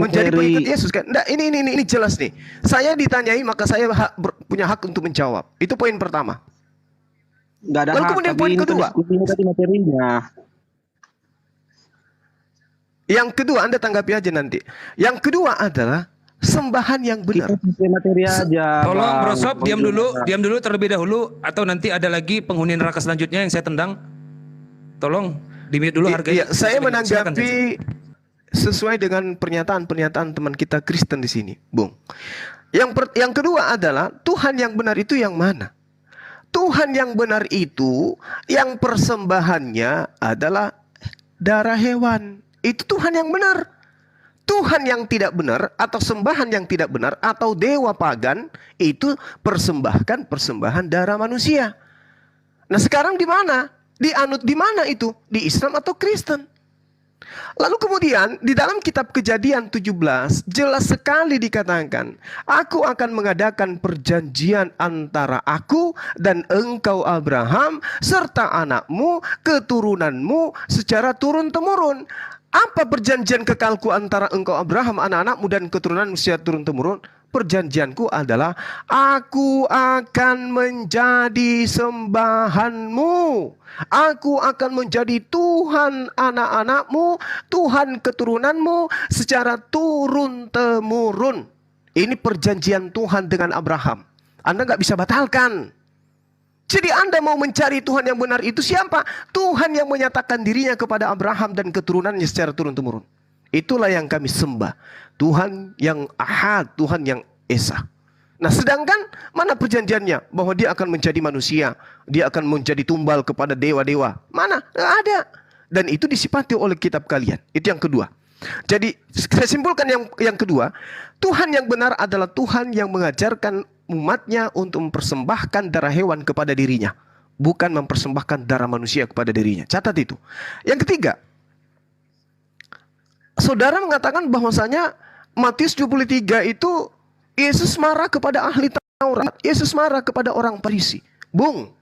Menjadi pengikut Yesus kan? Nah, ini jelas nih. Saya ditanyai maka saya punya hak untuk menjawab. Itu poin pertama. Nggak ada Lalu hak, kemudian tapi poin itu kedua. diskusinya tadi materinya. Yang kedua, Anda tanggapi aja nanti. Yang kedua adalah sembahan yang benar. Materi aja. Tolong Bang. Bro Sob, diam dulu terlebih dahulu, atau nanti ada lagi penghuni neraka selanjutnya yang saya tendang. Tolong di-mute dulu harganya. Iya, saya Silakan, menanggapi sesuai dengan pernyataan teman kita Kristen di sini, Bung. Yang kedua adalah Tuhan yang benar itu yang mana? Tuhan yang benar itu yang persembahannya adalah darah hewan. Itu Tuhan yang benar. Tuhan yang tidak benar atau sembahan yang tidak benar atau dewa pagan itu persembahkan persembahan darah manusia. Nah, sekarang di mana? Dianut di mana itu? Di Islam atau Kristen? Lalu kemudian di dalam kitab Kejadian 17 jelas sekali dikatakan, aku akan mengadakan perjanjian antara aku dan engkau Abraham serta anakmu, keturunanmu secara turun-temurun. Apa perjanjian kekalku antara engkau Abraham, anak-anakmu dan keturunanmu secara turun-temurun? Perjanjianku adalah aku akan menjadi sembahanmu. Aku akan menjadi Tuhan anak-anakmu, Tuhan keturunanmu secara turun-temurun. Ini perjanjian Tuhan dengan Abraham. Anda nggak bisa batalkan. Jadi Anda mau mencari Tuhan yang benar itu siapa? Tuhan yang menyatakan dirinya kepada Abraham dan keturunannya secara turun-temurun. Itulah yang kami sembah. Tuhan yang Ahad, Tuhan yang Esa. Nah, sedangkan mana perjanjiannya bahwa dia akan menjadi manusia, dia akan menjadi tumbal kepada dewa-dewa? Mana? Nggak ada. Dan itu disifati oleh kitab kalian. Itu yang kedua. Jadi saya simpulkan yang kedua, Tuhan yang benar adalah Tuhan yang mengajarkan umatnya untuk mempersembahkan darah hewan kepada dirinya, bukan mempersembahkan darah manusia kepada dirinya. Catat itu. Yang ketiga, saudara mengatakan bahwasanya Matius 23 itu Yesus marah kepada ahli Taurat, Yesus marah kepada orang Farisi. Bung,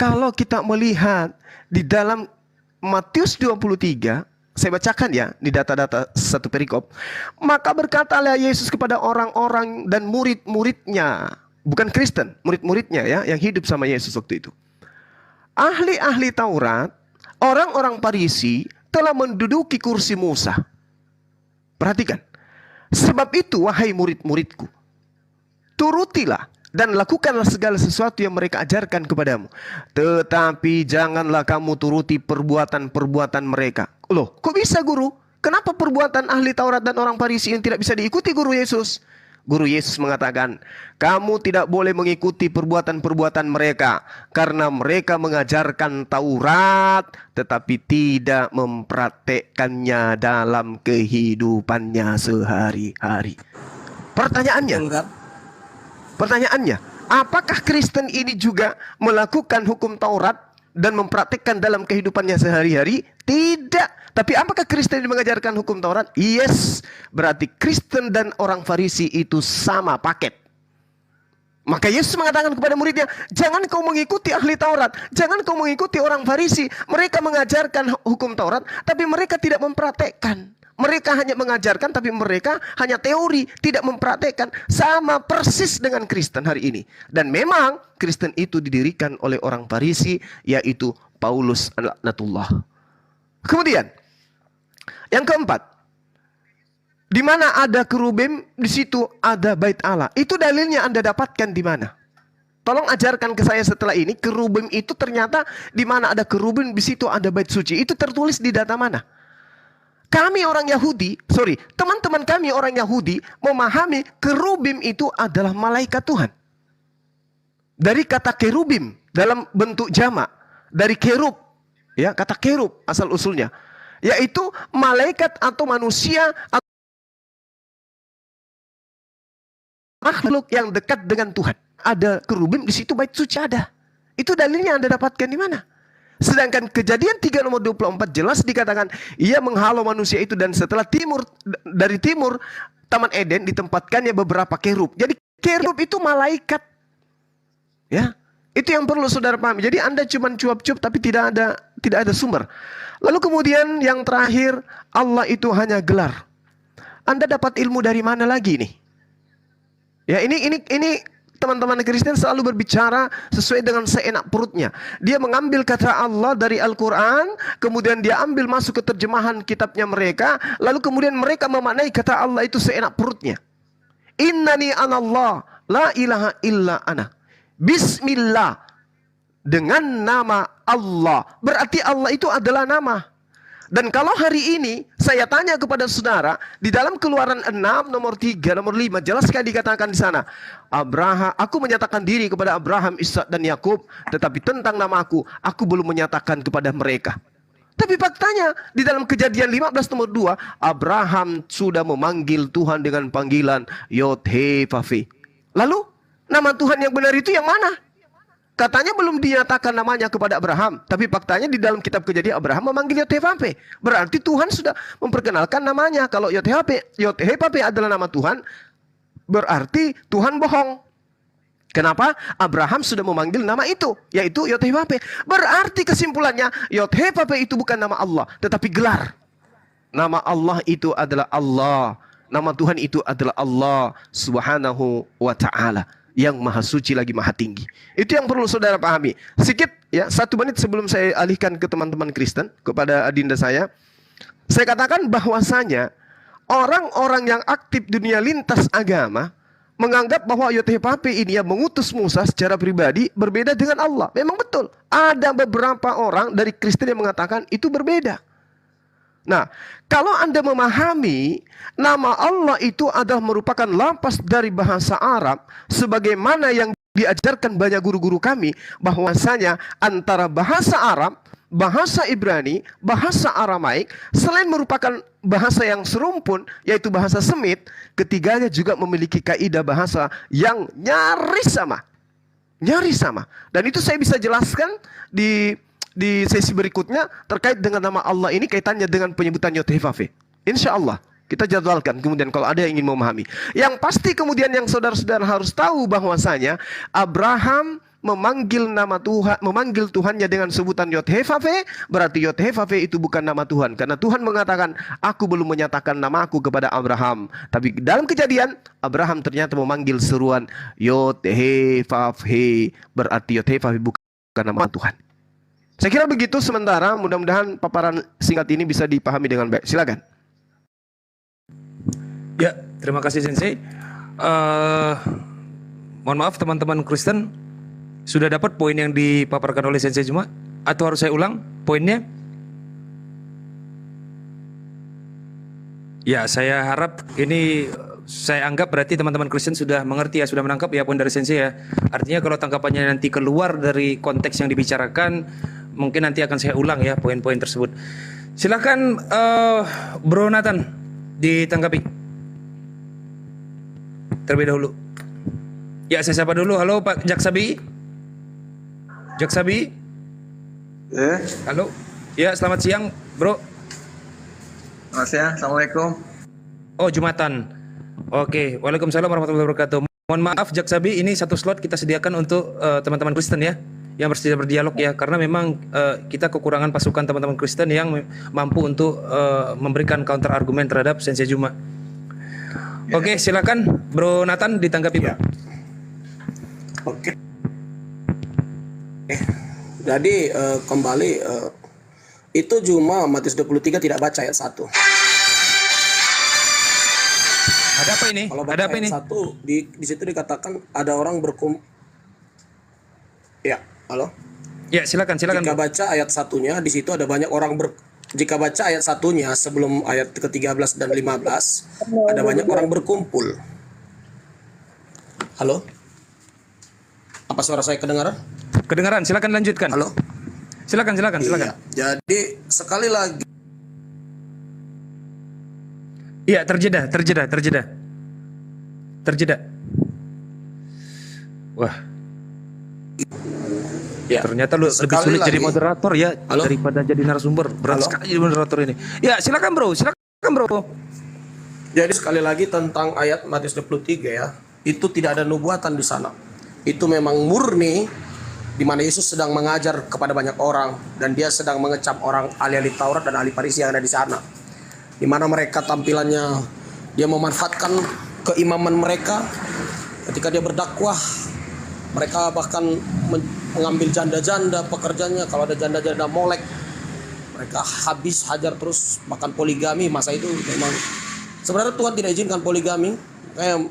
kalau kita melihat di dalam Matius 23, saya bacakan ya di data-data satu perikop. Maka berkatalah Yesus kepada orang-orang dan murid-muridnya, bukan Kristen, murid-muridnya ya, yang hidup sama Yesus waktu itu. Ahli-ahli Taurat, orang-orang Farisi telah menduduki kursi Musa. Perhatikan. Sebab itu wahai murid-muridku, turutilah dan lakukanlah segala sesuatu yang mereka ajarkan kepadamu. Tetapi janganlah kamu turuti perbuatan-perbuatan mereka. Loh, kok bisa guru? Kenapa perbuatan ahli Taurat dan orang Farisi yang tidak bisa diikuti guru Yesus? Guru Yesus mengatakan, kamu tidak boleh mengikuti perbuatan-perbuatan mereka, karena mereka mengajarkan Taurat, tetapi tidak mempraktekkannya dalam kehidupannya sehari-hari. Pertanyaannya, apakah Kristen ini juga melakukan hukum Taurat dan mempraktikkan dalam kehidupannya sehari-hari? Tidak. Tapi apakah Kristen ini mengajarkan hukum Taurat? Yes. Berarti Kristen dan orang Farisi itu sama paket. Maka Yesus mengatakan kepada muridnya, jangan kau mengikuti ahli Taurat, jangan kau mengikuti orang Farisi. Mereka mengajarkan hukum Taurat, tapi mereka tidak mempraktekkan. Mereka hanya mengajarkan, tapi mereka hanya teori, tidak mempraktekkan. Sama persis dengan Kristen hari ini. Dan memang Kristen itu didirikan oleh orang Farisi, yaitu Paulus laknatullah. Kemudian, yang keempat, di mana ada kerubim, di situ ada bait Allah. Itu dalilnya Anda dapatkan di mana? Tolong ajarkan ke saya setelah ini, kerubim itu ternyata di mana ada kerubim, di situ ada bait suci. Itu tertulis di data mana? Kami orang Yahudi, teman-teman kami orang Yahudi memahami kerubim itu adalah malaikat Tuhan. Dari kata kerubim dalam bentuk jamak, dari kerub, ya kata kerub asal usulnya, yaitu malaikat atau manusia atau makhluk yang dekat dengan Tuhan. Ada kerubim di situ bait suci ada. Itu dalilnya Anda dapatkan di mana? Sedangkan Kejadian 3 nomor 24 jelas dikatakan ia menghalau manusia itu, dan setelah dari timur Taman Eden ditempatkannya beberapa kerub. Jadi kerub itu malaikat. Ya, itu yang perlu saudara pahami. Jadi Anda cuma cuap-cuap tapi tidak ada sumber. Lalu kemudian yang terakhir, Allah itu hanya gelar. Anda dapat ilmu dari mana lagi nih? Ya, ini teman-teman Kristen selalu berbicara sesuai dengan seenak perutnya. Dia mengambil kata Allah dari Al-Quran, kemudian dia ambil masuk ke terjemahan kitabnya mereka, lalu kemudian mereka memaknai kata Allah itu seenak perutnya. Innani anallah, la ilaha illa ana. Bismillah, dengan nama Allah. Berarti Allah itu adalah nama. Dan kalau hari ini saya tanya kepada saudara, di dalam Keluaran 6 nomor 3 nomor 5 jelas sekali dikatakan di sana, aku menyatakan diri kepada Abraham, Ishak dan Yakub, tetapi tentang nama aku belum menyatakan kepada mereka. Tapi faktanya di dalam Kejadian 15 nomor 2, Abraham sudah memanggil Tuhan dengan panggilan Yod-He-Vav-He. Lalu nama Tuhan yang benar itu yang mana? Katanya belum dinyatakan namanya kepada Abraham, tapi faktanya di dalam kitab Kejadian Abraham memanggil Yod-He-Vav-He. Berarti Tuhan sudah memperkenalkan namanya. Kalau Yod-He-Vav-He adalah nama Tuhan, berarti Tuhan bohong. Kenapa? Abraham sudah memanggil nama itu, yaitu Yod-He-Vav-He. Berarti kesimpulannya, Yod-He-Vav-He itu bukan nama Allah, tetapi gelar. Nama Allah itu adalah Allah. Nama Tuhan itu adalah Allah Subhanahu wa ta'ala, yang maha suci lagi maha tinggi. Itu yang perlu saudara pahami. Sedikit ya, 1 menit sebelum saya alihkan ke teman-teman Kristen, kepada adinda saya katakan bahwasanya orang-orang yang aktif dunia lintas agama menganggap bahwa Yod-He-Vav-He ini yang mengutus Musa secara pribadi berbeda dengan Allah. Memang betul. Ada beberapa orang dari Kristen yang mengatakan itu berbeda. Nah, kalau Anda memahami nama Allah itu adalah merupakan lapas dari bahasa Arab, sebagaimana yang diajarkan banyak guru-guru kami, bahwasanya antara bahasa Arab, bahasa Ibrani, bahasa Aramaik, selain merupakan bahasa yang serumpun, yaitu bahasa Semit, ketiganya juga memiliki kaidah bahasa yang nyaris sama. Nyaris sama. Dan itu saya bisa jelaskan di sesi berikutnya terkait dengan nama Allah ini, kaitannya dengan penyebutan Yod-Heh-Vav-He. Insya Allah kita jadwalkan kemudian kalau ada yang ingin memahami. Yang pasti kemudian yang saudara-saudara harus tahu bahwasanya Abraham memanggil nama Tuhan, memanggil Tuhannya dengan sebutan Yod-Heh-Vav-He, berarti Yod-Heh-Vav-He itu bukan nama Tuhan, karena Tuhan mengatakan, aku belum menyatakan namaku kepada Abraham. Tapi dalam Kejadian, Abraham ternyata memanggil seruan Yod-Heh-Vav-He, berarti Yod-Heh-Vav-He bukan nama Tuhan. Saya kira begitu sementara, mudah-mudahan paparan singkat ini bisa dipahami dengan baik. Silakan. Ya, terima kasih Sensei. Mohon maaf teman-teman Kristen, sudah dapat poin yang dipaparkan oleh Sensei Juma? Atau harus saya ulang poinnya? Ya, saya harap ini, saya anggap berarti teman-teman Kristen sudah mengerti ya, sudah menangkap ya poin dari Sensei ya. Artinya kalau tangkapannya nanti keluar dari konteks yang dibicarakan, mungkin nanti akan saya ulang ya poin-poin tersebut. Silakan Bro Nathan ditanggapi terlebih dahulu. Ya, saya sapa dulu. Halo Pak Jaksabi. Jaksabi. Halo. Ya, selamat siang Bro. Selamat siang. Assalamualaikum. Oh, Jumatan. Oke, waalaikumsalam warahmatullahi wabarakatuh. Mohon maaf Jaksabi, ini satu slot kita sediakan untuk teman-teman Kristen ya, yang bersedia berdialog ya, karena memang kita kekurangan pasukan teman-teman Kristen yang mampu untuk memberikan counter argumen terhadap Sensei Juma. Oke, silakan Bro Nathan ditanggapi Bro. Oke. Jadi kembali itu Juma Matius 23 tidak baca ayat 1. Ada apa ini? Kalau baca Ada apa ayat ini? 1 di situ dikatakan ada orang Ya, halo. Ya, silakan. Jika baca ayat 1-nya di situ ada banyak orang Jika baca ayat 1-nya sebelum ayat ke-13 dan 15 ada banyak orang berkumpul. Halo? Apa suara saya kedengaran? Kedengaran, silakan lanjutkan. Halo? Silakan. Iya, jadi sekali lagi. Iya, terjeda. Wah. Ya. Ternyata lu lebih sulit jadi moderator ya daripada jadi narasumber. Berat sekali jadi moderator ini. Ya, silakan Bro. Jadi sekali lagi tentang ayat Matius 23 ya, itu tidak ada nubuatan di sana. Itu memang murni di mana Yesus sedang mengajar kepada banyak orang dan dia sedang mengecam orang ahli-ahli Taurat dan ahli Farisi yang ada di sana. Di mana mereka tampilannya dia memanfaatkan keimaman mereka ketika dia berdakwah. Mereka bahkan mengambil janda-janda pekerjaannya. Kalau ada janda-janda molek, mereka habis hajar terus, bahkan poligami. Masa itu memang sebenarnya Tuhan tidak izinkan poligami. Kayak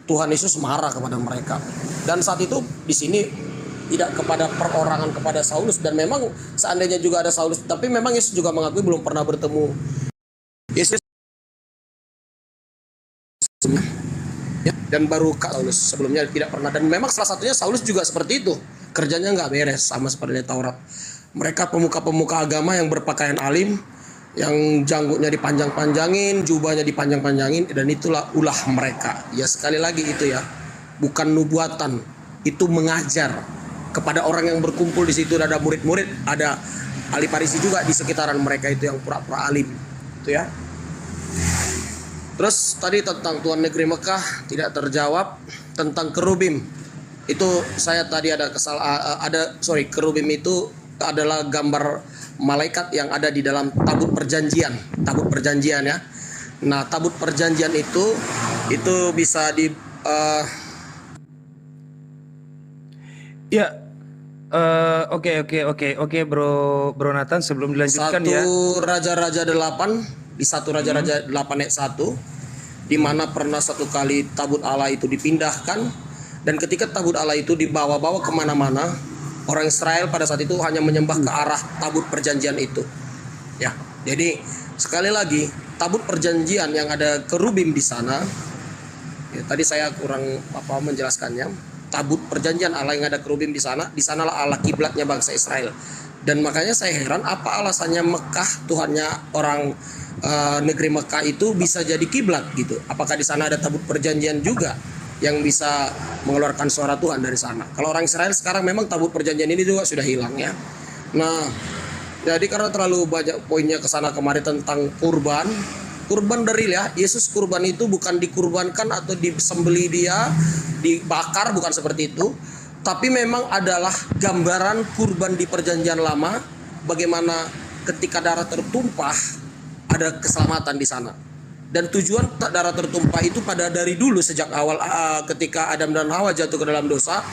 Tuhan Yesus marah kepada mereka. Dan saat itu di sini tidak kepada perorangan kepada Saulus, dan memang seandainya juga ada Saulus, tapi memang Yesus juga mengakui belum pernah bertemu Yesus. Ya, dan baru Saulus sebelumnya tidak pernah, dan memang salah satunya Saulus juga seperti itu, kerjanya nggak beres sama seperti Taurat. Mereka pemuka-pemuka agama yang berpakaian alim, yang janggutnya dipanjang-panjangin, jubahnya dipanjang-panjangin, dan itulah ulah mereka. Ya sekali lagi itu ya, bukan nubuatan, itu mengajar kepada orang yang berkumpul di situ. Ada murid-murid, ada ahli Farisi juga di sekitaran mereka itu yang pura-pura alim, itu ya. Terus tadi tentang Tuan Negeri Mekah tidak terjawab. Tentang kerubim itu saya tadi kerubim itu adalah gambar malaikat yang ada di dalam tabut perjanjian ya. Nah, tabut perjanjian itu bisa di Oke, Bro Nathan, sebelum dilanjutkan ya. Raja-Raja 8 di 1 Raja-Raja 8 ayat 1, di mana pernah satu kali tabut Allah itu dipindahkan, dan ketika tabut Allah itu dibawa-bawa kemana-mana, orang Israel pada saat itu hanya menyembah ke arah tabut perjanjian itu. Ya, jadi Sekali lagi, tabut perjanjian yang ada kerubim di sana, ya, tadi saya kurang menjelaskannya. Tabut perjanjian Allah yang ada kerubim di sanalah Allah kiblatnya bangsa Israel. Dan makanya saya heran apa alasannya Mekah, Tuhannya orang negeri Mekah itu bisa jadi kiblat gitu. Apakah di sana ada tabut perjanjian juga yang bisa mengeluarkan suara Tuhan dari sana? Kalau orang Israel sekarang memang tabut perjanjian ini juga sudah hilang ya. Nah, jadi karena terlalu banyak poinnya ke sana kemari tentang kurban dari ya, Yesus kurban itu bukan dikurbankan atau disembeli dia, dibakar, bukan seperti itu. Tapi memang adalah gambaran kurban di perjanjian lama, bagaimana ketika darah tertumpah ada keselamatan di sana. Dan tujuan darah tertumpah itu pada dari dulu sejak awal ketika Adam dan Hawa jatuh ke dalam dosa,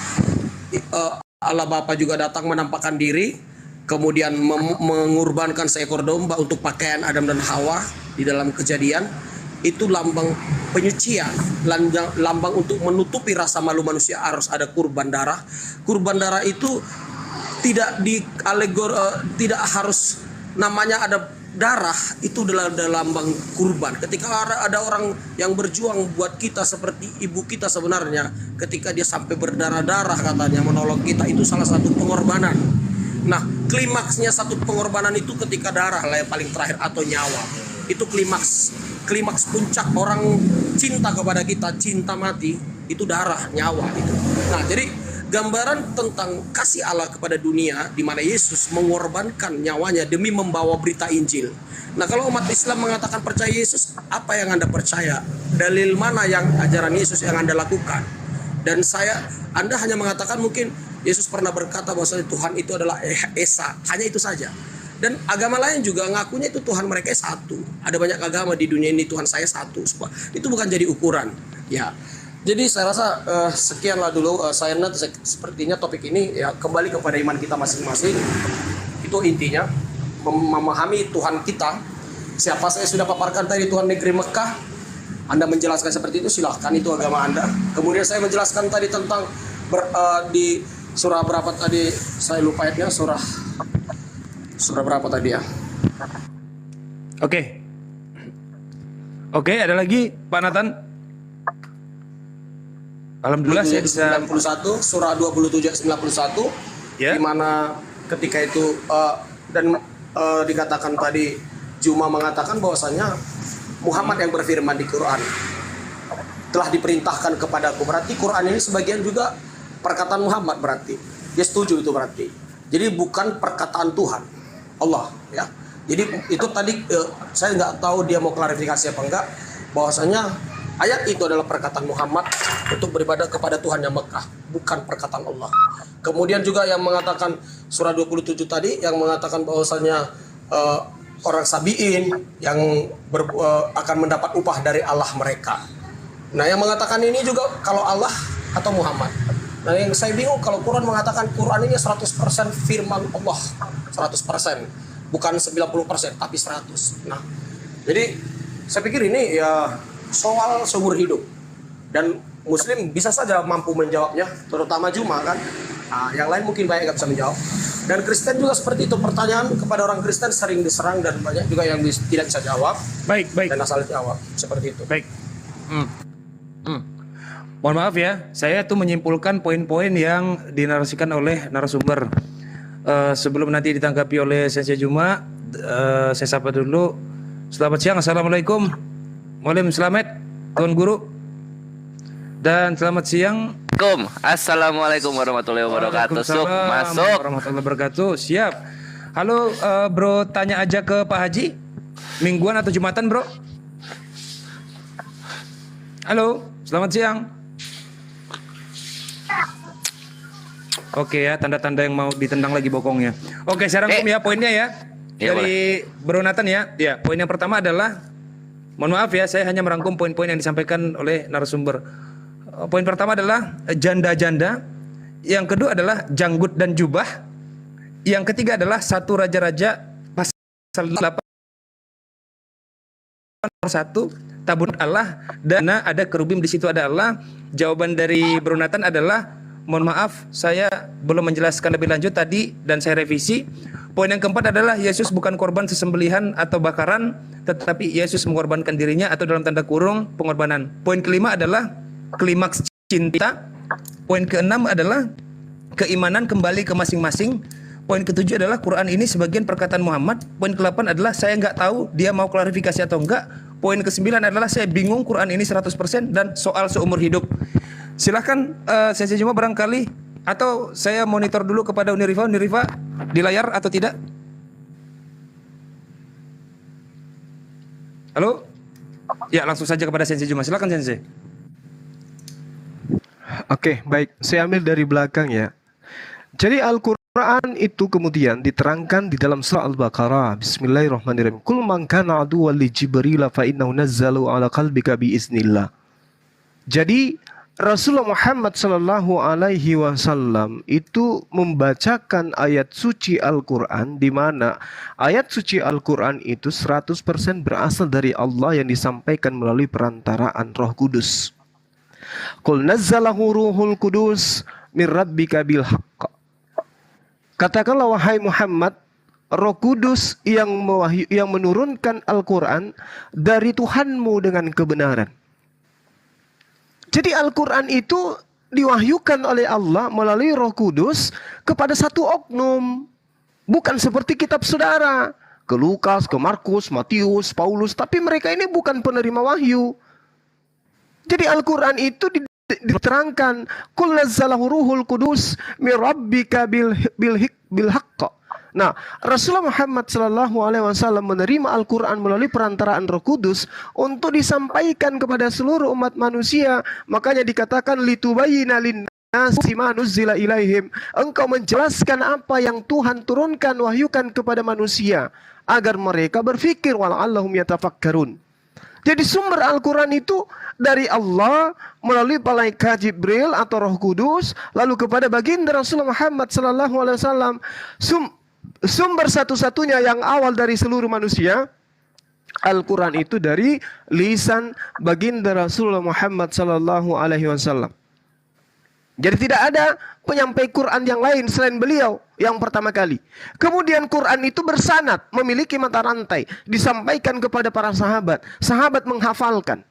Allah Bapa juga datang menampakkan diri, kemudian mengorbankan seekor domba untuk pakaian Adam dan Hawa di dalam Kejadian. Itu lambang penyucian, lambang untuk menutupi rasa malu manusia, harus ada kurban darah. Kurban darah itu tidak tidak harus namanya ada darah, itu adalah lambang kurban. Ketika ada orang yang berjuang buat kita seperti ibu kita sebenarnya, ketika dia sampai berdarah-darah katanya menolong kita, itu salah satu pengorbanan. Nah, klimaksnya satu pengorbanan itu ketika darah lah yang paling terakhir, atau nyawa. Itu klimaks puncak orang cinta kepada kita, cinta mati, itu darah, nyawa itu. Nah, jadi gambaran tentang kasih Allah kepada dunia, di mana Yesus mengorbankan nyawanya demi membawa berita Injil. Nah, kalau umat Islam mengatakan percaya Yesus, apa yang Anda percaya? Dalil mana yang ajaran Yesus yang Anda lakukan? Dan Anda hanya mengatakan mungkin Yesus pernah berkata bahwa Tuhan itu adalah Esa, hanya itu saja. Dan agama lain juga ngakunya itu Tuhan mereka satu. Ada banyak agama di dunia ini Tuhan saya satu. Itu bukan jadi ukuran. Ya. Jadi saya rasa sekianlah dulu saya nanti sepertinya topik ini ya kembali kepada iman kita masing-masing. Itu intinya memahami Tuhan kita. Siapa saya sudah paparkan tadi, Tuhan negeri Mekah. Anda menjelaskan seperti itu, silahkan, itu agama Anda. Kemudian saya menjelaskan tadi tentang di surah berapa tadi, saya lupa ayatnya, surah berapa tadi ya. Oke, ada lagi Pak Nathan? Alhamdulillah saya bisa 91, surah 27 91 ya. Di mana ketika itu dikatakan tadi, Juma mengatakan bahwasanya Muhammad yang berfirman di Quran telah diperintahkan kepadaku. Berarti Quran ini sebagian juga perkataan Muhammad, berarti dia setuju itu berarti. Jadi bukan perkataan Tuhan Allah ya. Jadi itu tadi saya nggak tahu dia mau klarifikasi apa enggak, bahwasanya ayat itu adalah perkataan Muhammad untuk beribadah kepada Tuhan yang Mekah, bukan perkataan Allah. Kemudian juga yang mengatakan surah 27 tadi yang mengatakan bahwasanya orang Sabi'in yang akan mendapat upah dari Allah mereka. Nah, yang mengatakan ini juga kalau Allah atau Muhammad. Nah, yang saya bingung kalau Quran mengatakan Quran ini 100% firman Allah, 100%, bukan 90%, tapi 100. Nah, jadi saya pikir ini ya soal seumur hidup. Dan Muslim bisa saja mampu menjawabnya, terutama Juma kan. Nah, yang lain mungkin banyak nggak bisa menjawab. Dan Kristen juga seperti itu, pertanyaan kepada orang Kristen sering diserang dan banyak juga yang tidak bisa jawab. Baik. Dan asal jawab seperti itu. Baik. Mohon maaf ya, saya tuh menyimpulkan poin-poin yang dinarasikan oleh narasumber. Sebelum nanti ditanggapi oleh Sensei Juma, saya sapa dulu. Selamat siang, assalamualaikum. Waalaikumsalam, Tuan Guru. Dan selamat siang. Assalamualaikum warahmatullahi wabarakatuh. Masuk. Warahmatullahi wabarakatuh. Siap. Halo, bro, tanya aja ke Pak Haji. Mingguan atau Jumatan, bro? Halo, selamat siang. Oke ya, tanda-tanda yang mau ditendang lagi bokongnya. Oke, saya rangkum ya poinnya ya. Dari Bro Nathan ya. Ya, poin yang pertama adalah, mohon maaf ya, saya hanya merangkum poin-poin yang disampaikan oleh narasumber. Poin pertama adalah janda-janda. Yang kedua adalah janggut dan jubah. Yang ketiga adalah 1 Raja-Raja pasal 8 1 tabut Allah, dan ada kerubim, di situ ada Allah. Jawaban dari Bro Nathan adalah mohon maaf saya belum menjelaskan lebih lanjut tadi dan saya revisi. Poin yang keempat adalah Yesus bukan korban sesembelihan atau bakaran, tetapi Yesus mengorbankan dirinya atau dalam tanda kurung pengorbanan. Poin kelima adalah klimaks cinta. Poin keenam adalah keimanan kembali ke masing-masing. Poin ketujuh adalah Quran ini sebagian perkataan Muhammad. Poin ke-8 adalah saya nggak tahu dia mau klarifikasi atau enggak. Poin ke-9 adalah saya bingung Quran ini 100% dan soal seumur hidup. Silahkan Sensei Juma barangkali, atau saya monitor dulu kepada Unirifa di layar atau tidak. Halo? Ya, langsung saja kepada Sensei Juma. Silakan Sensei. Oke, baik. Saya ambil dari belakang ya. Jadi Al-Quran itu kemudian diterangkan di dalam surah Al-Baqarah. Bismillahirrahmanirrahim. Kul man kana aduwwan li Jibril fa innahu nazzalu ala qalbika bi iznillah. Jadi Rasulullah Muhammad sallallahu alaihi wasallam itu membacakan ayat suci Al-Quran, di mana ayat suci Al-Quran itu 100% berasal dari Allah yang disampaikan melalui perantaraan Roh Kudus. Qul nazzalahu ruhul kudus min rabbika bil haqq. Katakanlah wahai Muhammad, Roh Kudus yang menurunkan Al-Quran dari Tuhanmu dengan kebenaran. Jadi Al-Quran itu diwahyukan oleh Allah melalui Roh Kudus kepada satu oknum. Bukan seperti kitab saudara, ke Lukas, ke Markus, Matius, Paulus, tapi mereka ini bukan penerima wahyu. Jadi Al-Quran itu diterangkan, Qul nazzalahu ruhul kudus min rabbika bil haqq. Nah, Rasulullah Muhammad sallallahu alaihi wasallam menerima Al-Quran melalui perantaraan Roh Kudus untuk disampaikan kepada seluruh umat manusia. Makanya dikatakan litubayyina linnasi ma nuzzila ilaihim. Engkau menjelaskan apa yang Tuhan turunkan, wahyukan kepada manusia agar mereka berfikir wala'allahum yatafakkarun. Jadi sumber Al-Quran itu dari Allah melalui malaikat Jibril atau Roh Kudus, lalu kepada baginda Rasulullah Muhammad sallallahu alaihi wasallam. Sumber satu-satunya yang awal dari seluruh manusia, Al-Quran itu dari lisan baginda Rasulullah Muhammad sallallahu alaihi wasallam. Jadi tidak ada penyampai Quran yang lain selain beliau yang pertama kali. Kemudian Quran itu bersanad, memiliki mata rantai, disampaikan kepada para sahabat. Sahabat menghafalkan.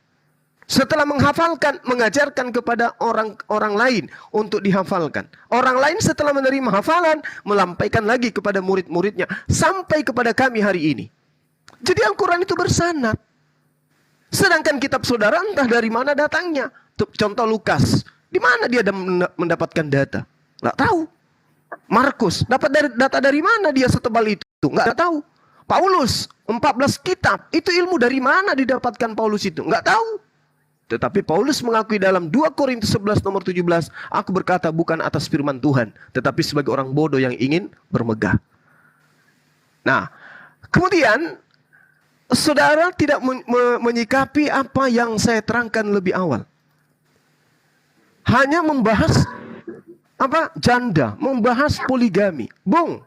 Setelah menghafalkan, mengajarkan kepada orang lain untuk dihafalkan. Orang lain setelah menerima hafalan, melampaikan lagi kepada murid-muridnya. Sampai kepada kami hari ini. Jadi Al-Quran itu bersanad. Sedangkan kitab saudara entah dari mana datangnya. Contoh Lukas. Di mana dia mendapatkan data? Nggak tahu. Markus, dapat data dari mana dia setebal itu? Nggak tahu. Paulus, 14 kitab. Itu ilmu dari mana didapatkan Paulus itu? Nggak tahu. Tetapi Paulus mengakui dalam 2 Korintus 11 nomor 17, aku berkata bukan atas firman Tuhan, tetapi sebagai orang bodoh yang ingin bermegah. Nah, kemudian saudara tidak menyikapi apa yang saya terangkan lebih awal. Hanya membahas janda, membahas poligami. Bung,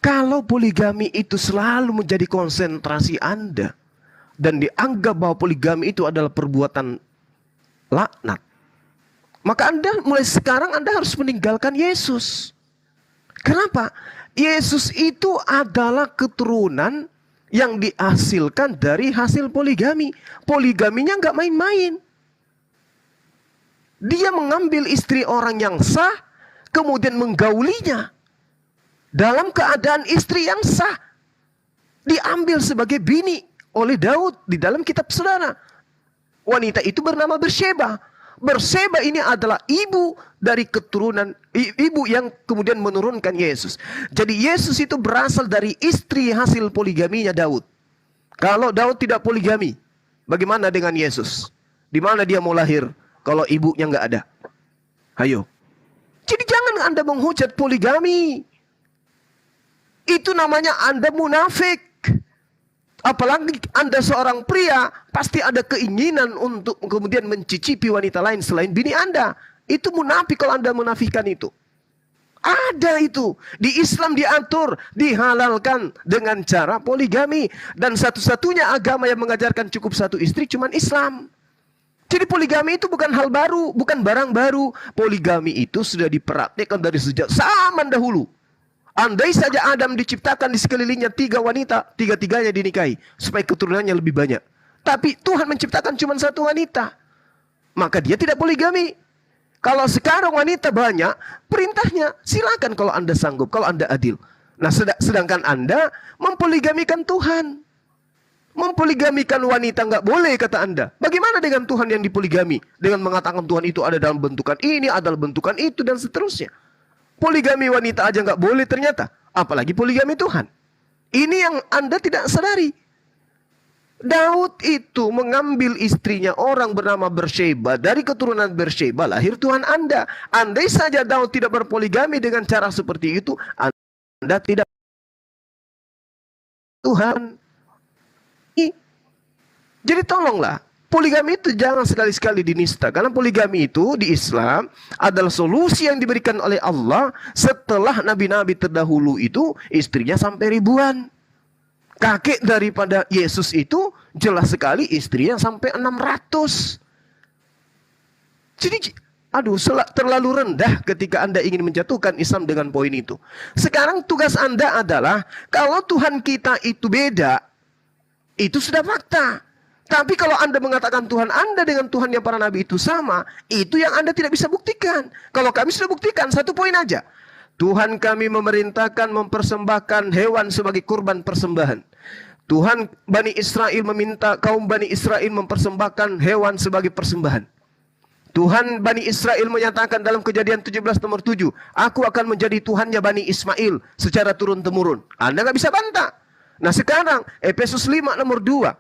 kalau poligami itu selalu menjadi konsentrasi Anda dan dianggap bahwa poligami itu adalah perbuatan laknat, maka Anda mulai sekarang Anda harus meninggalkan Yesus. Kenapa? Yesus itu adalah keturunan yang dihasilkan dari hasil poligami. Poligaminya nggak main-main. Dia mengambil istri orang yang sah, kemudian menggaulinya dalam keadaan istri yang sah. Diambil sebagai bini oleh Daud di dalam kitab saudara. Wanita itu bernama Berseba. Berseba ini adalah ibu dari keturunan, ibu yang kemudian menurunkan Yesus. Jadi Yesus itu berasal dari istri hasil poligaminya Daud. Kalau Daud tidak poligami, bagaimana dengan Yesus? Di mana dia mau lahir? Kalau ibunya nggak ada. Ayo. Jadi jangan Anda menghujat poligami. Itu namanya Anda munafik. Apalagi Anda seorang pria, pasti ada keinginan untuk kemudian mencicipi wanita lain selain bini Anda. Itu munafik kalau Anda menafikan itu. Ada itu. Di Islam diatur, dihalalkan dengan cara poligami. Dan satu-satunya agama yang mengajarkan cukup satu istri cuman Islam. Jadi poligami itu bukan hal baru, bukan barang baru. Poligami itu sudah dipraktikkan dari sejak zaman dahulu. Andai saja Adam diciptakan di sekelilingnya 3 wanita, 3-tiganya dinikahi supaya keturunannya lebih banyak. Tapi Tuhan menciptakan cuma 1 wanita, maka dia tidak poligami. Kalau sekarang wanita banyak, perintahnya silakan kalau Anda sanggup, kalau Anda adil. Nah, sedangkan Anda mempoligamikan Tuhan. Mempoligamikan wanita nggak boleh, kata Anda. Bagaimana dengan Tuhan yang dipoligami? Dengan mengatakan Tuhan itu ada dalam bentukan ini, ada dalam bentukan itu, dan seterusnya. Poligami wanita aja nggak boleh ternyata. Apalagi poligami Tuhan. Ini yang Anda tidak sadari. Daud itu mengambil istrinya orang bernama Bersheba. Dari keturunan Bersheba lahir Tuhan Anda. Andai saja Daud tidak berpoligami dengan cara seperti itu, Anda tidak Tuhan. Jadi tolonglah, poligami itu jangan sekali-sekali dinista. Karena poligami itu di Islam adalah solusi yang diberikan oleh Allah setelah nabi-nabi terdahulu itu istrinya sampai ribuan. Kakek daripada Yesus itu jelas sekali istrinya sampai 600. Jadi terlalu rendah ketika Anda ingin menjatuhkan Islam dengan poin itu. Sekarang tugas Anda adalah, kalau Tuhan kita itu beda, itu sudah fakta. Tapi kalau Anda mengatakan Tuhan Anda dengan Tuhan yang para nabi itu sama, itu yang Anda tidak bisa buktikan. Kalau kami sudah buktikan, 1 poin aja. Tuhan kami memerintahkan mempersembahkan hewan sebagai kurban persembahan. Tuhan Bani Israel meminta kaum Bani Israel mempersembahkan hewan sebagai persembahan. Tuhan Bani Israel menyatakan dalam Kejadian 17 nomor 7, aku akan menjadi Tuhannya Bani Ismail secara turun-temurun. Anda nggak bisa bantah. Nah sekarang Efesus 5 nomor 2,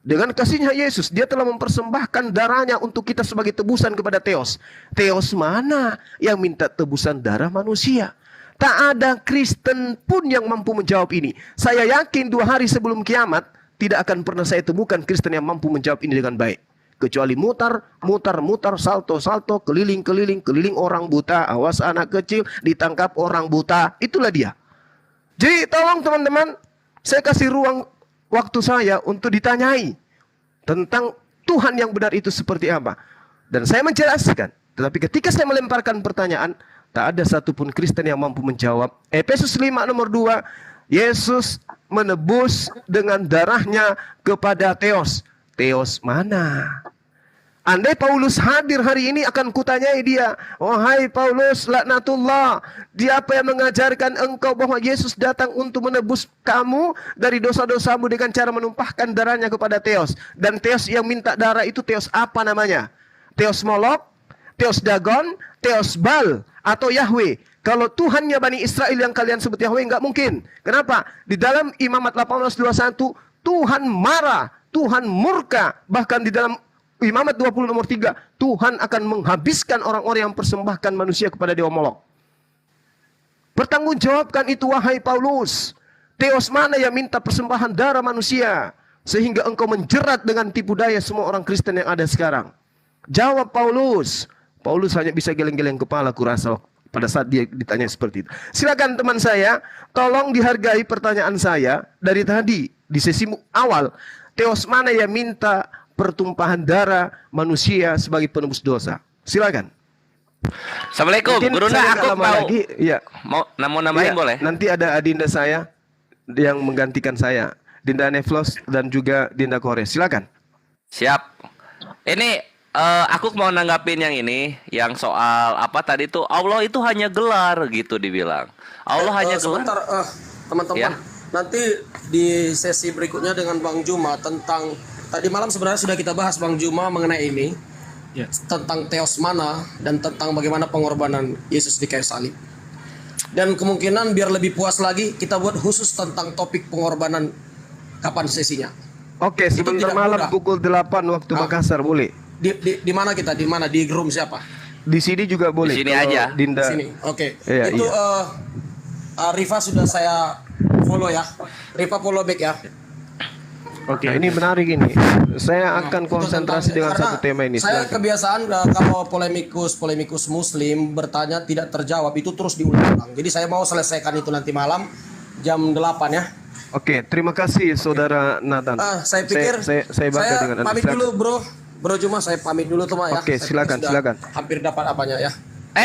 dengan kasihnya Yesus, dia telah mempersembahkan darahnya untuk kita sebagai tebusan kepada Theos. Theos mana yang minta tebusan darah manusia? Tak ada Kristen pun yang mampu menjawab ini. Saya yakin 2 hari sebelum kiamat, tidak akan pernah saya temukan Kristen yang mampu menjawab ini dengan baik. Kecuali mutar, salto, keliling orang buta, awas anak kecil, ditangkap orang buta. Itulah dia. Jadi tolong teman-teman, saya kasih ruang waktu saya untuk ditanyai tentang Tuhan yang benar itu seperti apa. Dan saya menjelaskan. Tetapi ketika saya melemparkan pertanyaan, tak ada satupun Kristen yang mampu menjawab. Efesus 5 nomor 2, Yesus menebus dengan darahnya kepada Theos. Theos mana? Andai Paulus hadir hari ini akan kutanyai dia, wahai Paulus laknatullah, siapa yang mengajarkan engkau bahwa Yesus datang untuk menebus kamu dari dosa-dosamu dengan cara menumpahkan darahnya kepada Theos. Dan Theos yang minta darah itu Theos apa namanya? Theos Molok, Theos Dagon, Theos Baal, atau Yahweh. Kalau Tuhannya Bani Israel yang kalian sebut Yahweh, nggak mungkin. Kenapa? Di dalam Imamat 18:21, Tuhan marah, Tuhan murka. Bahkan di dalam Imamat 20 nomor 3, Tuhan akan menghabiskan orang-orang yang persembahkan manusia kepada Dewa Molok. Pertanggungjawabkan itu wahai Paulus. Theos mana yang minta persembahan darah manusia sehingga engkau menjerat dengan tipu daya semua orang Kristen yang ada sekarang? Jawab Paulus. Paulus hanya bisa geleng-geleng kepala kurasa pada saat dia ditanya seperti itu. Silakan teman saya, tolong dihargai pertanyaan saya dari tadi di sesi awal. Theos mana yang minta pertumpahan darah manusia sebagai penebus dosa? Silakan. Assalamualaikum, Guruna, aku mau nambahin boleh? Nanti ada adinda saya yang menggantikan saya, Dinda Neflos dan juga Dinda Kore. Silakan. Siap. Ini aku mau nanggapin yang ini, yang soal apa tadi tuh, Allah itu hanya gelar gitu dibilang. Allah hanya gelar. Sebentar, teman-teman. Ya. Nanti di sesi berikutnya dengan Bang Juma tentang tadi malam sebenarnya sudah kita bahas Bang Juma mengenai ini, tentang Theos mana dan tentang bagaimana pengorbanan Yesus di kayu salib. Dan kemungkinan biar lebih puas lagi kita buat khusus tentang topik pengorbanan kapan sesinya. Oke, sebentar malam pukul 8 waktu Makassar boleh. Di mana kita? Di mana? Di room siapa? Di sini juga boleh. Di sini aja. Dinda. Di sini. Oke. Iya, Itu iya. Riva sudah saya follow ya. Riva follow back ya. Oke, ini menarik ini. Saya akan konsentrasi dengan satu tema ini. Saya kebiasaan kalau polemikus Muslim bertanya tidak terjawab itu terus diulang-ulang. Jadi saya mau selesaikan itu nanti malam jam 8 ya. Oke, terima kasih Saudara Nathan. Saya pikir saya bangga dengan Anda. pamit dulu bro. Bro Juma saya pamit dulu tuh Mak ya. Oke, Saya silakan, sudah silakan. hampir dapat apanya ya.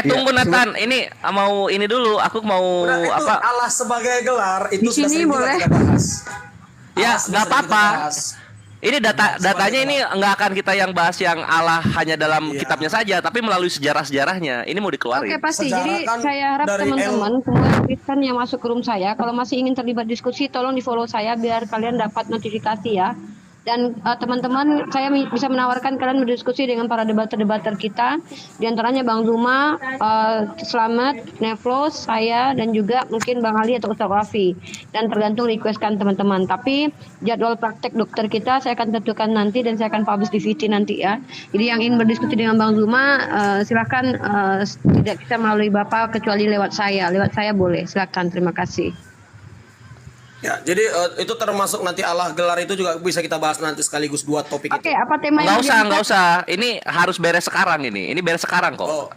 Tunggu Nathan, ini mau ini dulu. Aku mau Udah, itu apa? Allah sebagai gelar itu Di sudah sini sering juga boleh. kita bahas. Ya, Allah sudah nggak sering kita apa-apa. bahas. Ini datanya ini nggak akan kita yang bahas yang Allah hanya dalam Iya. kitabnya saja, tapi melalui sejarah-sejarahnya. Ini mau dikeluarin. Oke pasti. Sejarah Jadi kan saya harap dari teman-teman semua Kristen yang masuk ke room saya, kalau masih ingin terlibat diskusi, tolong di follow saya biar kalian dapat notifikasi ya. Dan teman-teman, saya bisa menawarkan kalian berdiskusi dengan para debater-debater kita, di antaranya Bang Zuma, Slamet, Nevlos, saya, dan juga mungkin Bang Ali atau Ustaz Rafi. Dan tergantung requestkan teman-teman. Tapi jadwal praktek dokter kita saya akan tentukan nanti dan saya akan publish di VT nanti ya. Jadi yang ingin berdiskusi dengan Bang Zuma, silakan tidak bisa melalui Bapak kecuali lewat saya. Lewat saya boleh. Silakan. Terima kasih. Ya, jadi itu termasuk nanti Allah gelar itu juga bisa kita bahas nanti sekaligus 2 topik Oke, itu. apa tema yang Nggak usah. Ini harus beres sekarang ini. Ini beres sekarang kok. Oh,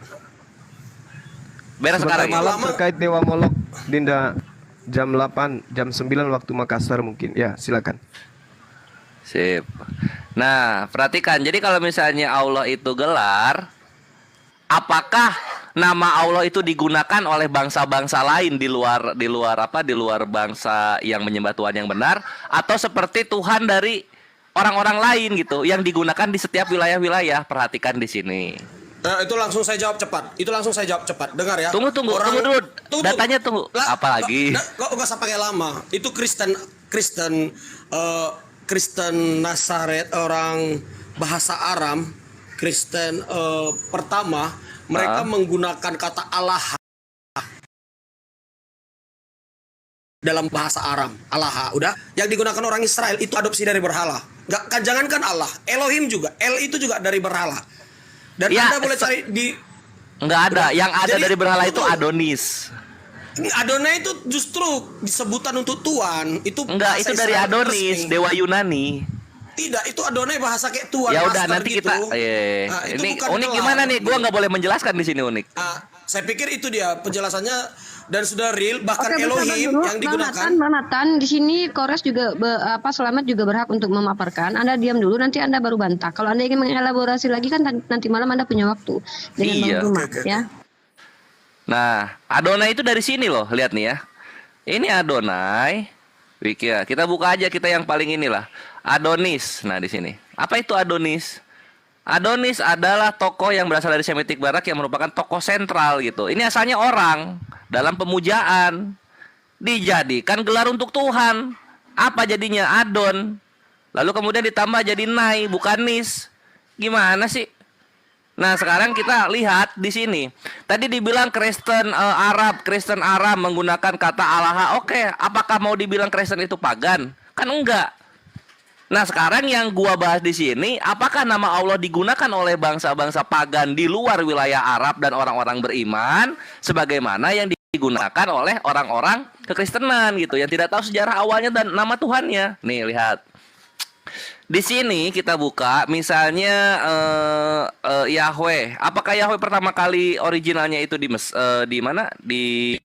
Beres Sebentar sekarang ini. malam terkait Dewa Molok, Dinda, jam 8, jam 9 waktu Makassar mungkin. Ya, silakan. Sip. Nah, perhatikan. Jadi kalau misalnya Allah itu gelar, apakah nama Allah itu digunakan oleh bangsa-bangsa lain di luar bangsa yang menyembah Tuhan yang benar, atau seperti Tuhan dari orang-orang lain gitu yang digunakan di setiap wilayah-wilayah? Perhatikan di sini. nah, itu langsung saya jawab cepat. Dengar ya. Tunggu dulu. Datanya tunggu. Apa lagi? Kok enggak usah pakai lama. Itu Kristen Nazaret, orang bahasa Aram, Kristen pertama, mereka menggunakan kata Allah dalam bahasa Aram. Allah, udah. Yang digunakan orang Israel itu adopsi dari berhala. Jangankan Allah, Elohim juga. El itu juga dari berhala. Dan Ya, Anda boleh cari di Nggak ada. Yang ada Jadi, dari berhala itu tunggu. Adonis. Adonai itu justru disebutan untuk Tuhan. Itu Enggak, bahasa itu dari Israel Adonis, resmi. dewa Yunani. Tidak, itu Adonai bahasa kayak Tuhan. Ya udah master nanti gitu. kita Nah, itu ini bukan unik gelar. gimana nih? Gua nggak boleh menjelaskan di sini unik. Saya pikir itu dia penjelasannya dan sudah real. Bahkan Oke, Elohim dulu, yang digunakan. Bang Nathan, di sini Kores juga Selamat juga berhak untuk memaparkan. Anda diam dulu, nanti Anda baru bantah. Kalau Anda ingin mengelaborasi lagi kan nanti malam Anda punya waktu dengan Iya. Bang Zuma, ya. Nah, Adonai itu dari sini loh, lihat nih ya. Ini Adonai. Kita buka aja kita yang paling inilah. Adonis. Nah, di sini. Apa itu Adonis? Adonis adalah tokoh yang berasal dari Semitik Barat yang merupakan tokoh sentral gitu. Ini asalnya orang dalam pemujaan. Dijadikan gelar untuk Tuhan. Apa jadinya? Adon. Lalu kemudian ditambah jadi Nai, bukan Nis. Gimana sih? Nah, sekarang kita lihat di sini. Tadi dibilang Kristen Arab menggunakan kata Allah. Oke, apakah mau dibilang Kristen itu pagan? Kan enggak. Nah, sekarang yang gua bahas di sini, apakah nama Allah digunakan oleh bangsa-bangsa pagan di luar wilayah Arab dan orang-orang beriman sebagaimana yang digunakan oleh orang-orang kekristenan gitu yang tidak tahu sejarah awalnya dan nama Tuhannya. Nih, lihat. Di sini kita buka misalnya Yahweh. Apakah Yahweh pertama kali originalnya itu di mana? Di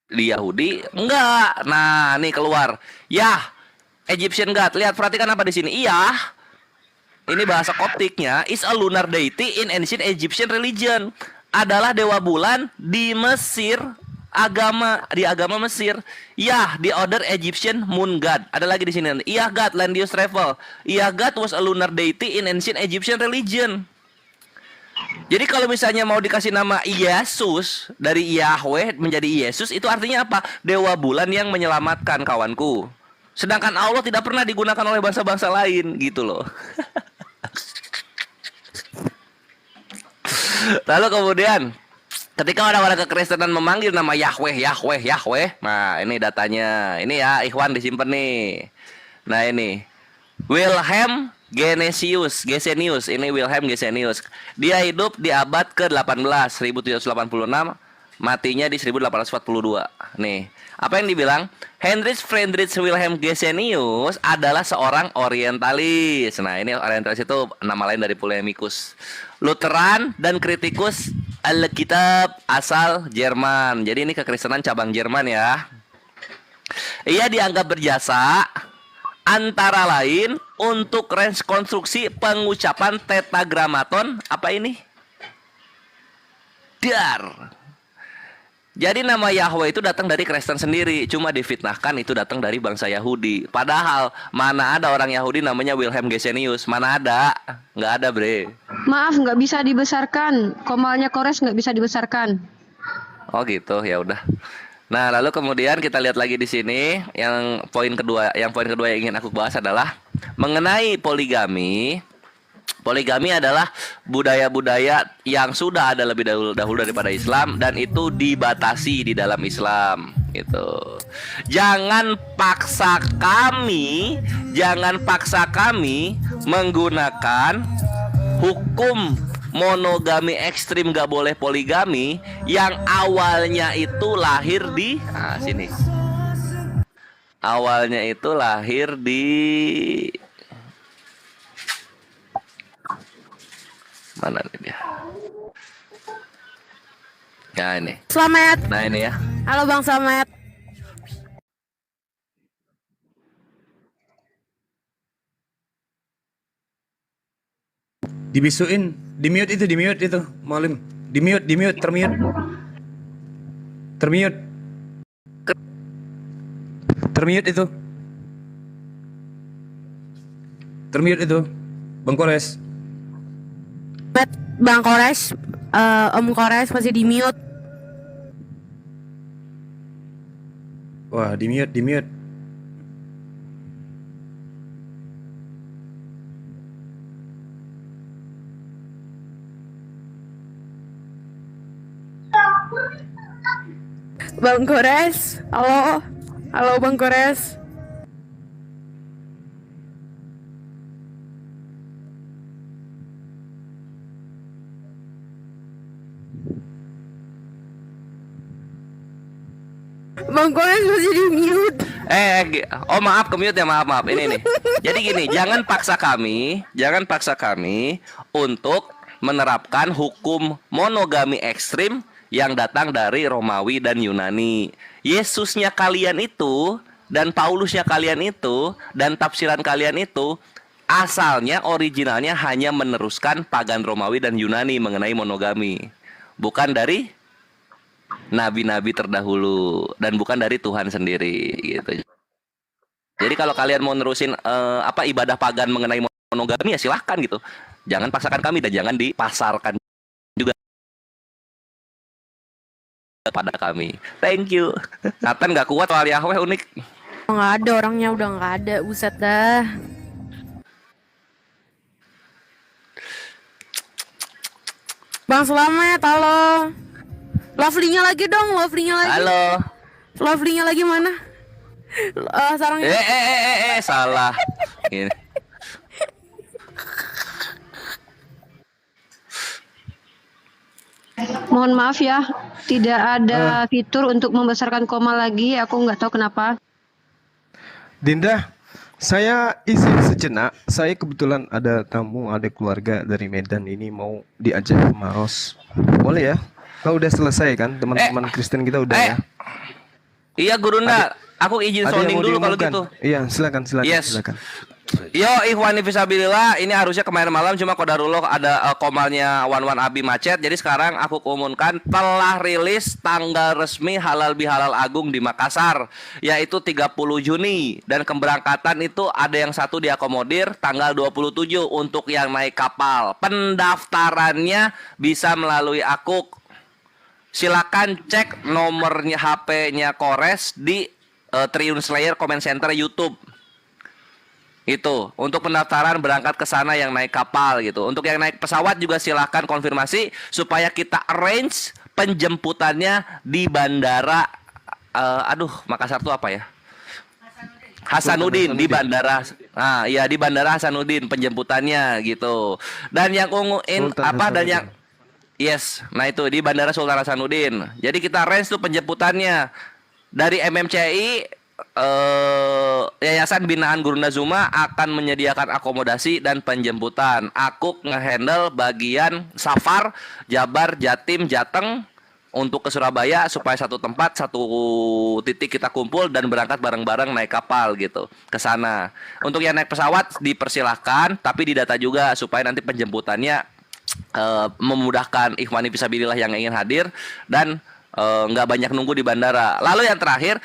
Yahudi? Enggak. Nah, nih keluar. Yah, Egyptian God. Lihat, perhatikan apa di sini? Iyah. Ini bahasa Koptiknya is a lunar deity in ancient Egyptian religion. Adalah dewa bulan di Mesir. Di agama Mesir. Yah, the other Egyptian moon god. Ada lagi di sini. Yah God, land use travel. Yah God was a lunar deity in ancient Egyptian religion. Jadi kalau misalnya mau dikasih nama Yesus dari Yahweh menjadi Yesus, itu artinya apa? Dewa bulan yang menyelamatkan, kawanku. Sedangkan Allah tidak pernah digunakan oleh bangsa-bangsa lain, gitu loh. Lalu kemudian ketika orang-orang kekristenan memanggil nama Yahweh, nah ini datanya, ini ya Ikhwan disimpan nih. Nah ini Wilhelm Gesenius, ini Wilhelm Gesenius. Dia hidup di abad ke-18, 1786, matinya di 1842. Nih, apa yang dibilang? Heinrich Friedrich Wilhelm Gesenius adalah seorang orientalis. Nah, ini orientalis itu nama lain dari Polemicus. Lutheran dan kritikus Alkitab asal Jerman. Jadi ini kekristenan cabang Jerman ya. Ia dianggap berjasa Antara lain untuk rekonstruksi pengucapan tetragramaton apa ini? Dar. Jadi nama Yahweh itu datang dari Kristen sendiri, cuma difitnahkan itu datang dari bangsa Yahudi. Padahal mana ada orang Yahudi namanya Wilhelm Gesenius, mana ada? Nggak ada, bre. Maaf, nggak bisa dibesarkan. Komalnya Kores nggak bisa dibesarkan. Oh gitu, ya udah. Nah, lalu kemudian kita lihat lagi di sini yang poin kedua yang ingin aku bahas adalah mengenai poligami. Poligami adalah budaya-budaya yang sudah ada lebih dahulu daripada Islam dan itu dibatasi di dalam Islam gitu. Jangan paksa kami menggunakan hukum monogami ekstrim, gak boleh poligami yang awalnya itu lahir di sini. Awalnya itu lahir di mana nih dia? Ya ini. Selamat. Nah ini ya. Halo Bang Selamat. Dibisuin, di mute itu, Malim. Di mute, termute. Termute itu. Termute itu. Bang Kores. Bang Kores, Om Kores masih di mute. Wah, di mute. Bang Kores, halo Bang Kores. Bang Kores masih di mute. Oh maaf, ke mute ya, maaf. Ini nih. Jadi gini, jangan paksa kami untuk menerapkan hukum monogami ekstrim yang datang dari Romawi dan Yunani. Yesusnya kalian itu dan Paulusnya kalian itu dan tafsiran kalian itu asalnya originalnya hanya meneruskan pagan Romawi dan Yunani mengenai monogami, bukan dari nabi-nabi terdahulu dan bukan dari Tuhan sendiri gitu. Jadi kalau kalian mau nerusin ibadah pagan mengenai monogami ya silahkan gitu. Jangan paksakan kami dan jangan dipasarkan juga pada kami. Thank you. Nathan gak kuat soal Yahweh unik. Nggak ada orangnya, udah nggak ada. Buset dah. Bang Selamat, halo. Lovely-nya lagi dong, lovely-nya lagi. Halo. Lovely-nya lagi mana? Sarangnya. Salah. Gini. Mohon maaf ya, tidak ada fitur untuk membesarkan koma lagi. Aku nggak tahu kenapa. Dinda, saya izin sejenak. Saya kebetulan ada tamu, ada keluarga dari Medan ini mau diajak ke Maros. Boleh ya? Kau udah selesai kan? Teman-teman Kristen kita udah ya? Iya Gurunda, aku izin sounding dulu kalau gitu. Iya, silakan. Yes. Yo ikhwani fisabilillah, ini harusnya kemarin malam cuma kodarullah ada komalnya Wan Abi macet. Jadi sekarang aku umumkan telah rilis tanggal resmi halal bihalal agung di Makassar, yaitu 30 Juni dan keberangkatan itu ada yang satu diakomodir tanggal 27 untuk yang naik kapal. Pendaftarannya bisa melalui Akuk. Silakan cek nomornya HP-nya Kores di Triun Slayer Comment Center YouTube. Itu untuk pendaftaran berangkat ke sana yang naik kapal gitu. Untuk yang naik pesawat juga silahkan konfirmasi supaya kita arrange penjemputannya di bandara Makassar tuh apa ya? Hasanuddin di bandara. Iya di bandara Hasanuddin penjemputannya gitu. Dan yang yes, nah itu di bandara Sultan Hasanuddin. Jadi kita arrange tuh penjemputannya dari MMCI. Yayasan Binaan Gurunda Zuma akan menyediakan akomodasi dan penjemputan. Akuk ngehandle bagian Safar, Jabar, Jatim, Jateng, untuk ke Surabaya supaya satu tempat, satu titik kita kumpul dan berangkat bareng-bareng naik kapal gitu ke sana. Untuk yang naik pesawat dipersilahkan, tapi didata juga supaya nanti penjemputannya memudahkan ikhwani fisabilillah yang ingin hadir dan nggak banyak nunggu di bandara. Lalu yang terakhir,